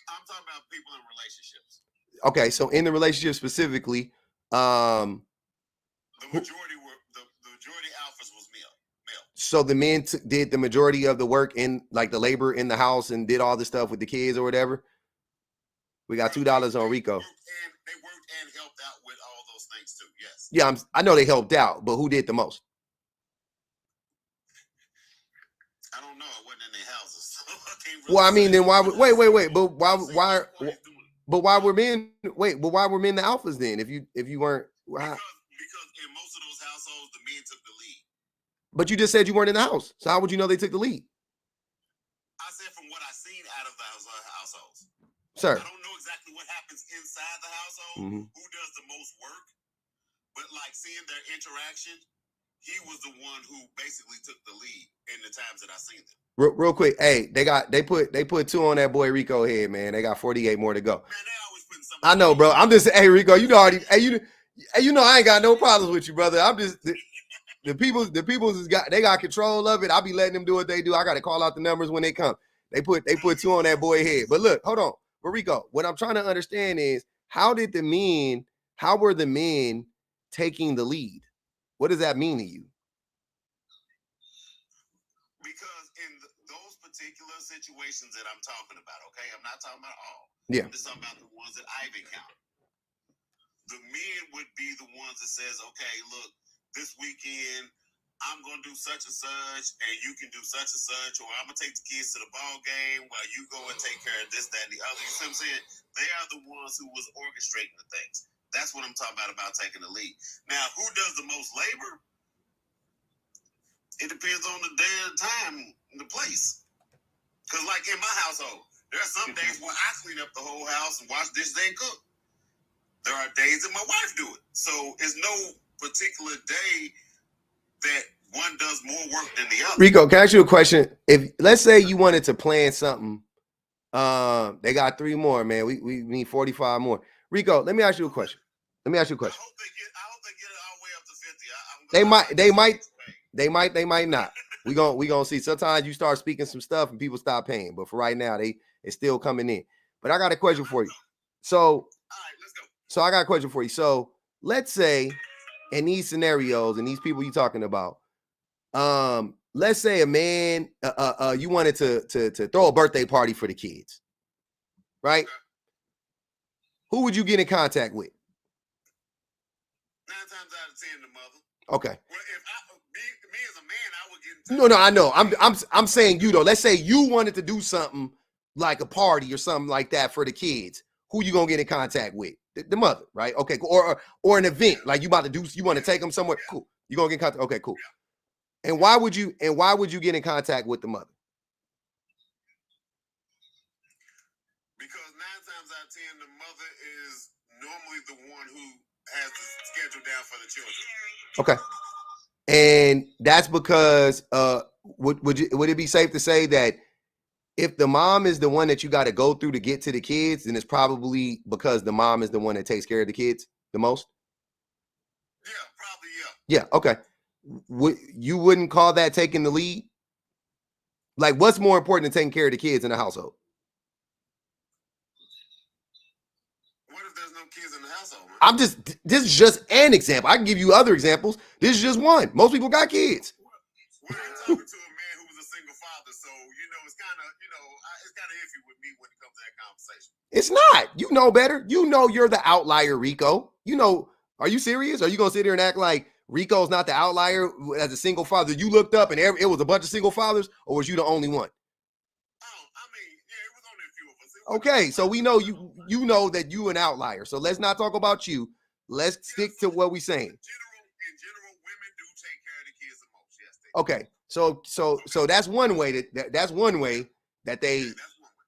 S6: I'm talking about people in relationships.
S1: Okay, so in the relationship specifically,
S6: the majority alphas was male.
S1: So the men did the majority of the work in, like, the labor in the house and did all the stuff with the kids or whatever. We got $2 on Rico.
S6: And they worked and helped out with all those things too. Yes.
S1: Yeah, I know they helped out, but who did the most?
S6: I don't know. It wasn't in their houses. So I can't
S1: Well, I mean, then why? Wait. But why? But why were men? Wait, but why were men the alphas then? If you weren't,
S6: because in most of those households, the men took the lead.
S1: But you just said you weren't in the house, so how would you know they took the lead?
S6: I said from what I seen out of those households.
S1: Sir,
S6: I don't know exactly what happens inside the household. Who does the most work? But like seeing their interaction, he was the one who basically took the lead in the times that I seen them.
S1: Real quick, hey, they put 2 on that boy Rico head, man. They got 48 more to go.
S6: Man, they always putting something.
S1: I know, bro. I'm just saying, hey, Rico, you know already, hey, you know I ain't got no problems with you, brother. I'm just the people they got control of it. I'll be letting them do what they do. I got to call out the numbers when they come. They put 2 on that boy head. But look, hold on, but Rico, what I'm trying to understand is how were the men taking the lead? What does that mean to you?
S6: Because in those particular situations that I'm talking about, okay, I'm not talking about all.
S1: Yeah.
S6: I'm just talking about the ones that I've encountered. The men would be the ones that says, okay, look,
S5: this weekend I'm gonna do such and such, and you can do such and such, or I'm gonna take the kids to the ball game while you go and take care of this, that, and the other. You see what I'm saying? They are the ones who was orchestrating the things. That's what I'm talking about taking the lead. Now, who does the most labor? It depends on the day and time and the place. Because like in my household, there are some days where I clean up the whole house and wash dishes and cook. There are days that my wife do it. So it's no particular day that one does more work than the other.
S1: Rico, can I ask you a question? If let's say you wanted to plan something, they got 3 more, man. We need 45 more. Rico, let me ask you a question. I hope they get it all the way up to 50. They might not. We gonna see. Sometimes you start speaking some stuff and people stop paying, but for right now, it's still coming in. But I got a question for you. So, all right, let's go. So I got a question for you. So let's say in these scenarios and these people you're talking about, let's say a man, you wanted to throw a birthday party for the kids, right? Who would you get in contact with?
S5: 9 times out of 10, the mother.
S1: Okay.
S5: Well, if me as a man, I would get in
S1: No, I know. I'm saying you though. Let's say you wanted to do something like a party or something like that for the kids. Who you gonna get in contact with? The mother, right? Okay, cool. Or an event like you want to take them somewhere. Cool. You gonna get in contact? Okay, cool. And why would you get in contact with the mother?
S5: Because 9 times out of 10, the mother is normally the one who has the schedule down for the children.
S1: Okay. And that's because would it be safe to say that if the mom is the one that you got to go through to get to the kids, then it's probably because the mom is the one that takes care of the kids the most?
S5: Yeah, probably, yeah.
S1: Yeah, okay. You wouldn't call that taking the lead? Like, what's more important than taking care of the kids in the household?
S5: What if there's no kids in the household, man?
S1: This is just an example. I can give you other examples. This is just one. Most people got kids.
S5: Well, you're talking to a man who was a single father, so, it's kind of, it's kind of iffy with me when it comes to that conversation.
S1: It's not. You know better. You know you're the outlier, Rico. Are you serious? Are you going to sit here and act like Rico's not the outlier as a single father? You looked up and it was a bunch of single fathers, or was you the only one?
S5: Oh, I mean, yeah, it was only a few of us.
S1: Okay, so we know you know that you an outlier. So let's not talk about you. Let's stick to what we're saying.
S5: In general, women do take care of the kids the most. Yes,
S1: Okay, so that's one way that's one way that they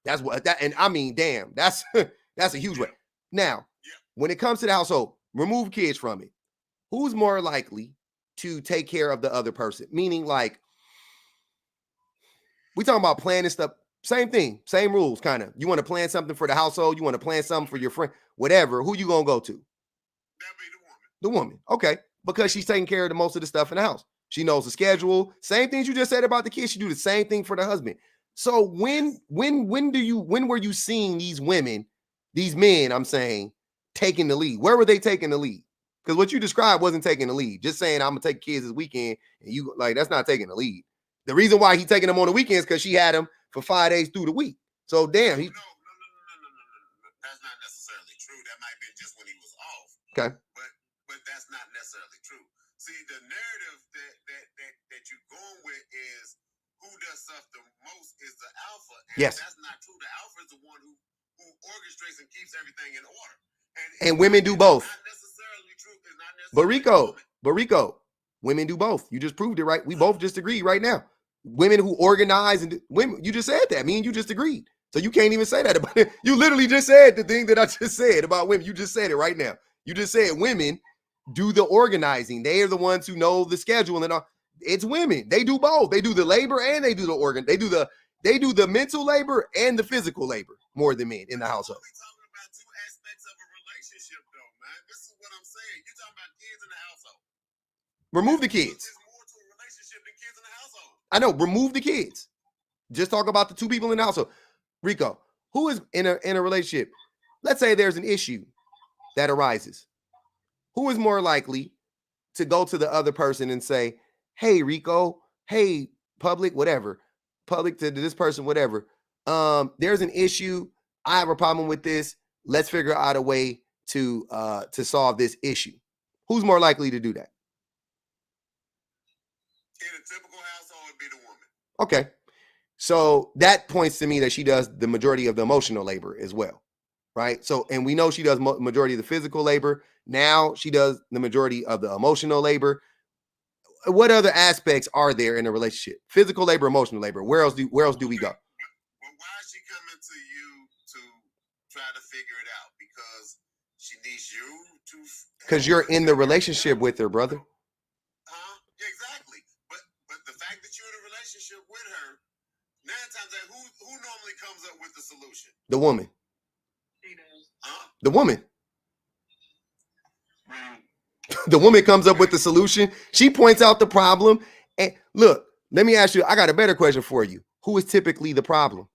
S1: that's what that, and I mean, damn, that's a huge way. Now, when it comes to the household, remove kids from it. Who's more likely to take care of the other person? Meaning, like, we talking about planning stuff. Same thing, same rules, kind of. You want to plan something for the household, you want to plan something for your friend, whatever. Who you gonna go to?
S5: That'd be the woman.
S1: The woman. Okay, because she's taking care of the most of the stuff in the house. She knows the schedule. Same things you just said about the kids. She do the same thing for the husband. So when were you seeing these men, I'm saying, taking the lead? Where were they taking the lead? Because what you described wasn't taking the lead. Just saying, I'm gonna take kids this weekend, and you like that's not taking the lead. The reason why he's taking them on the weekends because she had them for 5 days through the week. So damn,
S5: No. That's not necessarily true. That might be just when he was off.
S1: Okay.
S5: But that's not necessarily true. See, the narrative that you're going with is who does stuff the most is the alpha. And
S1: yes.
S5: That's not true. The alpha is the one who orchestrates and keeps everything in order.
S1: And women do both.
S5: Not necessarily true. It's not necessarily
S1: But Rico, women do both. You just proved it, right? We both just agreed right now. Women who organize and women, you just said that. Me and you just agreed. So you can't even say that about it. You literally just said the thing that I just said about women. You just said it right now. You just said women do the organizing. They are the ones who know the schedule and all. It's women. They do both. They do the labor and they do the organ. They do the mental labor and the physical labor more than men in the household.
S5: We're talking about 2 aspects of a relationship, though, man. This is what I'm saying. You're talking about kids in the household.
S1: Remove the kids.
S5: There's more to a relationship than kids in the household.
S1: I know. Remove the kids. Just talk about the 2 people in the household. Rico, who is in a relationship? Let's say there's an issue that arises. Who is more likely to go to the other person and say, hey, Rico, hey, public to this person, whatever. There's an issue. I have a problem with this. Let's figure out a way to solve this issue. Who's more likely to do that?
S11: In a typical household, it'd be the woman.
S1: Okay. So that points to me that she does the majority of the emotional labor as well, right? So, and we know she does majority of the physical labor. Now she does the majority of the emotional labor. What other aspects are there in a relationship? Physical labor, emotional labor. Where else do we go?
S11: Well, why is she coming to you to try to figure it out? Because she needs you to.
S1: Because you're in the relationship with her, brother.
S11: Exactly. But the fact that you're in a relationship with her, 9 times out, who normally comes up with the solution?
S1: The woman. The woman. The woman comes up with the solution. She points out the problem. And look, let me ask you, I got a better question for you. Who is typically the problem?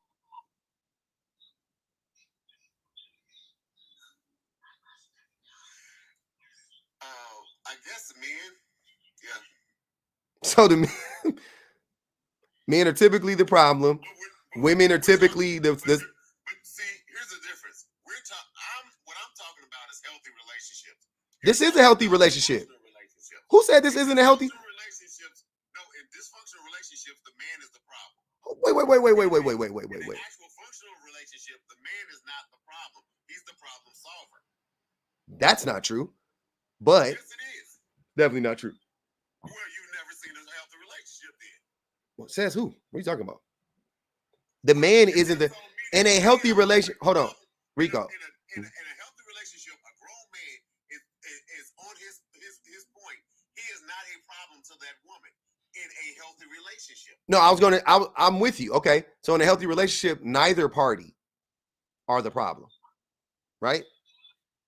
S11: I guess the men. Yeah.
S1: So the men are typically the problem. Women are typically the.
S11: But see, here's the difference. What I'm talking about is healthy relationships.
S1: This is a healthy relationship. Who said this isn't a healthy?
S11: Relationships? No, in dysfunctional relationships, the man is the problem.
S1: Wait.
S11: In an actual functional relationship, the man is not the problem. He's the problem solver.
S1: That's not true. But
S11: yes, it is.
S1: Definitely not true.
S11: Well, you've never seen a healthy relationship then.
S1: Well, says who? What are you talking about? The man isn't the in a healthy relationship. Hold on, Rico.
S11: In a healthy relationship, a grown man is on his point. He is not a problem to that woman in a healthy relationship.
S1: No, I'm with you. Okay. So in a healthy relationship, neither party are the problem. Right?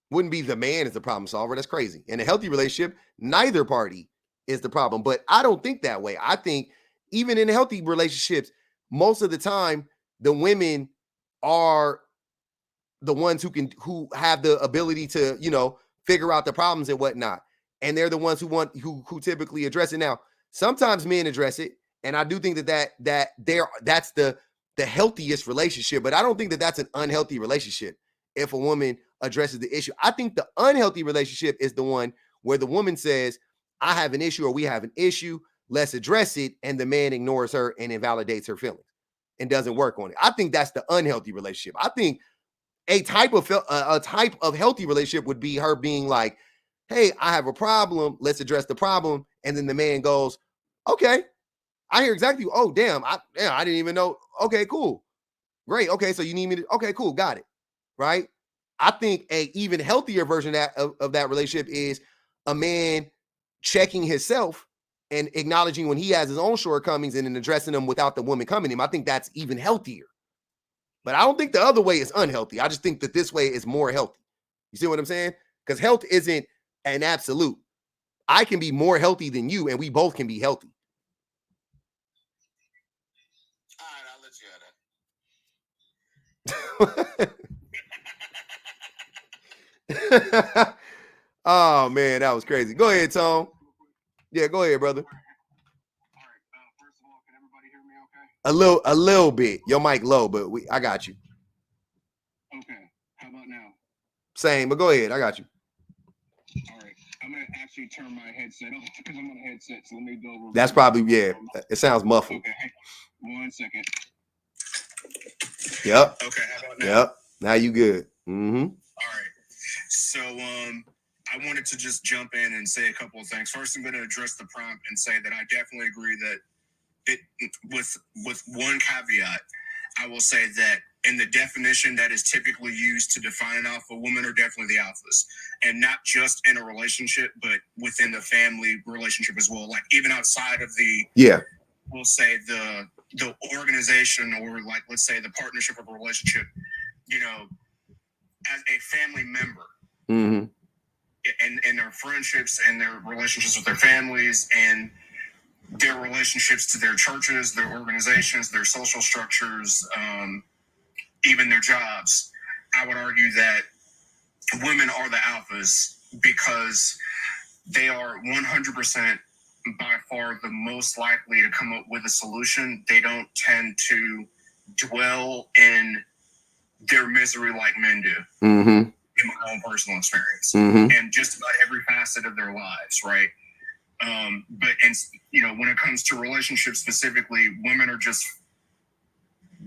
S1: Wouldn't be the man is the problem solver. That's crazy. In a healthy relationship, neither party is the problem. But I don't think that way. I think even in healthy relationships, most of the time, the women are the ones who have the ability to, figure out the problems and whatnot. And they're the ones who typically address it. Now, sometimes men address it. And I do think that's the healthiest relationship, but I don't think that that's an unhealthy relationship if a woman addresses the issue. I think the unhealthy relationship is the one where the woman says, I have an issue or we have an issue, let's address it, and the man ignores her and invalidates her feelings and doesn't work on it. I think that's the unhealthy relationship. I think a type of healthy relationship would be her being like, hey, I have a problem, let's address the problem, and then the man goes, okay, I hear exactly. Oh, damn, I didn't even know. Okay, cool. Great. Okay, so you need me to, okay, cool, got it. Right? I think a even healthier version of that relationship is a man checking himself and acknowledging when he has his own shortcomings and then addressing them without the woman coming to him. I think that's even healthier. But I don't think the other way is unhealthy. I just think that this way is more healthy. You see what I'm saying? Because health isn't an absolute. I can be more healthy than you, and we both can be healthy.
S11: All right, I'll let you have that.
S1: Oh man, that was crazy. Go ahead, Tom. Yeah, go ahead, brother.
S12: All right. First of all, can everybody hear me okay?
S1: A little bit. Your mic low, but I got you.
S12: Okay. How about now?
S1: Same, but go ahead. I got you.
S12: All right. I'm gonna actually turn my headset off because I'm on a headset. So let me go over.
S1: That's probably It sounds muffled.
S12: Okay. 1 second.
S1: Yep.
S12: Okay. How about now?
S1: Yep. Now you good. Mm-hmm.
S12: All right. So I wanted to just jump in and say a couple of things. First, I'm going to address the prompt and say that I definitely agree that with one caveat, I will say that in the definition that is typically used to define an alpha, women are definitely the alphas, and not just in a relationship, but within the family relationship as well. Like even outside of we'll say the organization or like let's say the partnership of a relationship, as a family member.
S1: Mm-hmm.
S12: And their friendships and their relationships with their families and their relationships to their churches, their organizations, their social structures, even their jobs. I would argue that women are the alphas because they are 100% by far the most likely to come up with a solution. They don't tend to dwell in their misery like men do.
S1: Mm-hmm.
S12: In my own personal experience,
S1: mm-hmm.
S12: and just about every facet of their lives, right? But when it comes to relationships specifically, women are just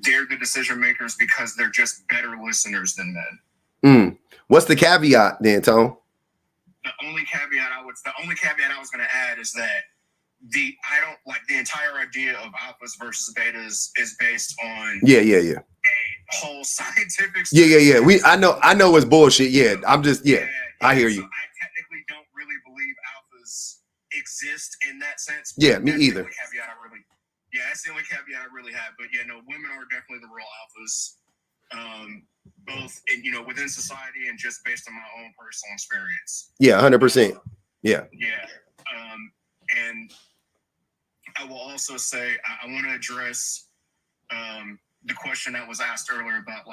S12: they're the decision makers because they're just better listeners than men.
S1: What's the caveat then, Tone?
S12: The only caveat I was going to add is that the entire idea of alphas versus betas is based on a whole scientific study.
S1: I know it's bullshit. Yeah, I hear you.
S12: So I technically don't really believe alphas exist in that sense.
S1: Yeah, me either.
S12: That's the only caveat I really have. But women are definitely the real alphas, both within society and just based on my own personal experience.
S1: Yeah, 100%. Yeah.
S12: And I will also say I want to address the question that was asked earlier about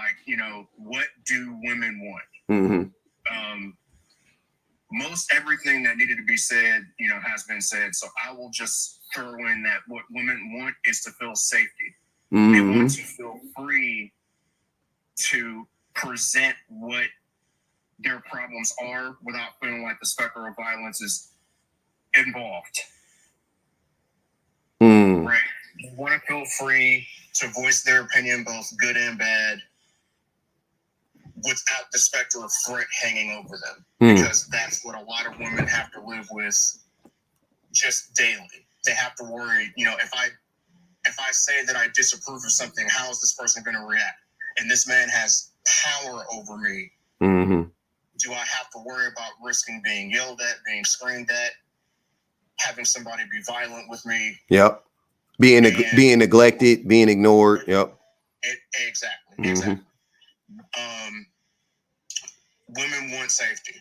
S12: what do women want?
S1: Mm-hmm.
S12: Most everything that needed to be said, has been said. So I will just throw in that what women want is to feel safety.
S1: Mm-hmm.
S12: They want to feel free to present what their problems are without feeling like the specter of violence is involved. Right? They want to feel free to voice their opinion, both good and bad, without the specter of threat hanging over them. Because that's what a lot of women have to live with just daily. They have to worry, if I say that I disapprove of something, how is this person going to react? And this man has power over me.
S1: Mm-hmm.
S12: Do I have to worry about risking being yelled at, being screamed at, having somebody be violent with me?
S1: Yep. Being neglected, being ignored. Yep.
S12: Exactly. Exactly. Women want safety.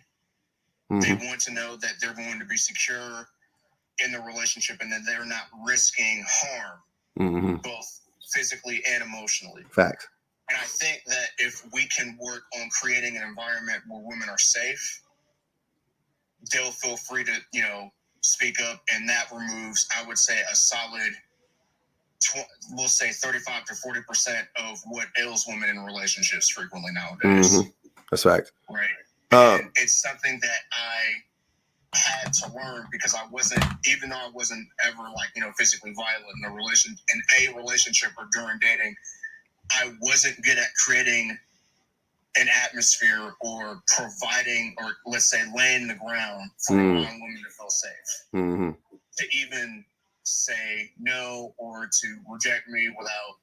S1: Mm-hmm.
S12: They want to know that they're going to be secure in the relationship and that they're not risking harm, both physically and emotionally.
S1: Facts.
S12: And I think that if we can work on creating an environment where women are safe, they'll feel free to, speak up. And that removes, I would say, a solid, we'll say 35 to 40% of what ails women in relationships frequently nowadays.
S1: Mm-hmm. That's fact.
S12: Right. And it's something that I had to learn because even though I wasn't ever physically violent in a relationship or during dating, I wasn't good at creating an atmosphere or providing, or let's say laying the ground for a young woman to feel safe.
S1: Mm-hmm.
S12: To even say no or to reject me without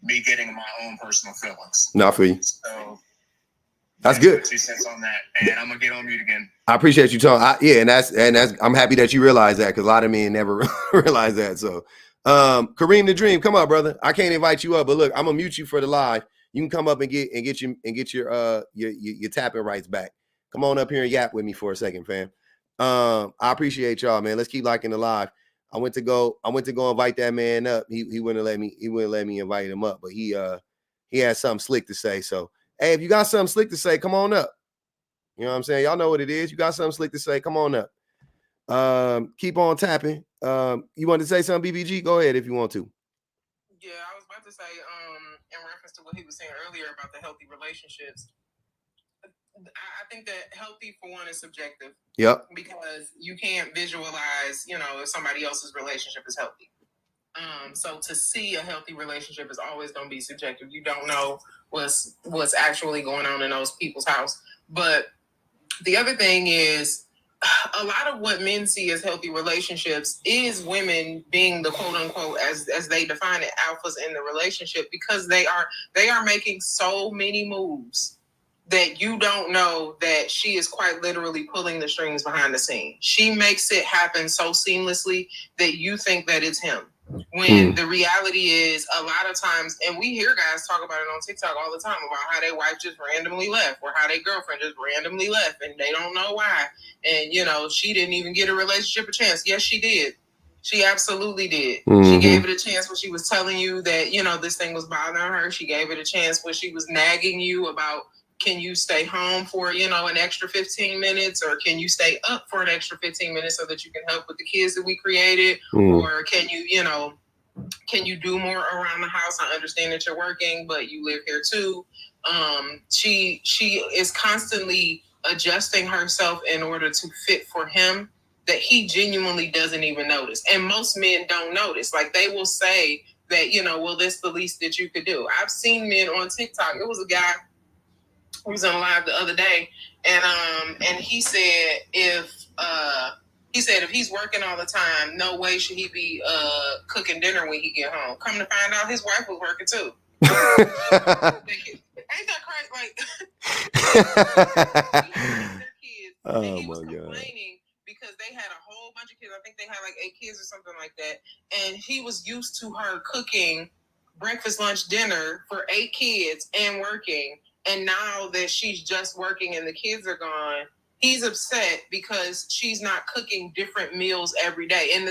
S12: me getting my own personal feelings.
S1: Not for you.
S12: So
S1: that's good.
S12: 2 cents on that, and I'm gonna get on mute again.
S1: I appreciate you, Tom. And that's I'm happy that you realize that because a lot of men never realize that. So, Kareem the Dream, come up, brother. I can't invite you up, but look, I'm gonna mute you for the live. You can come up and get your tapping rights back. Come on up here and yap with me for a second, fam. I appreciate y'all, man. Let's keep liking the live. I went to go invite that man up. He wouldn't let me invite him up, but he had something slick to say. So, hey, if you got something slick to say, come on up. You know what I'm saying? Y'all know what it is. You got something slick to say, come on up. Keep on tapping. You want to say something, BBG? Go ahead if you want to.
S9: Yeah, I was about to say, in reference to what he was saying earlier about the healthy relationships, I think that healthy, for one, is subjective.
S1: Yep.
S9: Because you can't visualize, if somebody else's relationship is healthy. So to see a healthy relationship is always going to be subjective. You don't know what's actually going on in those people's house. But the other thing is, a lot of what men see as healthy relationships is women being the quote unquote, as they define it, alphas in the relationship, because they are making so many moves that you don't know that she is quite literally pulling the strings behind the scene. She makes it happen so seamlessly that you think that it's him. When the reality is, a lot of times, and we hear guys talk about it on TikTok all the time, about how their wife just randomly left, or how their girlfriend just randomly left, and they don't know why. And, she didn't even get a relationship a chance. Yes, she did. She absolutely did. Mm-hmm. She gave it a chance when she was telling you that, this thing was bothering her. She gave it a chance when she was nagging you about, can you stay home for, an extra 15 minutes, or can you stay up for an extra 15 minutes so that you can help with the kids that we created? Or can you do more around the house? I understand that you're working, but you live here too. She is constantly adjusting herself in order to fit for him, that he genuinely doesn't even notice. And most men don't notice. Like, they will say that, you know, well, this is the least that you could do. I've seen men on TikTok. It was a guy who was on live the other day, and he said if he's working all the time, no way should he be cooking dinner when he get home. Come to find out, his wife was working too. Ain't that crazy? Like,
S1: oh
S9: and he was
S1: my God.
S9: complaining because they had a whole bunch of kids. I think they had like 8 kids or something like that. And he was used to her cooking breakfast, lunch, dinner for 8 kids and working. And now that she's just working and the kids are gone, he's upset because she's not cooking different meals every day. And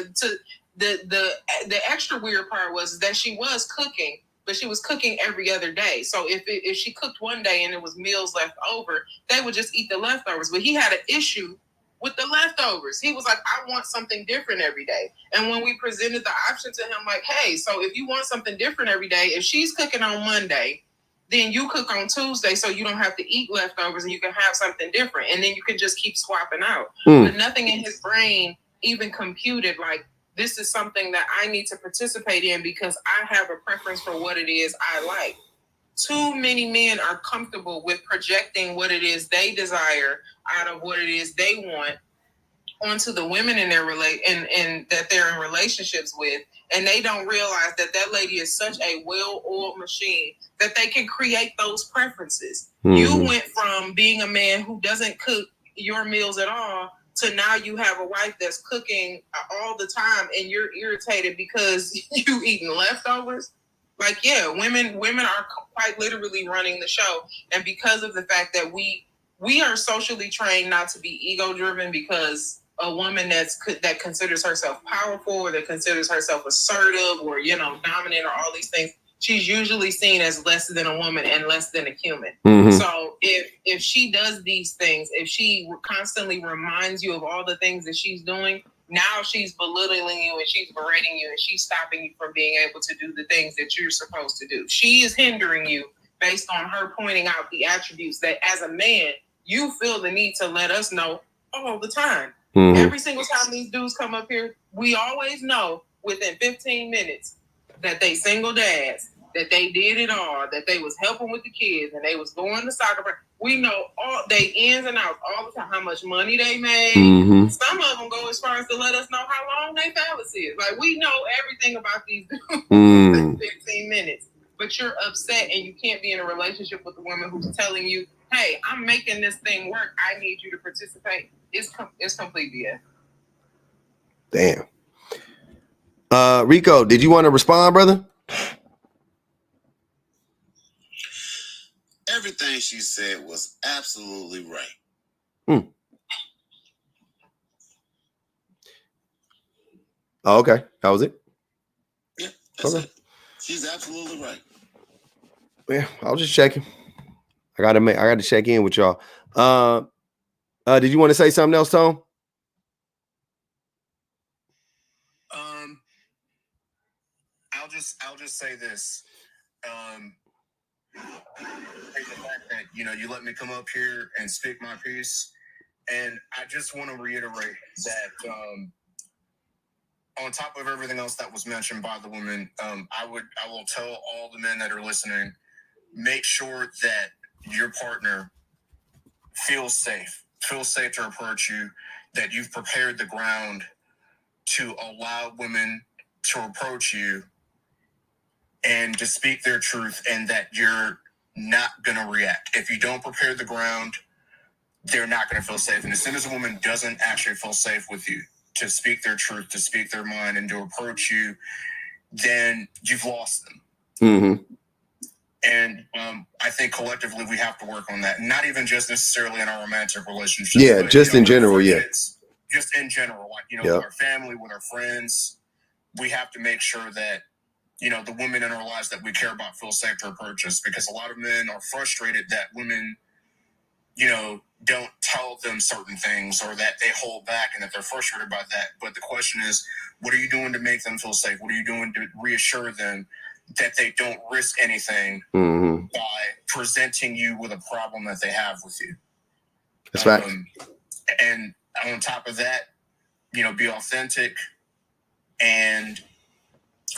S9: the extra weird part was that she was cooking, but she was cooking every other day. So if she cooked one day and there was meals left over, they would just eat the leftovers. But he had an issue with the leftovers. He was like, I want something different every day. And when we presented the option to him, like, hey, so if you want something different every day, if she's cooking on Monday, then you cook on Tuesday so you don't have to eat leftovers and you can have something different. And then you can just keep swapping out. But nothing in his brain even computed, like, this is something that I need to participate in because I have a preference for what it is I like. Too many men are comfortable with projecting what it is they desire out of what it is they want onto the women in their and that they're in relationships with, and they don't realize that that lady is such a well-oiled machine that they can create those preferences. You went from being a man who doesn't cook your meals at all to now you have a wife that's cooking all the time and you're irritated because you eating leftovers. Like, yeah, women are quite literally running the show. And because of the fact that we are socially trained not to be ego driven, because a woman that considers herself powerful or that considers herself assertive or, you know, dominant or all these things, she's usually seen as less than a woman and less than a human. So if she does these things, if she constantly reminds you of all the things that she's doing, now she's belittling you and she's berating you and she's stopping you from being able to do the things that you're supposed to do. She is hindering you based on her pointing out the attributes that as a man, you feel the need to let us know all the time. Every single time these dudes come up here, we always know within 15 minutes that they single dads, that they did it all, that they was helping with the kids and they was going to soccer practice. We know all they ins and outs all the time, how much money they made. Some of them go as far as to let us know how long they phallus is. Like, we know everything about these dudes in 15 minutes. But you're upset and you can't be in a relationship with a woman who's telling you, hey, I'm making this thing work. I need you to participate. It's complete BS.
S1: Damn. Rico, did you want to respond, brother?
S11: Everything she said was absolutely right.
S1: Oh, okay. That was it?
S11: Yeah, that's it. She's absolutely right.
S1: Yeah, I was just checking. I got to check in with y'all. Did you want to say something else, Tom?
S12: I'll just say this. The fact that, you know, you let me come up here and speak my piece, and I just want to reiterate that on top of everything else that was mentioned by the women, I will tell all the men that are listening, make sure that your partner feels safe to approach you, that you've prepared the ground to allow women to approach you and to speak their truth, and that you're not going to react. If you don't prepare the ground, they're not going to feel safe. And as soon as a woman doesn't actually feel safe with you to speak their truth, to speak their mind, and to approach you, then you've lost them. And I think collectively we have to work on that. Not even just necessarily in our romantic relationships.
S1: Yeah,
S12: but,
S1: just in general,
S12: just in general, like, you know, with our family, with our friends, we have to make sure that, you know, the women in our lives that we care about feel safe to approach us, because a lot of men are frustrated that women, you know, don't tell them certain things, or that they hold back and that they're frustrated by that. But the question is, what are you doing to make them feel safe? What are you doing to reassure them that they don't risk anything by presenting you with a problem that they have with you?
S1: That's right.
S12: And on top of that, be authentic and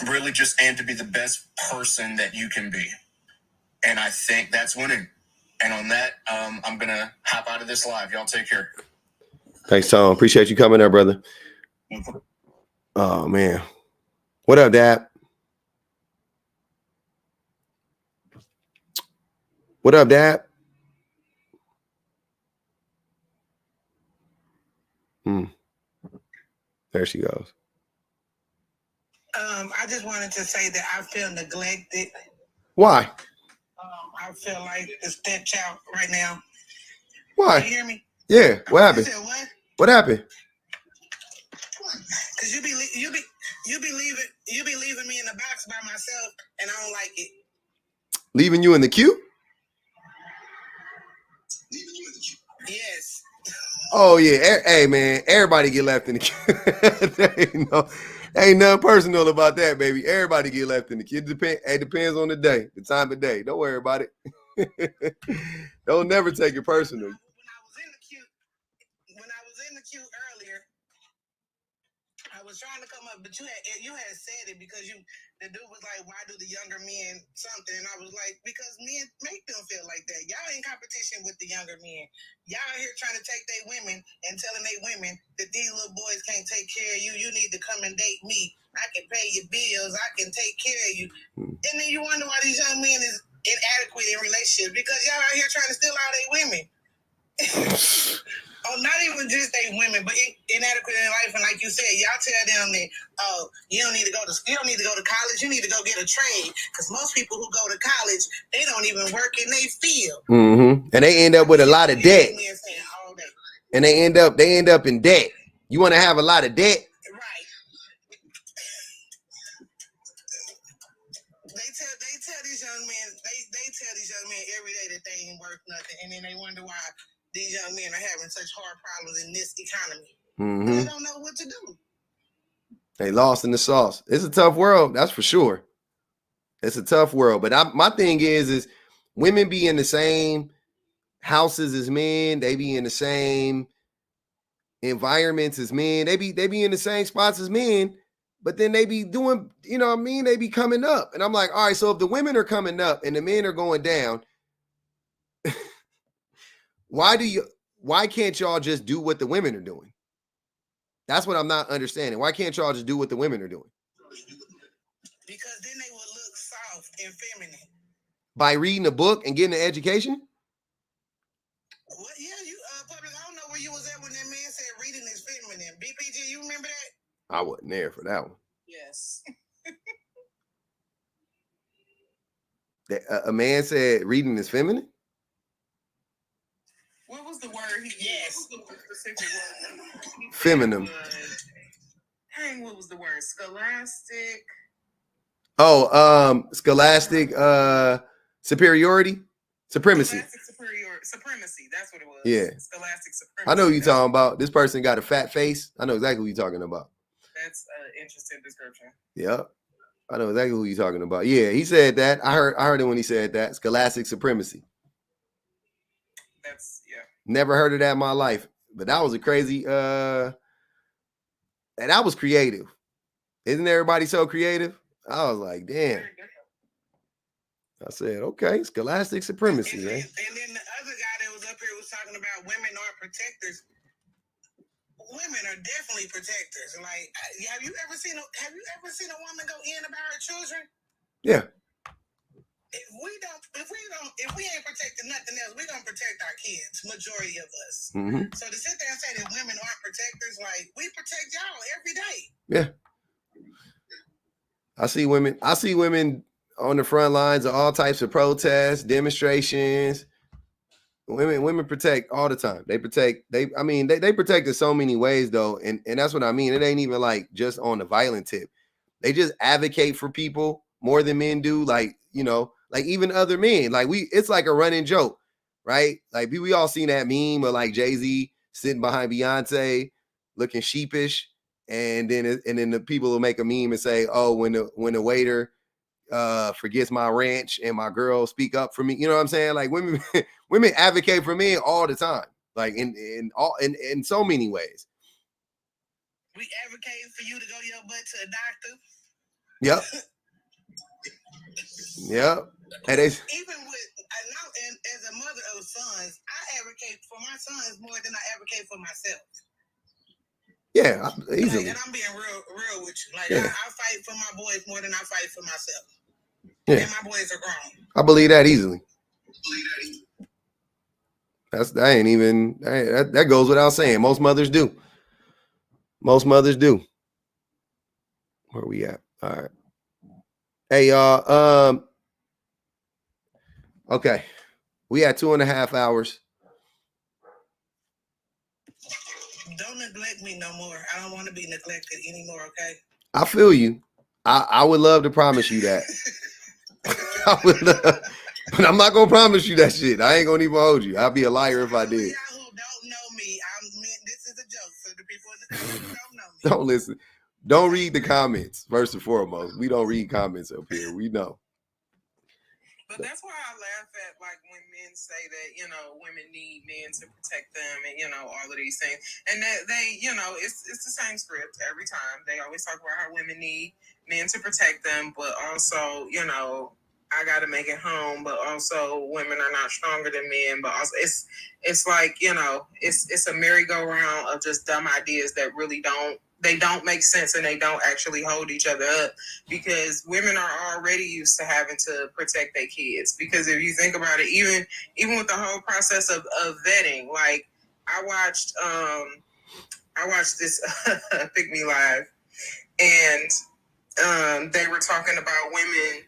S12: really just aim to be the best person that you can be. And I think that's winning. And on that, I'm going to hop out of this live. Y'all take care.
S1: Thanks, Tom. Appreciate you coming there, brother. Oh, man. What up, Dad? What up, Dad? There she goes.
S13: I just wanted to say that I feel neglected.
S1: Why?
S13: I feel like the stepchild right now.
S1: Why?
S13: You hear me?
S1: Yeah. What happened?
S13: You said what?
S1: What happened?
S13: Cause you be leaving me in the box by myself, and I don't like it.
S1: Leaving you in the queue?
S13: Yes.
S1: Oh yeah. Hey man, everybody get left in the queue. Ain't nothing personal about that, baby. Everybody get left in the queue. It depends on the day, the time of day. Don't worry about it. Don't never take it personal.
S13: When I was in the queue earlier, I was trying to come up, but you had said it because the dude was like, why do the younger men something? And I was like, because men make them feel like that. Y'all in competition with the younger men. Y'all out here trying to take their women and telling their women that these little boys can't take care of you. You need to come and date me. I can pay your bills. I can take care of you. And then you wonder why these young men is inadequate in relationships, because y'all out here trying to steal all their women. Oh, not even just they women, but inadequate in life. And like you said, y'all tell them that, oh, you don't need to go to college. You need to go get a trade. Because most people who go to college, they don't even work in their field.
S1: Mm-hmm. And they end up with a lot of debt. And they end up in debt. You want to have a lot of debt?
S13: Right. They tell these young men, they tell these young men every day that they ain't worth nothing, and then they wonder why these young men are having such hard problems in this economy.
S1: Mm-hmm.
S13: They don't know what to do.
S1: They lost in the sauce. It's a tough world, that's for sure. It's a tough world. But my thing is women be in the same houses as men. They be in the same environments as men. They be in the same spots as men. But then they be doing, you know what I mean? They be coming up. And I'm like, all right, so if the women are coming up and the men are going down, why can't y'all just do what the women are doing? That's what I'm not understanding. Why can't y'all just do what the women are doing?
S13: Because then they will look soft and feminine.
S1: By reading a book and getting an education?
S13: Well, yeah, Public, I don't know where you was at when that man said reading is feminine. BPG, you remember that?
S1: I wasn't there for that one.
S13: Yes.
S1: A man said reading is feminine?
S9: What was the word? Yes. What was the specific word?
S1: Feminine.
S9: Dang, what was the word? Scholastic.
S1: Oh, scholastic superiority? Supremacy.
S9: Scholastic supremacy. That's what it was.
S1: Yeah.
S9: Scholastic supremacy.
S1: I know who you're talking about. This person got a fat face. I know exactly who you're talking about.
S9: That's an interesting description.
S1: Yep. I know exactly who you're talking about. Yeah, he said that. I heard it when he said that. Scholastic supremacy.
S9: That's, yeah.
S1: Never heard of that in my life. But that was a crazy and that was creative. Isn't everybody so creative? I was like, damn. I said, okay, scholastic supremacy, man.
S13: And then the other guy that was up here was talking about women aren't protectors. Women are definitely protectors. Like, have you ever seen a woman go in about her children?
S1: Yeah.
S13: If we ain't protecting nothing else, we're gonna protect our kids, majority of us.
S1: Mm-hmm.
S13: So to sit there and say that women aren't protectors, like, we protect y'all every day.
S1: Yeah. I see women on the front lines of all types of protests, demonstrations. Women protect all the time. They protect in so many ways though. And that's what I mean. It ain't even like just on the violent tip. They just advocate for people more than men do. Like, you know, like even other men, like it's like a running joke, right? Like we all seen that meme of like Jay-Z sitting behind Beyonce looking sheepish. And then the people will make a meme and say, oh, when the waiter forgets my ranch and my girl speak up for me. You know what I'm saying? Like women advocate for men all the time, like in so many ways.
S13: We advocate for you to go your butt to a doctor.
S1: Yep. Yep. And they,
S13: even with, and as a mother of sons, I advocate for my sons more than I advocate for myself.
S1: yeah, easily.
S13: Like, and I'm being real with you. Like,
S1: Yeah.
S13: I fight for my boys more than I fight for myself.
S1: Yeah.
S13: And my boys are grown.
S1: I believe that easily. That goes without saying. Most mothers do. Most mothers do. Where we at? All right. Hey, y'all. Okay. We had 2.5 hours.
S13: Don't neglect me no more. I don't want to be neglected anymore, okay?
S1: I feel you. I would love to promise you that. I would love, but I'm not gonna promise you that shit. I ain't gonna even hold you. I'd be a liar if I did.
S13: Y'all who don't know me, this is a joke for the people in the comments who don't know me.
S1: Don't listen. Don't read the comments, first and foremost. We don't read comments up here. We know.
S9: But that's why I laugh at, like, when men say that, you know, women need men to protect them and, you know, all of these things. And that they, you know, it's the same script every time. They always talk about how women need men to protect them, but also, you know, I got to make it home, but also women are not stronger than men. But also it's like, you know, it's a merry-go-round of just dumb ideas that really don't make sense, and they don't actually hold each other up, because women are already used to having to protect their kids. Because if you think about it, even with the whole process of vetting, like I watched this Pick Me Live, and they were talking about women,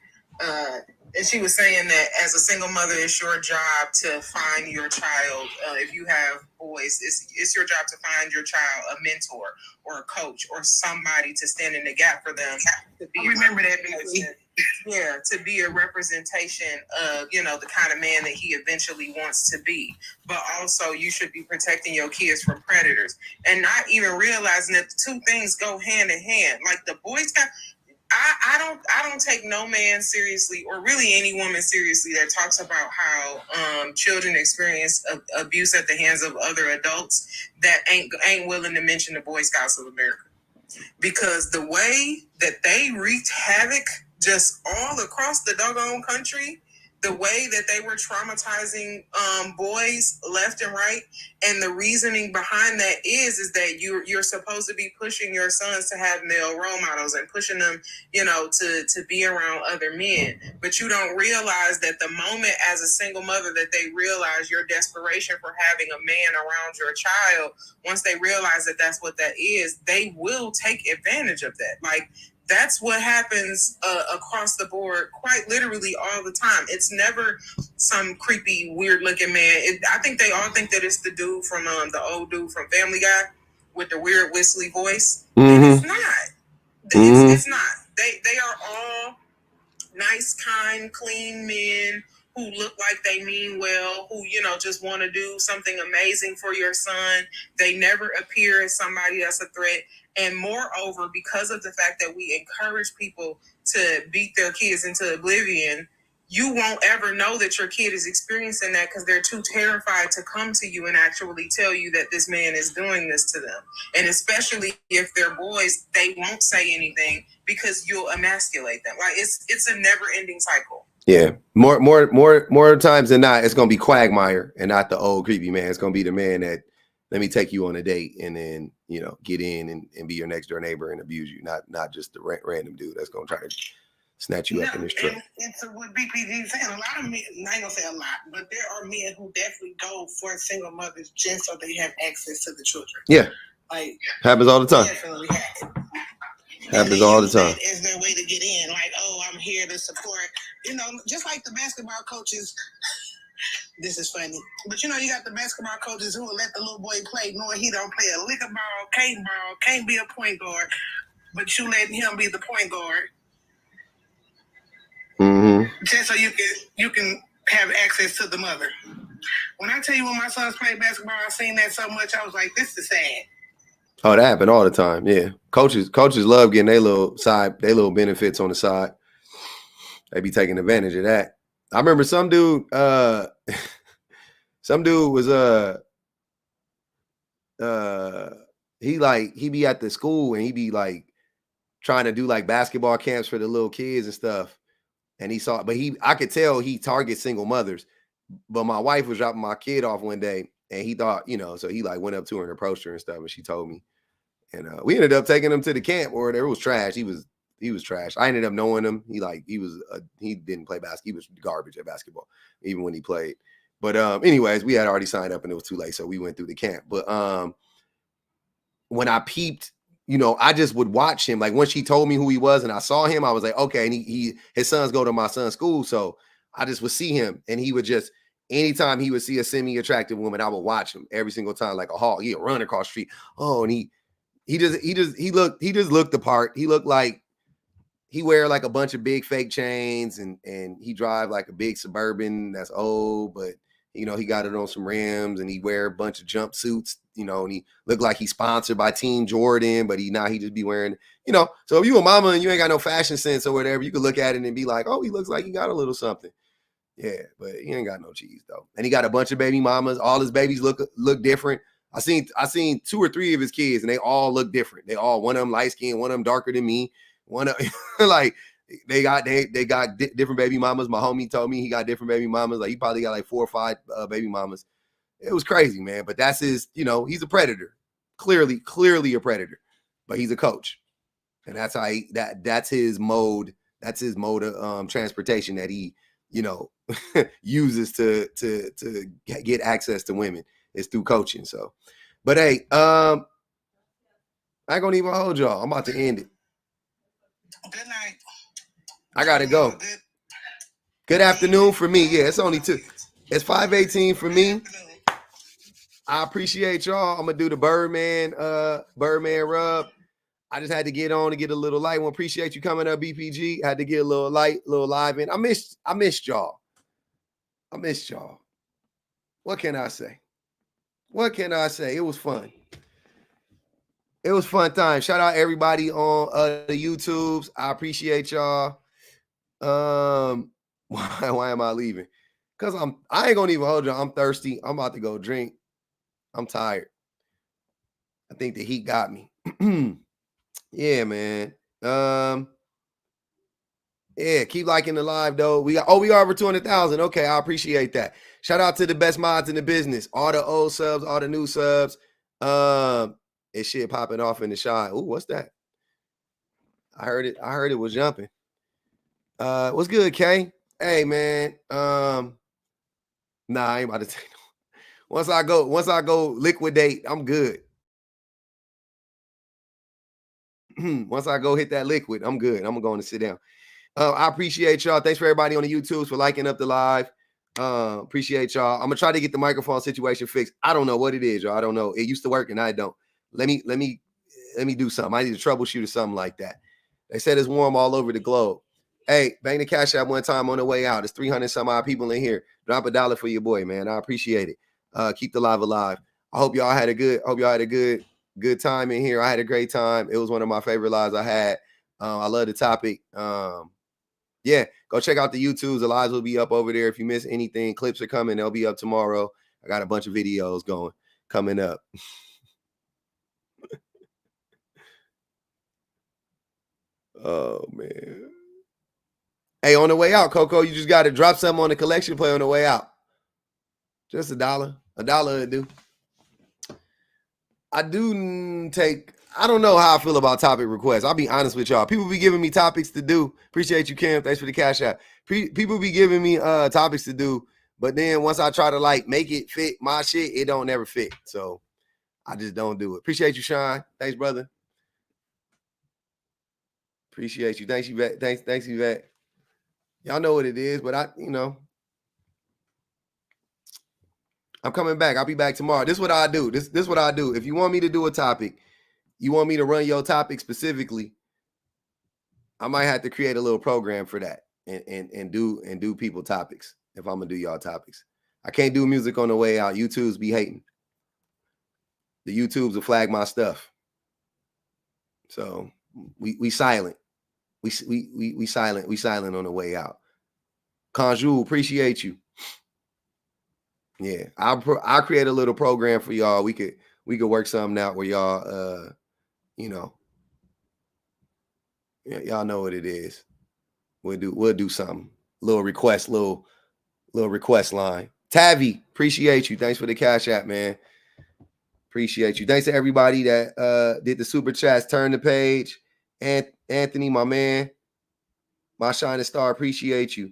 S9: and she was saying that as a single mother, it's your job to find your child. If you have boys, it's your job to find your child a mentor or a coach or somebody to stand in the gap for them.
S13: I remember that.
S9: Yeah, to be a representation of, you know, the kind of man that he eventually wants to be. But also, you should be protecting your kids from predators, and not even realizing that the two things go hand in hand. Like the Boy Scout. I don't take no man seriously, or really any woman seriously, that talks about how children experience abuse at the hands of other adults that ain't willing to mention the Boy Scouts of America, because the way that they wreaked havoc just all across the doggone country, the way that they were traumatizing boys left and right, and the reasoning behind that is that you're supposed to be pushing your sons to have male role models and pushing them, you know, to be around other men. But you don't realize that the moment as a single mother that they realize your desperation for having a man around your child, once they realize that that's what that is, they will take advantage of that. Like, that's what happens across the board, quite literally all the time. It's never some creepy, weird-looking man. I think they all think that it's the dude from the old dude from Family Guy with the weird whistly voice. Mm-hmm. It's not. It's not. They are all nice, kind, clean men who look like they mean well, who, you know, just want to do something amazing for your son. They never appear as somebody that's a threat. And moreover, because of the fact that we encourage people to beat their kids into oblivion, you won't ever know that your kid is experiencing that, because they're too terrified to come to you and actually tell you that this man is doing this to them. And especially if they're boys, they won't say anything because you'll emasculate them. Like, it's a never-ending cycle.
S1: Yeah, more times than not, it's gonna be Quagmire and not the old creepy man. It's gonna be the man that, let me take you on a date, and then, you know, get in and be your next door neighbor and abuse you. Not just the random dude that's gonna try to snatch you up in his truck.
S13: It's what BPG saying. A lot of men, I ain't gonna say a lot, but there are men who definitely go for single mothers just so they have access to the children.
S1: Yeah,
S13: like
S1: happens all the time.
S13: Definitely
S1: happens all the time.
S13: As their way to get in, like, oh, I'm here to support. You know, just like the basketball coaches. This is funny, but you know, you got the basketball coaches who will let the little boy play, knowing he don't play a lick of ball, can't be a point guard, but you letting him be the point guard, just so you can have access to the mother. When I tell you, when my sons played basketball, I seen that so much, I was like, this is sad.
S1: Oh, that happened all the time. Yeah, coaches love getting their little benefits on the side. They be taking advantage of that. I remember some dude was he be at the school and he be like trying to do like basketball camps for the little kids and stuff. And I could tell he targets single mothers. But my wife was dropping my kid off one day and he thought, so he like went up to her and approached her and stuff. And she told me, and we ended up taking him to the camp or whatever. It was trash. He was trash. I ended up knowing him. He didn't play basketball. He was garbage at basketball, even when he played. But anyways, we had already signed up and it was too late. So we went through the camp. But when I peeped, I just would watch him. Like once she told me who he was and I saw him, I was like, okay. And his sons go to my son's school. So I just would see him and he would just, anytime he would see a semi-attractive woman, I would watch him every single time, like a hawk. He'd run across the street. Oh, and he just looked the part. He looked like he wear like a bunch of big fake chains and he drive like a big Suburban that's old, but he got it on some rims and he wear a bunch of jumpsuits, and he looked like he's sponsored by Team Jordan, but he just be wearing, so if you a mama and you ain't got no fashion sense or whatever, you could look at it and be like, oh, he looks like he got a little something. Yeah, but he ain't got no cheese though. And he got a bunch of baby mamas. All his babies look different. I seen 2 or 3 of his kids and they all look different. One of them light skinned, one of them darker than me. One of like they got different baby mamas. My homie told me he got different baby mamas. Like he probably got like 4 or 5 baby mamas. It was crazy, man. But that's his, he's a predator. Clearly a predator. But he's a coach. And that's how that's his mode. That's his mode of transportation that he, uses to get access to women. It's through coaching. So, but hey, I ain't gonna even hold y'all. I'm about to end it.
S13: Good night.
S1: I gotta go. Good afternoon for me. Yeah, it's only 2. It's 5:18 for me. I appreciate y'all. I'm gonna do the Birdman rub. I just had to get on to get a little light. Well, appreciate you coming up, BPG. Had to get a little light, little live in. I missed y'all. I missed y'all. What can I say? It was fun. It was fun time. Shout out everybody on the YouTubes. I appreciate y'all. Why am I leaving? Because I ain't gonna even hold y'all. I'm thirsty. I'm about to go drink. I'm tired. I think the heat got me. Yeah, man. Yeah, keep liking the live though. We are over 200,000. Okay, I appreciate that. Shout out to the best mods in the business. All the old subs, all the new subs. It's shit popping off in the shot. Ooh, what's that? I heard it was jumping. What's good, Kay? Hey, man. Nah, I ain't about to take no. Once I go liquidate, I'm good. Once I go hit that liquid, I'm good. I'm going to sit down. I appreciate y'all. Thanks for everybody on the YouTubes for liking up the live. Appreciate y'all. I'm gonna try to get the microphone situation fixed. I don't know what it is, y'all. I don't know. It used to work and I don't. Let me do something. I need to troubleshoot or something like that. They said it's warm all over the globe. Hey, bang the cash app one time on the way out. It's 300 some odd people in here. Drop $1 for your boy, man. I appreciate it. Keep the live alive. I hope y'all had a good time in here. I had a great time. It was one of my favorite lives I had. I love the topic. Yeah, go check out the YouTubes. The lives will be up over there. If you miss anything, clips are coming. They'll be up tomorrow. I got a bunch of videos coming up. Oh, man. Hey, on the way out, Coco, you just got to drop something on the collection play on the way out. Just $1. $1 would do. I don't know how I feel about topic requests. I'll be honest with y'all. People be giving me topics to do. Appreciate you, Kim. Thanks for the cash app. People be giving me topics to do, but then once I try to like make it fit my shit, it don't never fit. So I just don't do it. Appreciate you, Sean. Thanks, brother. Appreciate you. Thanks, Yvette. Thanks, Yvette. Y'all know what it is, but I'm coming back. I'll be back tomorrow. This is what I do. This is what I do. If you want me to do a topic, you want me to run your topic specifically, I might have to create a little program for that and do people topics if I'm gonna do y'all topics. I can't do music on the way out. YouTubes be hating. The YouTubes will flag my stuff. So we silent. We silent. We silent on the way out. Conjure, appreciate you. Yeah, I'll create a little program for y'all. We we could work something out where y'all you know, y'all know what it is. We'll do something. Little request line. Tavi, appreciate you. Thanks for the Cash App, man. Appreciate you. Thanks to everybody that did the super chats. Turn the page. And Anthony, my man, my shining star, appreciate you.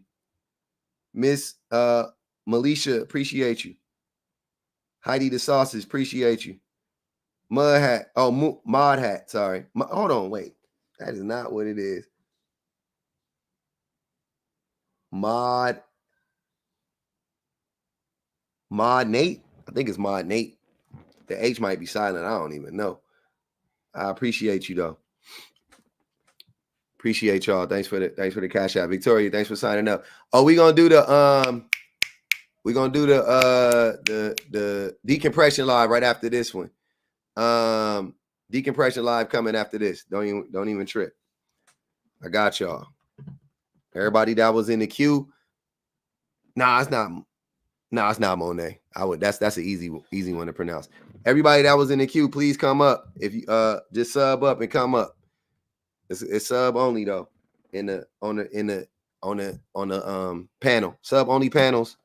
S1: Miss Melisha, appreciate you. Heidi the Sausage, appreciate you. Mod Hat, sorry. Hold on, wait. That is not what it is. Mod Nate. I think it's Mod Nate. The H might be silent. I don't even know. I appreciate you though. Appreciate y'all. Thanks for the Cash App. Victoria, thanks for signing up. Oh, we're gonna do the decompression live right after this one. Decompression live coming after this. Don't even trip. I got y'all. Everybody that was in the queue. It's not Monet. That's an easy one to pronounce. Everybody that was in the queue, please come up. If you just sub up and come up. It's sub only though. On the panel. Sub only panels.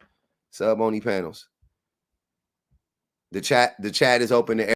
S1: The chat is open to